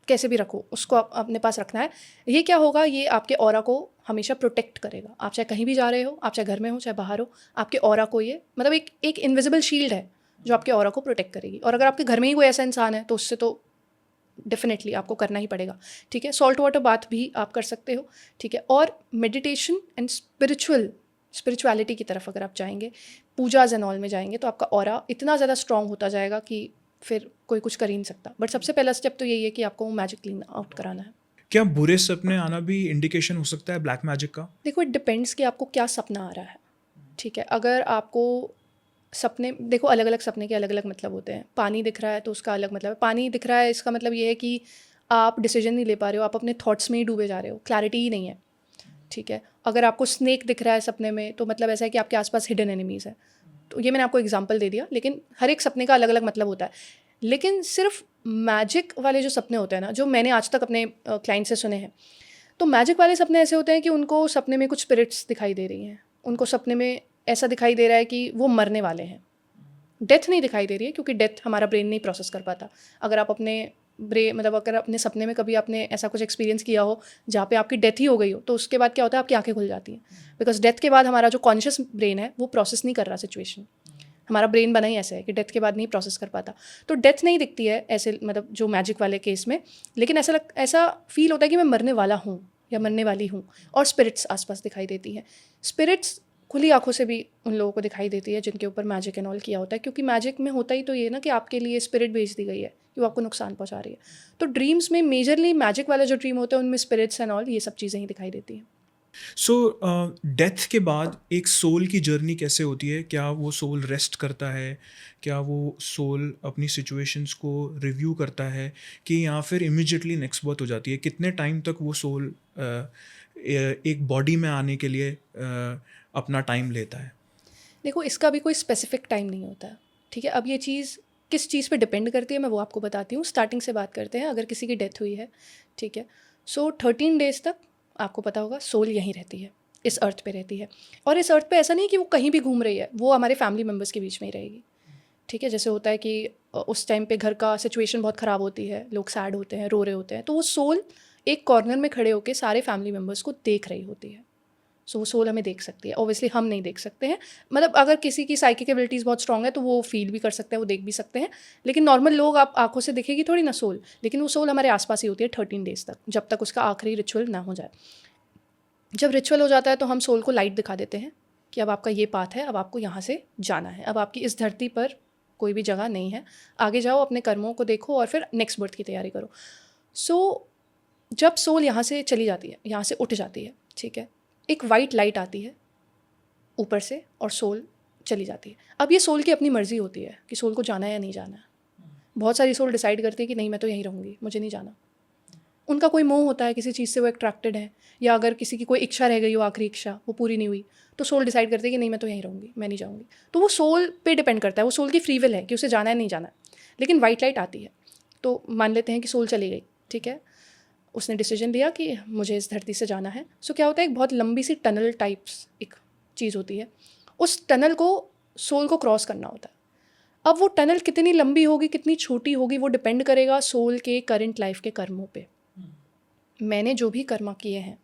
कैसे भी रखो, उसको आप अपने पास रखना है। ये क्या होगा, ये आपके ऑरा को हमेशा प्रोटेक्ट करेगा। आप चाहे कहीं भी जा रहे हो, आप चाहे घर में हो चाहे बाहर हो, आपके ऑरा को ये मतलब एक इनविजिबल शील्ड है जो आपके ऑरा को प्रोटेक्ट करेगी। और अगर आपके घर में ही कोई ऐसा इंसान है तो उससे तो डेफिनेटली आपको करना ही पड़ेगा, ठीक है? सॉल्ट वाटर बाथ भी आप कर सकते हो, ठीक है? और मेडिटेशन एंड स्पिरिचुअलिटी की तरफ अगर आप जाएंगे, पूजाज एंड ऑल में जाएंगे, तो आपका ऑरा इतना ज़्यादा स्ट्रॉन्ग होता जाएगा कि फिर कोई कुछ कर ही नहीं सकता। बट सबसे पहला स्टेप तो यही है कि आपको मैजिक क्लीन आउट कराना है। क्या बुरे सपने आना भी इंडिकेशन हो सकता है ब्लैक मैजिक का? देखो, इट डिपेंड्स कि आपको क्या सपना आ रहा है, ठीक है? अगर आपको सपने, देखो अलग अलग सपने के अलग अलग मतलब होते हैं। पानी दिख रहा है तो उसका अलग मतलब है। पानी दिख रहा है, इसका मतलब ये है कि आप डिसीजन नहीं ले पा रहे हो, आप अपने थॉट्स में ही डूबे जा रहे हो, क्लैरिटी ही नहीं है, ठीक है? अगर आपको स्नेक दिख रहा है सपने में, तो मतलब ऐसा है कि आपके आसपास हिडन एनिमीज़ है। तो ये मैंने आपको एग्जांपल दे दिया, लेकिन हर एक सपने का अलग अलग मतलब होता है। लेकिन सिर्फ मैजिक वाले जो सपने होते हैं ना, जो मैंने आज तक अपने क्लाइंट से सुने हैं, तो मैजिक वाले सपने ऐसे होते हैं कि उनको सपने में कुछ स्पिरिट्स दिखाई दे रही हैं, उनको सपने में ऐसा दिखाई दे रहा है कि वो मरने वाले हैं। डेथ नहीं दिखाई दे रही है, क्योंकि डेथ हमारा ब्रेन नहीं प्रोसेस कर पाता। अगर आप अपने मतलब अगर अपने सपने में कभी आपने ऐसा कुछ एक्सपीरियंस किया हो जहाँ पे आपकी डेथ ही हो गई हो, तो उसके बाद क्या होता है, आपकी आंखें खुल जाती हैं। बिकॉज डेथ के बाद हमारा जो कॉन्शियस ब्रेन है वो प्रोसेस नहीं कर रहा सिचुएशन। हमारा ब्रेन बना ही ऐसा है कि डेथ के बाद नहीं प्रोसेस कर पाता। तो डेथ नहीं दिखती है ऐसे, मतलब जो मैजिक वाले केस में, लेकिन ऐसा फील होता है कि मैं मरने वाला हूँ या मरने वाली हूँ। और स्पिरिट्स आसपास दिखाई देती हैं। स्पिरिट्स खुली आंखों से भी उन लोगों को दिखाई देती है जिनके ऊपर मैजिक एंड ऑल किया होता है, क्योंकि मैजिक में होता ही तो ये ना कि आपके लिए स्पिरिट भेज दी गई है कि वो आपको नुकसान पहुंचा रही है। तो ड्रीम्स में मेजरली मैजिक वाला जो ड्रीम होता है, उनमें स्पिरिट्स एंड ऑल ये सब चीज़ें ही दिखाई देती हैं। सो डेथ के बाद एक सोल की जर्नी कैसे होती है? क्या वो सोल रेस्ट करता है? क्या वो सोल अपनी सिचुएशंस को रिव्यू करता है कि या फिर इमिजिएटली नेक्स्ट बर्थ हो जाती है? कितने टाइम तक वो सोल एक बॉडी में आने के लिए अपना टाइम लेता है? देखो, इसका भी कोई स्पेसिफिक टाइम नहीं होता है, ठीक है? अब ये चीज़ किस चीज़ पे डिपेंड करती है, मैं वो आपको बताती हूँ। स्टार्टिंग से बात करते हैं। अगर किसी की डेथ हुई है, ठीक है, सो 13 डेज तक आपको पता होगा सोल यहीं रहती है, इस अर्थ पे रहती है। और इस अर्थ पे ऐसा नहीं है कि वो कहीं भी घूम रही है, वो हमारे फैमिली मेम्बर्स के बीच में ही रहेगी, ठीक है? जैसे होता है कि उस टाइम पे घर का सिचुएशन बहुत ख़राब होती है, लोग सैड होते हैं, रो रहे होते हैं, तो वो सोल एक कॉर्नर में खड़े होकर सारे फैमिली मेम्बर्स को देख रही होती है। सो वो सोल हमें देख सकती है। ऑब्वियसली हम नहीं देख सकते हैं, मतलब अगर किसी की साइकिक एबिलिटीज़ बहुत स्ट्रॉन्ग है तो वो फील भी कर सकते हैं, वो देख भी सकते हैं। लेकिन नॉर्मल लोग, आप आंखों से दिखेगी थोड़ी ना सोल, लेकिन वो सोल हमारे आसपास ही होती है 13 डेज तक, जब तक उसका आखिरी रिचुअल ना हो जाए। जब रिचुअल हो जाता है तो हम सोल को लाइट दिखा देते हैं कि अब आपका ये पाथ है, अब आपको यहाँ से जाना है, अब आपकी इस धरती पर कोई भी जगह नहीं है, आगे जाओ, अपने कर्मों को देखो और फिर नेक्स्ट बर्थ की तैयारी करो। सो जब सोल यहाँ से चली जाती है, यहाँ से उठ जाती है, ठीक है, एक वाइट लाइट आती है ऊपर से और सोल चली जाती है। अब ये सोल की अपनी मर्ज़ी होती है कि सोल को जाना है या नहीं जाना है। बहुत सारी सोल डिसाइड करती है कि नहीं, मैं तो यहीं रहूँगी, मुझे नहीं जाना। उनका कोई मोह होता है, किसी चीज़ से वो अट्रैक्टेड है, या अगर किसी की कोई इच्छा रह गई हो, आखिरी इच्छा वो पूरी नहीं हुई, तो सोल डिसाइड करती है कि नहीं, मैं तो यहीं रहूँगी, मैं नहीं जाऊँगी। तो वो सोल पे डिपेंड करता है, वो सोल की फ्री विल है कि उसे जाना है नहीं जाना है। लेकिन वाइट लाइट आती है तो मान लेते हैं कि सोल चली गई, ठीक है, उसने डिसीजन लिया कि मुझे इस धरती से जाना है। सो क्या होता है, एक बहुत लंबी सी टनल टाइप्स एक चीज़ होती है, उस टनल को सोल को क्रॉस करना होता है। अब वो टनल कितनी लंबी होगी, कितनी छोटी होगी, वो डिपेंड करेगा सोल के करंट लाइफ के कर्मों पे। मैंने जो भी कर्म किए हैं,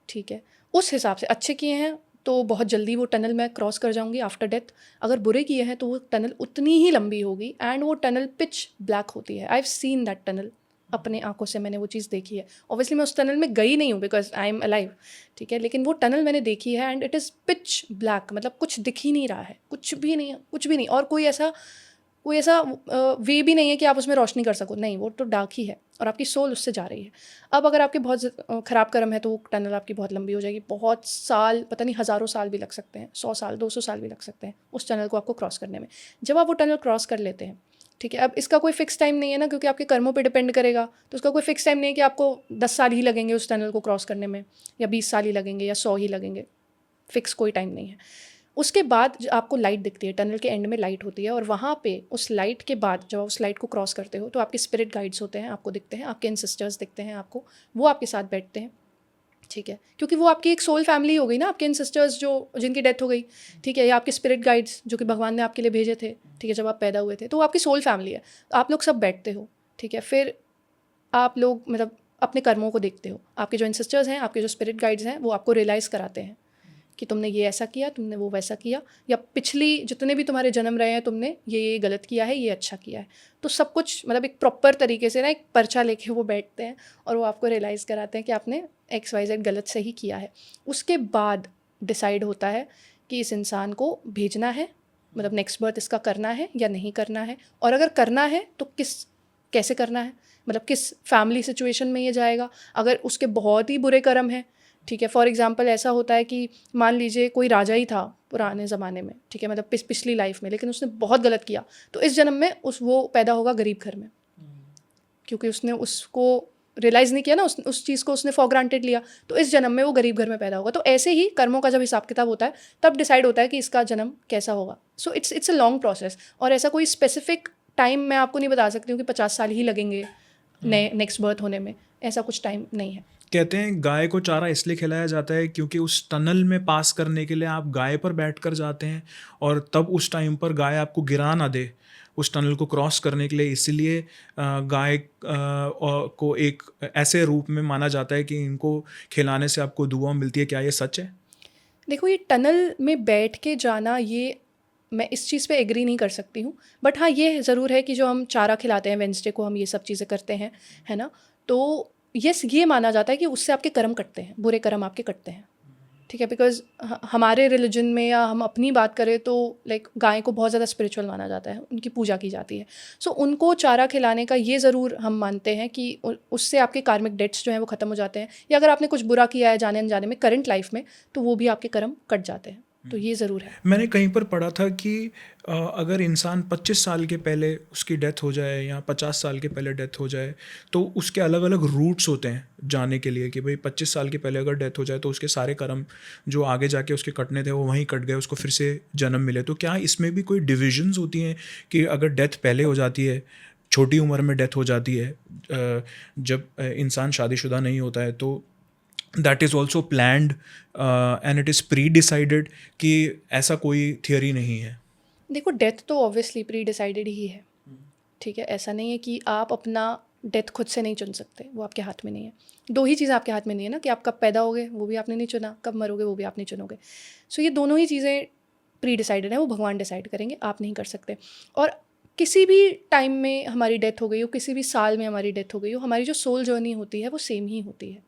ठीक है, उस हिसाब से अच्छे किए हैं तो बहुत जल्दी वो टनल मैं क्रॉस कर जाऊंगी आफ्टर डेथ। अगर बुरे किए हैं तो वो टनल उतनी ही लंबी होगी, एंड वो टनल पिच ब्लैक होती है। I have seen that tunnel, अपने आंखों से मैंने वो चीज़ देखी है। ऑब्वियसली मैं उस टनल में गई नहीं हूँ बिकॉज आई एम अलाइव, ठीक है, लेकिन वो टनल मैंने देखी है and it is pitch black, मतलब कुछ दिख ही नहीं रहा है, कुछ भी नहीं, कुछ भी नहीं। और कोई ऐसा वे भी नहीं है कि आप उसमें रोशनी कर सको, नहीं, वो तो डार्क ही है और आपकी सोल उससे जा रही है। अब अगर आपके बहुत ख़राब कर्म है तो वो टनल आपकी बहुत लंबी हो जाएगी, बहुत साल, पता नहीं हज़ारों साल भी लग सकते हैं, 100 साल 200 साल भी लग सकते हैं उस टनल को आपको क्रॉस करने में। जब आप वो टनल क्रॉस कर लेते हैं, ठीक है, अब इसका कोई फिक्स टाइम नहीं है ना, क्योंकि आपके कर्मों पे डिपेंड करेगा, तो उसका कोई फिक्स टाइम नहीं है कि आपको 10 साल ही लगेंगे उस टनल को क्रॉस करने में, या 20 साल ही लगेंगे, या 100 ही लगेंगे, फिक्स कोई टाइम नहीं है। उसके बाद जो आपको लाइट दिखती है, टनल के एंड में लाइट होती है, और वहाँ पे उस लाइट के बाद जब आप उस लाइट को क्रॉस करते हो तो आपके स्पिरिट गाइड्स होते हैं, आपको दिखते हैं, आपके एंसेस्टर्स दिखते हैं आपको, वो आपके साथ बैठते हैं, ठीक है, क्योंकि वो आपकी एक सोल फैमिली हो गई ना, आपके एंसेस्टर्स जो जिनकी डेथ हो गई, ठीक है, या आपके स्पिरिट गाइड्स जो कि भगवान ने आपके लिए भेजे थे, ठीक है, जब आप पैदा हुए थे, तो वो आपकी सोल फैमिली है। आप लोग सब बैठते हो, ठीक है, फिर आप लोग मतलब अपने कर्मों को देखते हो। आपके जो एंसेस्टर्स हैं, आपके जो स्पिरिट गाइड्स हैं, वो आपको रियलाइज़ कराते हैं कि तुमने ये ऐसा किया, तुमने वो वैसा किया, या पिछली जितने भी तुम्हारे जन्म रहे हैं तुमने ये गलत किया है, ये अच्छा किया है। तो सब कुछ मतलब एक प्रॉपर तरीके से ना एक पर्चा लेके वो बैठते हैं और वो आपको रियलाइज़ कराते हैं कि आपने XYZ गलत सही किया है। उसके बाद डिसाइड होता है कि इस इंसान को भेजना है, मतलब नेक्स्ट बर्थ इसका करना है या नहीं करना है, और अगर करना है तो कैसे करना है, मतलब किस फैमिली सिचुएशन में ये जाएगा। अगर उसके बहुत ही बुरे कर्म हैं, ठीक है, फॉर एग्जांपल ऐसा होता है कि मान लीजिए कोई राजा ही था पुराने ज़माने में, ठीक है, मतलब पिछली लाइफ में, लेकिन उसने बहुत गलत किया, तो इस जन्म में वो पैदा होगा गरीब घर में, क्योंकि उसने उसको रियलाइज़ नहीं किया ना, उस चीज़ को उसने फॉर ग्रांटेड लिया, तो इस जन्म में वो गरीब घर में पैदा होगा। तो ऐसे ही कर्मों का जब हिसाब किताब होता है तब डिसाइड होता है कि इसका जन्म कैसा होगा। So it's a long process, और ऐसा कोई स्पेसिफिक टाइम मैं आपको नहीं बता सकती हूँ कि 50 साल ही लगेंगे नेक्स्ट बर्थ होने में, ऐसा कुछ टाइम नहीं है। कहते हैं गाय को चारा इसलिए खिलाया जाता है क्योंकि उस टनल में पास करने के लिए आप गाय पर बैठकर जाते हैं, और तब उस टाइम पर गाय आपको गिरा ना दे उस टनल को क्रॉस करने के लिए, इसलिए गाय को एक ऐसे रूप में माना जाता है कि इनको खिलाने से आपको दुआ मिलती है। क्या ये सच है? देखो, ये टनल में बैठ के जाना, ये मैं इस चीज़ पे एग्री नहीं कर सकती हूँ, बट हाँ ये ज़रूर है कि जो हम चारा खिलाते हैं वेंसडे को, हम ये सब चीज़ें करते हैं, है ना, तो यस ये माना जाता है कि उससे आपके कर्म कटते हैं, बुरे कर्म आपके कटते हैं, ठीक है, बिकॉज हमारे रिलीजन में या हम अपनी बात करें तो लाइक गाय को बहुत ज़्यादा स्पिरिचुअल माना जाता है, उनकी पूजा की जाती है। सो उनको चारा खिलाने का ये ज़रूर हम मानते हैं कि उससे आपके कार्मिक डेट्स जो हैं वो ख़त्म हो जाते हैं, या अगर आपने कुछ बुरा किया है जाने अनजाने में करंट लाइफ में, तो वो भी आपके कर्म कट जाते हैं, तो ये ज़रूर है। मैंने कहीं पर पढ़ा था कि अगर इंसान 25 साल के पहले उसकी डेथ हो जाए या 50 साल के पहले डेथ हो जाए, तो उसके अलग अलग रूट्स होते हैं जाने के लिए, कि भाई 25 साल के पहले अगर डेथ हो जाए तो उसके सारे कर्म जो आगे जाके उसके कटने थे वो वहीं कट गए, उसको फिर से जन्म मिले। तो क्या इसमें भी कोई डिविजन्स होती हैं कि अगर डेथ पहले हो जाती है, छोटी उम्र में डेथ हो जाती है, जब इंसान शादीशुदा नहीं होता है, तो that is also planned and it is pre decided, कि ऐसा कोई थियोरी नहीं है? देखो, डेथ तो ऑब्वियसली प्री डिसाइडेड ही है, ठीक है, ऐसा नहीं है कि आप अपना डेथ खुद से नहीं चुन सकते, वो आपके हाथ में नहीं है। दो ही चीज़ें आपके हाथ में नहीं है ना, कि आप कब पैदा होगे वो भी आपने नहीं चुना, कब मरोगे वो भी आप नहीं चुनोगे। सो ये दोनों ही चीज़ें प्री डिसाइडेड हैं, वो भगवान डिसाइड करेंगे, आप नहीं कर सकते। और किसी भी टाइम में हमारी डेथ हो गई हो, किसी भी साल में हमारी डेथ हो गई हो, हमारी जो सोल जर्नी होती है वो सेम ही होती है,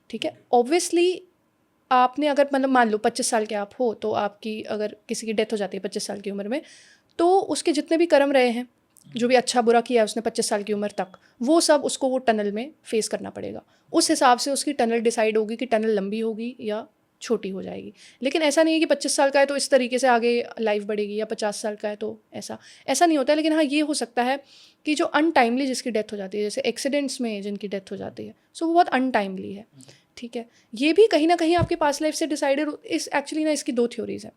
ठीक है। ऑब्वियसली आपने अगर मतलब मान लो 25 साल के आप हो, तो आपकी अगर किसी की डेथ हो जाती है 25 साल की उम्र में, तो उसके जितने भी कर्म रहे हैं, जो भी अच्छा बुरा किया है उसने 25 साल की उम्र तक, वो सब उसको वो टनल में फेस करना पड़ेगा। उस हिसाब से उसकी टनल डिसाइड होगी कि टनल लंबी होगी या छोटी हो जाएगी। लेकिन ऐसा नहीं है कि 25 साल का है तो इस तरीके से आगे लाइफ बढ़ेगी, या 50 साल का है तो ऐसा नहीं होता है। लेकिन हाँ ये हो सकता है कि जो अनटाइमली जिसकी डेथ हो जाती है, जैसे एक्सीडेंट्स में जिनकी डेथ हो जाती है, सो वो बहुत अनटाइमली है, ठीक है। ये भी कहीं ना कहीं आपके पास लाइफ से डिसाइडेड इस एक्चुअली ना, इसकी दो थ्योरीज हैं।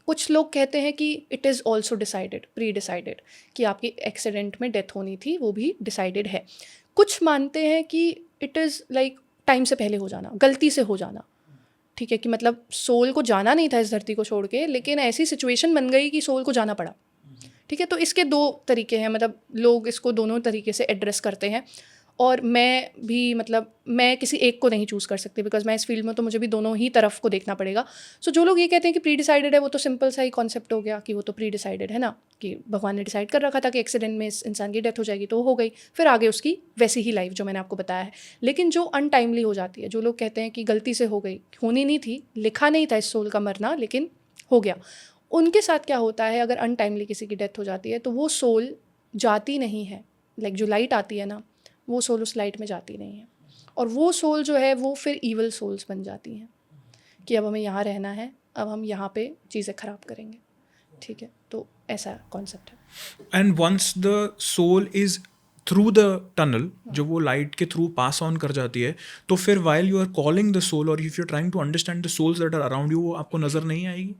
कुछ लोग कहते हैं कि it is also decided, pre decided, कि आपकी एक्सीडेंट में डेथ होनी थी, वो भी डिसाइडेड है। कुछ मानते हैं कि इट इज़ लाइक टाइम से पहले हो जाना, गलती से हो जाना, ठीक है, कि मतलब सोल को जाना नहीं था इस धरती को छोड़ के, लेकिन ऐसी सिचुएशन बन गई कि सोल को जाना पड़ा। ठीक है, तो इसके दो तरीके हैं, मतलब लोग इसको दोनों तरीके से एड्रेस करते हैं, और मैं भी मतलब मैं किसी एक को नहीं चूज़ कर सकती, बिकॉज मैं इस फील्ड में, तो मुझे भी दोनों ही तरफ को देखना पड़ेगा। सो जो लोग ये कहते हैं कि प्री डिसाइडेड है, वो तो सिंपल सा ही कॉन्सेप्ट हो गया कि वो तो प्री डिसाइडेड है ना, कि भगवान ने डिसाइड कर रखा था कि एक्सीडेंट में इस इंसान की डेथ हो जाएगी, तो हो गई, फिर आगे उसकी वैसी ही लाइफ जो मैंने आपको बताया है। लेकिन जो अनटाइमली हो जाती है, जो लोग कहते हैं कि गलती से हो गई, होनी नहीं थी, लिखा नहीं था इस सोल का मरना, लेकिन हो गया, उनके साथ क्या होता है, अगर अनटाइमली किसी की डेथ हो जाती है, तो वो सोल जाती नहीं है। लाइक जो लाइट आती है ना, वो सोल उस लाइट में जाती नहीं है, और वो सोल जो है वो फिर ईवल सोल्स बन जाती हैं कि अब हमें यहाँ रहना है, अब हम यहाँ पे चीज़ें ख़राब करेंगे। ठीक है, तो ऐसा कॉन्सेप्ट है। And once the soul is through the tunnel, जब वो लाइट के थ्रू पास ऑन कर जाती है, तो फिर while you are calling the soul और if you are trying to understand the souls that are around you, वो आपको नज़र नहीं आएगी?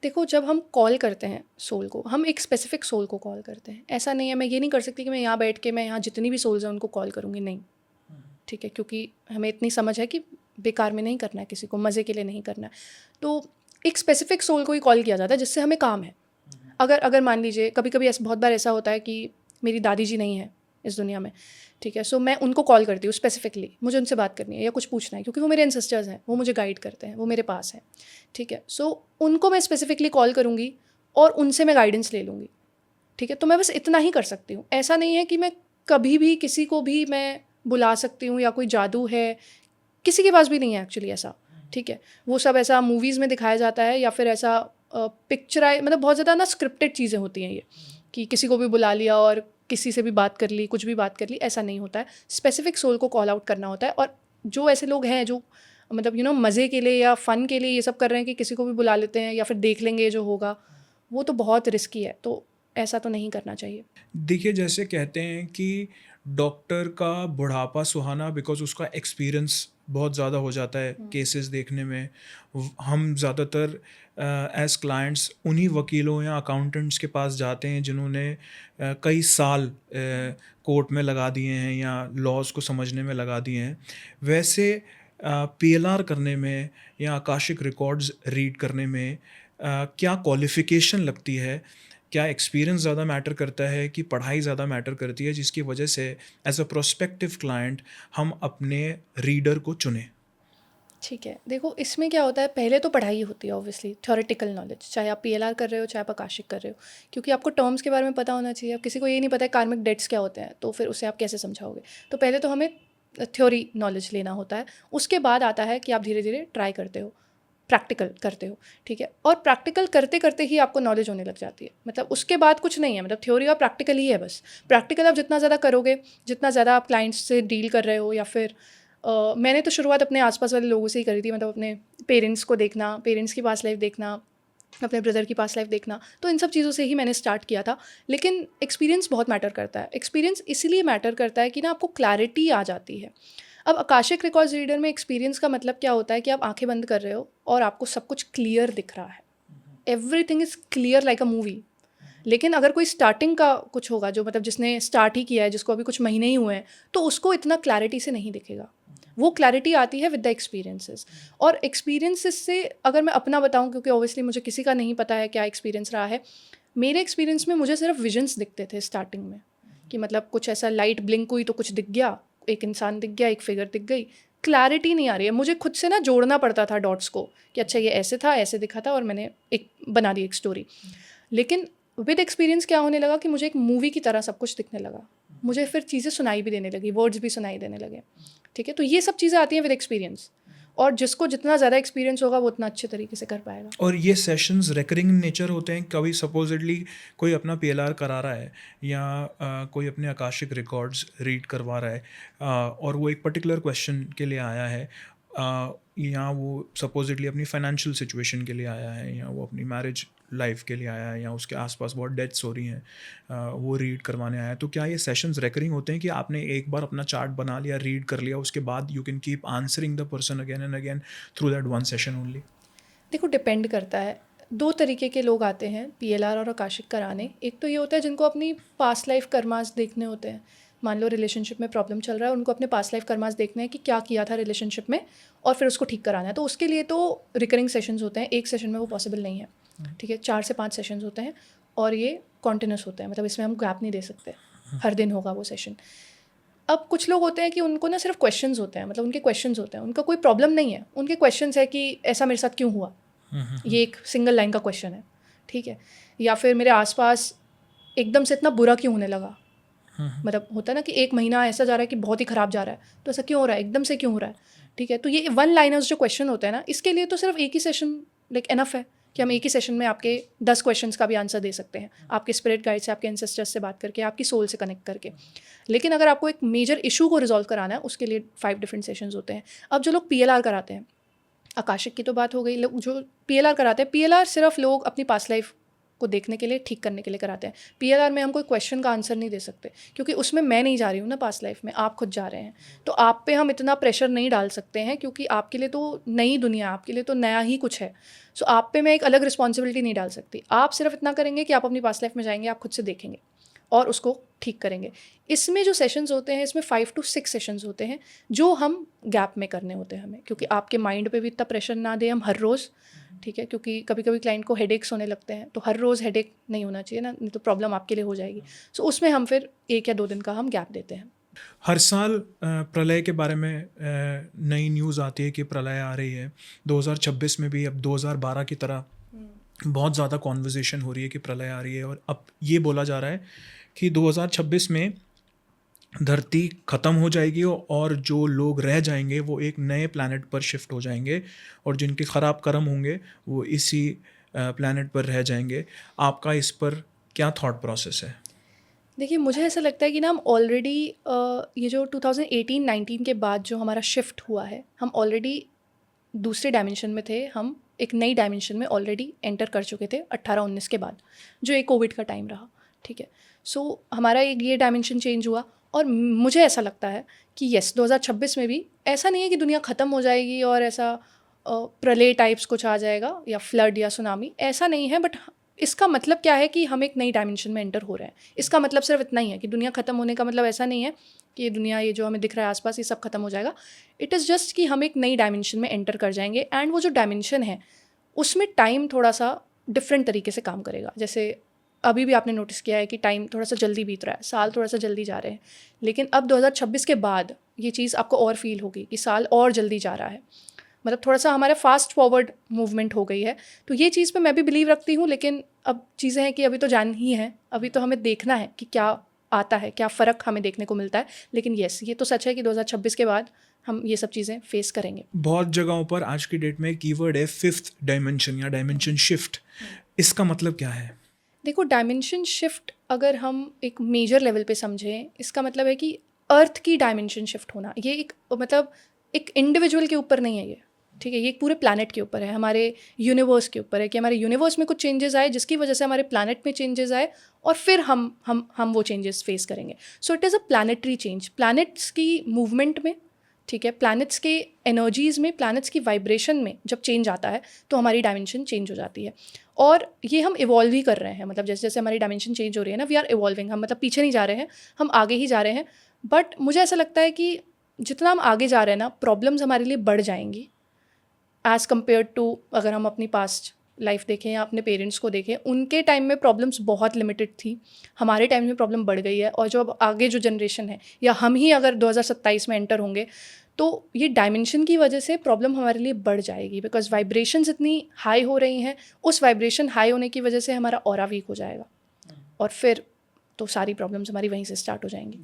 देखो, जब हम कॉल करते हैं सोल को, हम एक स्पेसिफिक सोल को कॉल करते हैं। ऐसा नहीं है, मैं ये नहीं कर सकती कि मैं यहाँ बैठ के मैं यहाँ जितनी भी सोल्स हैं उनको कॉल करूँगी, नहीं। ठीक है, क्योंकि हमें इतनी समझ है कि बेकार में नहीं करना है, किसी को मज़े के लिए नहीं करना है। तो एक स्पेसिफिक सोल को ही कॉल किया जाता है जिससे हमें काम है। अगर मान लीजिए, कभी कभी ऐसा, बहुत बार ऐसा होता है कि मेरी दादी जी नहीं है इस दुनिया में, ठीक है, सो मैं उनको कॉल करती हूँ स्पेसिफिकली, मुझे उनसे बात करनी है या कुछ पूछना है, क्योंकि वो मेरे एंसेस्टर्स हैं, वो मुझे गाइड करते हैं, वो मेरे पास हैं। ठीक है, सो उनको मैं स्पेसिफिकली कॉल करूँगी और उनसे मैं गाइडेंस ले लूँगी। ठीक है, तो मैं बस इतना ही कर सकती हूँ। ऐसा नहीं है कि मैं कभी भी किसी को भी मैं बुला सकती हूँ या कोई जादू है, किसी के पास भी नहीं है एक्चुअली ऐसा। ठीक है, वो सब ऐसा मूवीज़ में दिखाया जाता है, या फिर ऐसा पिक्चराइज, मतलब बहुत ज़्यादा ना स्क्रिप्टेड चीज़ें होती हैं ये, कि किसी को भी बुला लिया और किसी से भी बात कर ली, कुछ भी बात कर ली, ऐसा नहीं होता है। स्पेसिफिक सोल को कॉल आउट करना होता है। और जो ऐसे लोग हैं जो मतलब मज़े के लिए या फ़न के लिए ये सब कर रहे हैं कि किसी को भी बुला लेते हैं या फिर देख लेंगे जो होगा, वो तो बहुत रिस्की है, तो ऐसा तो नहीं करना चाहिए। देखिए, जैसे कहते हैं कि डॉक्टर का बुढ़ापा सुहाना, बिकॉज उसका एक्सपीरियंस बहुत ज़्यादा हो जाता है केसेस देखने में। हम ज़्यादातर एज क्लाइंट्स उन्हीं वकीलों या अकाउंटेंट्स के पास जाते हैं जिन्होंने कई साल कोर्ट में लगा दिए हैं या लॉज को समझने में लगा दिए हैं। वैसे पीएलआर करने में या आकाशिक रिकॉर्ड्स रीड करने में क्या क्वालिफ़िकेशन लगती है? क्या एक्सपीरियंस ज़्यादा मैटर करता है कि पढ़ाई ज़्यादा मैटर करती है, जिसकी वजह से एज अ प्रोस्पेक्टिव क्लाइंट हम अपने रीडर को चुनें? ठीक है, देखो इसमें क्या होता है, पहले तो पढ़ाई होती है ऑब्वियसली, थ्योरेटिकल नॉलेज, चाहे आप पीएलआर कर रहे हो चाहे आप आकाशिक कर रहे हो, क्योंकि आपको टर्म्स के बारे में पता होना चाहिए। अब किसी को ये नहीं पता है कार्मिक डेट्स क्या होते हैं, तो फिर उसे आप कैसे समझाओगे? तो पहले तो हमें थ्योरी नॉलेज लेना होता है, उसके बाद आता है कि आप धीरे धीरे ट्राई करते हो, प्रैक्टिकल करते हो। ठीक है, और प्रैक्टिकल करते करते ही आपको नॉलेज होने लग जाती है, मतलब उसके बाद कुछ नहीं है, मतलब थ्योरी और प्रैक्टिकल ही है बस। प्रैक्टिकल आप जितना ज़्यादा करोगे, जितना ज़्यादा आप क्लाइंट्स से डील कर रहे हो, या फिर मैंने तो शुरुआत अपने आसपास वाले लोगों से ही करी थी, मतलब अपने पेरेंट्स को देखना, पेरेंट्स की पास लाइफ देखना, अपने ब्रदर की पास लाइफ देखना, तो इन सब चीज़ों से ही मैंने स्टार्ट किया था। लेकिन एक्सपीरियंस बहुत मैटर करता है। एक्सपीरियंस इसलिए मैटर करता है कि ना आपको क्लैरिटी आ जाती है। अब आकाशिक रिकॉर्ड्स रीडर में एक्सपीरियंस का मतलब क्या होता है कि आप आंखें बंद कर रहे हो और आपको सब कुछ क्लियर दिख रहा है, everything is clear like a movie. लेकिन अगर कोई स्टार्टिंग का कुछ होगा, जो मतलब जिसने स्टार्ट ही किया है, जिसको अभी कुछ महीने ही हुए हैं, तो उसको इतना क्लैरिटी से नहीं दिखेगा। वो क्लैरिटी आती है विद द एक्सपीरियंसेस। और एक्सपीरियंसेस से अगर मैं अपना बताऊं, क्योंकि ऑब्वियसली मुझे किसी का नहीं पता है क्या एक्सपीरियंस रहा है, मेरे एक्सपीरियंस में मुझे सिर्फ विजन्स दिखते थे स्टार्टिंग में, कि मतलब कुछ ऐसा लाइट ब्लिंक हुई तो कुछ दिख गया, एक इंसान दिख गया, एक फिगर दिख गई, क्लैरिटी नहीं आ रही है। मुझे खुद से ना जोड़ना पड़ता था डॉट्स को, कि अच्छा ये ऐसे था, ऐसे दिखा था, और मैंने एक बना दी एक स्टोरी। लेकिन विद एक्सपीरियंस क्या होने लगा कि मुझे एक मूवी की तरह सब कुछ दिखने लगा, मुझे फिर चीज़ें सुनाई भी देने लगी, वर्ड्स भी सुनाई देने लगे। ठीक है, तो ये सब चीज़ें आती हैं विद एक्सपीरियंस, और जिसको जितना ज़्यादा एक्सपीरियंस होगा वो उतना अच्छे तरीके से कर पाएगा। और ये सेशंस रिकरिंग नेचर होते हैं? कभी सपोजिटली कोई अपना पीएलआर करा रहा है या कोई अपने आकाशिक रिकॉर्ड्स रीड करवा रहा है, और वो एक पर्टिकुलर क्वेश्चन के लिए आया है, या वो सपोजिटली अपनी फाइनेंशियल सिचुएशन के लिए आया है, या वो अपनी मैरिज लाइफ के लिए आया है, या उसके आसपास बहुत डेथ्स हो रही हैं, वो रीड करवाने आया है, तो क्या ये सेशंस रिकरिंग होते हैं कि आपने एक बार अपना चार्ट बना लिया, रीड कर लिया, उसके बाद you can keep answering the person again and again through that one session only? देखो, डिपेंड करता है। दो तरीके के लोग आते हैं पीएलआर और आकाशिक कराने। एक तो ये होता है जिनको अपनी पास्ट लाइफ कर्मास देखने होते हैं, मान लो रिलेशनशिप में प्रॉब्लम चल रहा है, उनको अपने पास्ट लाइफ कर्मास देखने हैं कि क्या किया था रिलेशनशिप में और फिर उसको ठीक कराना है। तो उसके लिए तो रिकरिंग सेशंस होते हैं, एक सेशन में वो पॉसिबल नहीं है, ठीक है। 4 से 5 सेशंस होते हैं और ये कॉन्टिन्यूस होते हैं, मतलब इसमें हम गैप नहीं दे सकते, हर दिन होगा वो सेशन। अब कुछ लोग होते हैं कि उनको ना सिर्फ क्वेश्चंस होते हैं, मतलब उनके क्वेश्चंस होते हैं, उनका कोई प्रॉब्लम नहीं है, उनके क्वेश्चंस है कि ऐसा मेरे साथ क्यों हुआ, ये एक सिंगल लाइन का क्वेश्चन है, ठीक है। या फिर मेरे आसपास एकदम से इतना बुरा क्यों होने लगा, मतलब होता है ना कि 1 महीना ऐसा जा रहा है कि बहुत ही ख़राब जा रहा है, तो ऐसा क्यों हो रहा है, एकदम से क्यों हो रहा है, ठीक है। तो ये वन लाइनर्स जो क्वेश्चन होते हैं ना, इसके लिए तो सिर्फ एक ही सेशन लाइक एनफ है कि हम एक ही सेशन में आपके 10 क्वेश्चंस का भी आंसर दे सकते हैं, आपके स्पिरिट गाइड से, आपके एंसेस्टर्स से बात करके, आपकी सोल से कनेक्ट करके। लेकिन अगर आपको एक मेजर इशू को रिजॉल्व कराना है, उसके लिए 5 डिफरेंट सेशंस होते हैं। अब जो लोग PLR कराते हैं, आकाशिक की तो बात हो गई, लोग जो PLR कराते हैं, PLR सिर्फ लोग अपनी पास्ट लाइफ को देखने के लिए, ठीक करने के लिए कराते हैं। PLR में हम कोई क्वेश्चन का आंसर नहीं दे सकते, क्योंकि उसमें मैं नहीं जा रही हूँ ना पास्ट लाइफ में, आप खुद जा रहे हैं। तो आप पे हम इतना प्रेशर नहीं डाल सकते हैं, क्योंकि आपके लिए तो नई दुनिया, आपके लिए तो नया ही कुछ है। सो आप पे मैं एक अलग रिस्पॉन्सिबिलिटी नहीं डाल सकती। आप सिर्फ इतना करेंगे कि आप अपनी पास्ट लाइफ में जाएंगे, आप खुद से देखेंगे और उसको ठीक करेंगे। इसमें जो सेशंस होते हैं, इसमें 5 to 6 सेशंस होते हैं जो हम गैप में करने होते हैं हमें, क्योंकि आपके माइंड पे भी इतना प्रेशर ना दें हम हर रोज़, ठीक है। क्योंकि कभी कभी क्लाइंट को हेडेक्स होने लगते हैं, तो हर रोज़ हेडेक नहीं होना चाहिए ना, नहीं तो प्रॉब्लम आपके लिए हो जाएगी। सो उसमें हम फिर 1 या 2 दिन का हम गैप देते हैं। हर साल प्रलय के बारे में नई न्यूज़ आती है कि प्रलय आ रही है। 2026 में भी अब 2012 की तरह बहुत ज़्यादा कॉन्वर्जेसन हो रही है कि प्रलय आ रही है, और अब ये बोला जा रहा है कि 2026 में धरती ख़त्म हो जाएगी और जो लोग रह जाएंगे वो एक नए प्लैनेट पर शिफ्ट हो जाएंगे, और जिनके ख़राब कर्म होंगे वो इसी प्लैनेट पर रह जाएंगे। आपका इस पर क्या थॉट प्रोसेस है? देखिए, मुझे ऐसा लगता है कि ना हम ऑलरेडी ये जो 2018-19 के बाद जो हमारा शिफ्ट हुआ है, हम ऑलरेडी दूसरे डायमेंशन में थे, हम एक नई डायमेंशन में ऑलरेडी एंटर कर चुके थे 18-19 के बाद, जो एक कोविड का टाइम रहा, ठीक है। सो हमारा एक ये डायमेंशन चेंज हुआ, और मुझे ऐसा लगता है कि यस 2026 में भी ऐसा नहीं है कि दुनिया ख़त्म हो जाएगी और ऐसा प्रलय टाइप्स कुछ आ जाएगा या फ्लड या सुनामी, ऐसा नहीं है। बट इसका मतलब क्या है कि हम एक नई डायमेंशन में एंटर हो रहे हैं। इसका मतलब सिर्फ इतना ही है कि दुनिया ख़त्म होने का मतलब ऐसा नहीं है कि ये दुनिया, ये जो हमें दिख रहा है आसपास, ये सब खत्म हो जाएगा। इट इज़ जस्ट कि हम एक नई डायमेंशन में एंटर कर जाएंगे, एंड वो जो डायमेंशन है उसमें टाइम थोड़ा सा डिफरेंट तरीके से काम करेगा। जैसे अभी भी आपने नोटिस किया है कि टाइम थोड़ा सा जल्दी बीत रहा है, साल थोड़ा सा जल्दी जा रहे हैं। लेकिन अब 2026 के बाद ये चीज़ आपको और फील होगी कि साल और जल्दी जा रहा है, मतलब थोड़ा सा हमारा फास्ट फॉरवर्ड मूवमेंट हो गई है। तो ये चीज़ पे मैं भी बिलीव रखती हूँ, लेकिन अब चीज़ें हैं कि अभी तो जान ही है, अभी तो हमें देखना है कि क्या आता है, क्या फ़र्क हमें देखने को मिलता है। लेकिन येस, ये तो सच है कि 2026 के बाद हम ये सब चीज़ें फेस करेंगे। बहुत जगहों पर आज की डेट में कीवर्ड है 5th डायमेंशन या डायमेंशन शिफ्ट। इसका मतलब क्या है? देखो, डायमेंशन शिफ्ट अगर हम एक मेजर लेवल पे समझें, इसका मतलब है कि अर्थ की डायमेंशन शिफ्ट होना। ये एक मतलब एक इंडिविजुअल के ऊपर नहीं है ये, ठीक है। ये एक पूरे प्लैनेट के ऊपर है, हमारे यूनिवर्स के ऊपर है कि हमारे यूनिवर्स में कुछ चेंजेस आए जिसकी वजह से हमारे प्लैनेट में चेंजेस आए, और फिर हम वो चेंजेस फेस करेंगे। सो it is a planetary change, planets की मूवमेंट में, ठीक है, प्लैनेट्स के एनर्जीज़ में, प्लैनेट्स की वाइब्रेशन में जब चेंज आता है तो हमारी डायमेंशन चेंज हो जाती है। और ये हम इवॉल्व ही कर रहे हैं, मतलब जैसे जैसे हमारी डायमेंशन चेंज हो रही है ना, वी आर इवॉल्विंग। हम मतलब पीछे नहीं जा रहे हैं, हम आगे ही जा रहे हैं। बट मुझे ऐसा लगता है कि जितना हम आगे जा रहे हैं ना, प्रॉब्लम्स हमारे लिए बढ़ जाएंगी एज़ कम्पेयर टू अगर हम अपनी पास्ट लाइफ देखें या अपने पेरेंट्स को देखें। उनके टाइम में प्रॉब्लम्स बहुत लिमिटेड थी, हमारे टाइम में प्रॉब्लम बढ़ गई है। और जो अब आगे जो जनरेशन है, या हम ही अगर 2027 में एंटर होंगे, तो ये डायमेंशन की वजह से प्रॉब्लम हमारे लिए बढ़ जाएगी, बिकॉज वाइब्रेशंस इतनी हाई हो रही हैं। उस वाइब्रेशन हाई होने की वजह से हमारा ऑरा वीक हो जाएगा, और फिर तो सारी प्रॉब्लम्स हमारी वहीं से स्टार्ट हो जाएंगी।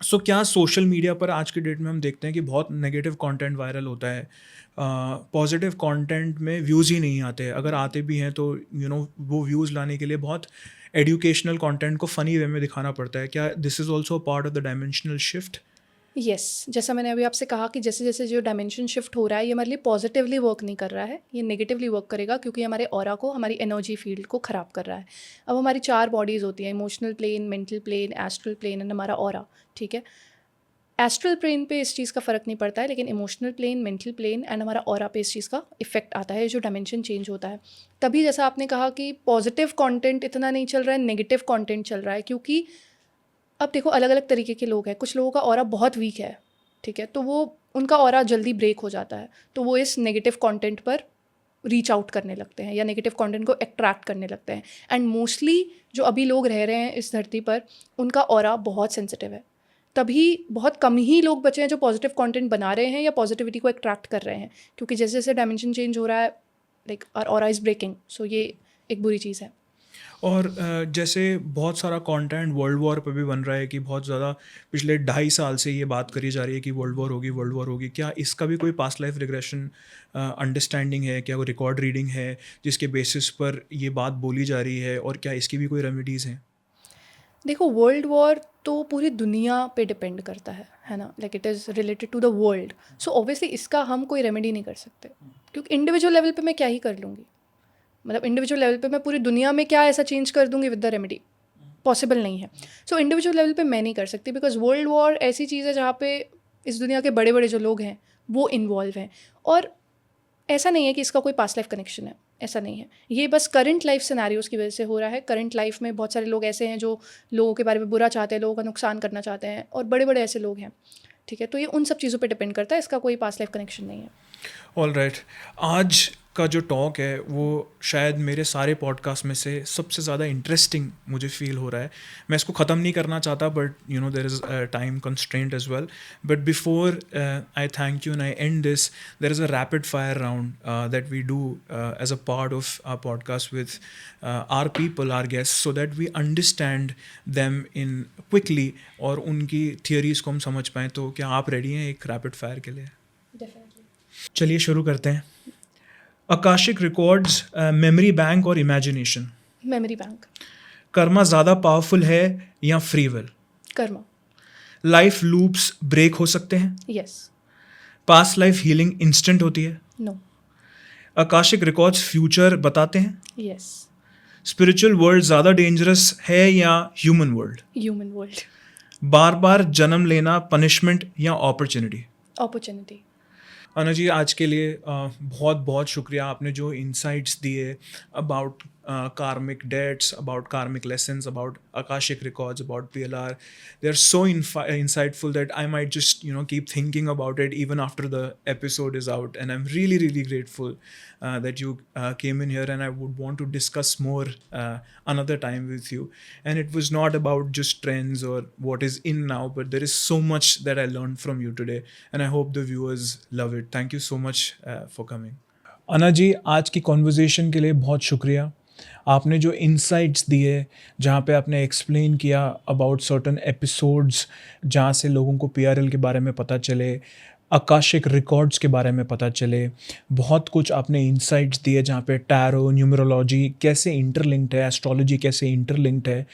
सो क्या सोशल मीडिया पर आज की डेट में हम देखते हैं कि बहुत नेगेटिव कंटेंट वायरल होता है, पॉजिटिव कंटेंट में व्यूज़ ही नहीं आते, अगर आते भी हैं तो वो व्यूज़ लाने के लिए बहुत एजुकेशनल कंटेंट को फ़नी वे में दिखाना पड़ता है। क्या this is also part of the dimensional shift? Yes, जैसा मैंने अभी आपसे कहा कि जैसे जैसे जो डायमेंशन शिफ्ट हो रहा है, ये हमारे लिए पॉजिटिवली वर्क नहीं कर रहा है, ये नेगेटिवली वर्क करेगा, क्योंकि हमारे ऑरा को, हमारी एनर्जी फील्ड को ख़राब कर रहा है। अब हमारी 4 बॉडीज़ होती हैं, emotional plane, mental plane, astral plane and हमारा ऑरा, ठीक है। एस्ट्रल प्लेन पे इस चीज़ का फ़र्क नहीं पड़ता है, लेकिन emotional plane, mental plane and हमारा ऑरा पे इस चीज़ का इफेक्ट आता है, जो डायमेंशन चेंज होता है। तभी जैसा आपने कहा कि पॉजिटिव कंटेंट इतना नहीं चल रहा है, नेगेटिव कंटेंट चल रहा है, क्योंकि अब देखो अलग अलग तरीके के लोग हैं, कुछ लोगों का ऑरा बहुत वीक है, ठीक है, तो वो उनका ऑरा जल्दी ब्रेक हो जाता है, तो वो इस नेगेटिव कंटेंट पर रीच आउट करने लगते हैं या नेगेटिव कंटेंट को अट्रैक्ट करने लगते हैं। एंड मोस्टली जो अभी लोग रह रहे हैं इस धरती पर, उनका ऑरा बहुत सेंसिटिव है, तभी बहुत कम ही लोग बचे हैं जो पॉजिटिव कंटेंट बना रहे हैं या पॉजिटिविटी को अट्रैक्ट कर रहे हैं, क्योंकि जैसे जैसे डायमेंशन चेंज हो रहा है, like our aura is breaking, so ये एक बुरी चीज़ है। और जैसे बहुत सारा कंटेंट वर्ल्ड वॉर पे भी बन रहा है कि बहुत ज़्यादा पिछले 2.5 साल से ये बात करी जा रही है कि वर्ल्ड वॉर होगी। क्या इसका भी कोई पास्ट लाइफ रिग्रेशन अंडरस्टैंडिंग है, क्या कोई रिकॉर्ड रीडिंग है जिसके बेसिस पर ये बात बोली जा रही है, और क्या इसकी भी कोई रेमेडीज़ हैं? देखो वर्ल्ड वॉर तो पूरी दुनिया पे डिपेंड करता है ना, like it is related to the world, so obviously इसका हम कोई रेमेडी नहीं कर सकते, क्योंकि इंडिविजुअल लेवल पे मैं क्या ही कर लूँगी, मतलब इंडिविजुअल लेवल पे मैं पूरी दुनिया में क्या ऐसा चेंज कर दूँगी विद द रेमेडी, पॉसिबल नहीं है। सो इंडिविजुअल लेवल पे मैं नहीं कर सकती, बिकॉज वर्ल्ड वॉर ऐसी चीज़ है जहाँ पे इस दुनिया के बड़े बड़े जो लोग हैं वो इन्वॉल्व हैं, और ऐसा नहीं है कि इसका कोई पास्ट लाइफ कनेक्शन है, ऐसा नहीं है, ये बस करंट लाइफ सिनेरियोज़ की वजह से हो रहा है। करंट लाइफ में बहुत सारे लोग ऐसे हैं जो लोगों के बारे में बुरा चाहते हैं, लोगों का नुकसान करना चाहते हैं, और बड़े बड़े ऐसे लोग हैं, ठीक है, तो ये उन सब चीज़ों पे डिपेंड करता है, इसका कोई पास्ट लाइफ कनेक्शन नहीं है। ऑल राइट, आज का जो टॉक है वो शायद मेरे सारे पॉडकास्ट में से सबसे ज़्यादा इंटरेस्टिंग मुझे फील हो रहा है। मैं इसको ख़त्म नहीं करना चाहता, but you know there is time constraint as well. But before I thank you and I and this, there is a rapid fire round that we do as a part of our podcast with our people, our guest, so that we understand them in quickly और उनकी theories को हम समझ पाएँ। तो क्या आप ready हैं एक रैपिड फायर के लिए? डेफिनेटली। चलिए शुरू करते हैं। आकाशिक रिकॉर्ड्स, मेमोरी बैंक और इमेजिनेशन, मेमोरी बैंक। कर्मा ज़्यादा पावरफुल है या free will? Karma. Life loops break हो सकते हैं? Yes. Past life healing instant होती है? नो। आकाशिक रिकॉर्ड्स फ्यूचर बताते हैं? यस। स्पिरिचुअल वर्ल्ड ज़्यादा डेंजरस है या ह्यूमन वर्ल्ड? Human world. बार बार जन्म लेना पनिशमेंट या अपॉर्चुनिटी? अपॉर्चुनिटी। अनु जी, आज के लिए बहुत बहुत शुक्रिया, आपने जो इंसाइट्स दिए about karmic debts, about karmic lessons, about akashic records, about PLR. They're so insightful that I might just keep thinking about it even after the episode is out, and I'm really really grateful that you came in here, and I would want to discuss more another time with you. And it was not about just trends or what is in now, but there is so much that I learned from you today, and I hope the viewers love it. Thank you so much for coming. अना जी, आज की conversation के लिए बहुत शुक्रिया। आपने जो insights दिए, जहाँ पे आपने एक्सप्लेन किया अबाउट सर्टन एपिसोड्स जहाँ से लोगों को PRL के बारे में पता चले, आकाशिक रिकॉर्ड्स के बारे में पता चले, बहुत कुछ आपने इंसाइट्स दिए जहाँ पे टैरो, न्यूमरोलॉजी कैसे इंटरलिंक्ड है, एस्ट्रोलॉजी कैसे इंटरलिंक्ड है।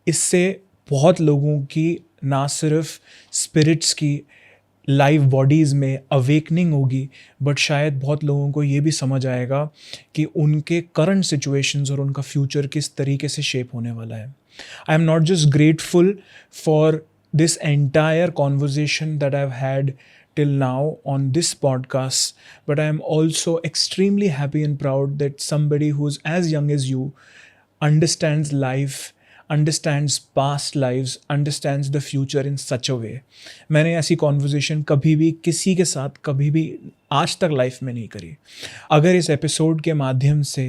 इससे बहुत लोगों की ना सिर्फ स्पिरिट्स की लाइव बॉडीज़ में अवेकनिंग होगी, बट शायद बहुत लोगों को ये भी समझ आएगा कि उनके करंट सिचुएशंस और उनका फ्यूचर किस तरीके से शेप होने वाला है। I am not just grateful for this entire conversation that I have had till now on this podcast, but I am also extremely happy and proud that somebody who's as young as you understands life, understands past lives, understands the future in such a way. मैंने ऐसी conversation कभी भी किसी के साथ कभी भी आज तक लाइफ में नहीं करी। अगर इस एपिसोड के माध्यम से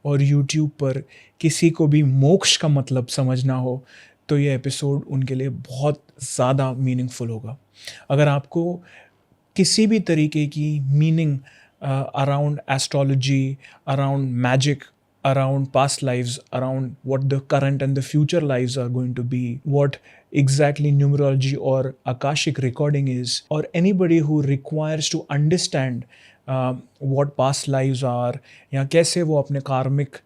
और यूट्यूब पर किसी को भी मोक्ष का मतलब समझना हो, तो ये एपिसोड उनके लिए बहुत ज़्यादा मीनिंगफुल होगा। अगर आपको किसी भी तरीके की meaning around astrology, around magic, around past lives, around what the current and the future lives are going to be, what exactly numerology or akashic recording is, or anybody who requires to understand what past lives are, या कैसे वो अपने कार्मिक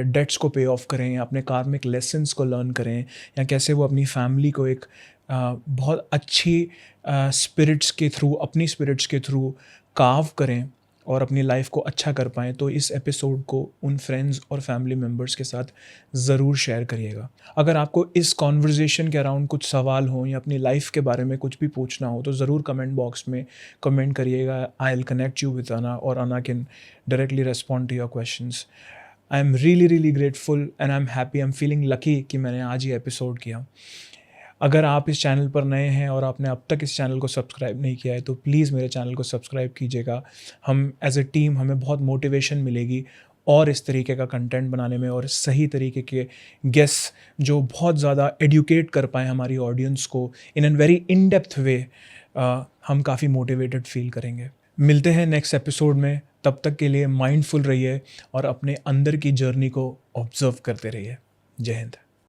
dates को पे of करें, या अपने कार्मिक लेसन्स को लर्न करें, या कैसे वो अपनी फैमिली को एक बहुत अच्छी स्पिरिट्स के थ्रू, अपनी स्पिरिट्स के थ्रू कार्व करें और अपनी लाइफ को अच्छा कर पाएँ। तो इस एपिसोड को उन फ्रेंड्स और फैमिली मेम्बर्स के साथ ज़रूर शेयर करिएगा। अगर आपको इस कॉन्वर्जेसन के अराउंड कुछ सवाल हों या अपनी लाइफ के बारे में कुछ भी पूछना हो, तो ज़रूर कमेंट बॉक्स में कमेंट करिएगा। I will connect you with Anna, और Anna can directly respond to your questions. I am really really grateful and I am happy, I am feeling lucky कि मैंने आज ये एपिसोड किया। अगर आप इस चैनल पर नए हैं और आपने अब तक इस चैनल को सब्सक्राइब नहीं किया है तो प्लीज़ मेरे चैनल को सब्सक्राइब कीजिएगा। हम एज ए टीम हमें बहुत मोटिवेशन मिलेगी और इस तरीके का कंटेंट बनाने में, और सही तरीके के गेस्ट्स जो बहुत ज़्यादा एडुकेट कर पाएँ हमारी ऑडियंस को in an very in depth way, हम काफ़ी मोटिवेटेड फील करेंगे। मिलते हैं नेक्स्ट एपिसोड में, तब तक के लिए माइंडफुल रहिए और अपने अंदर की जर्नी को ऑब्जर्व करते रहिए। जय हिंद।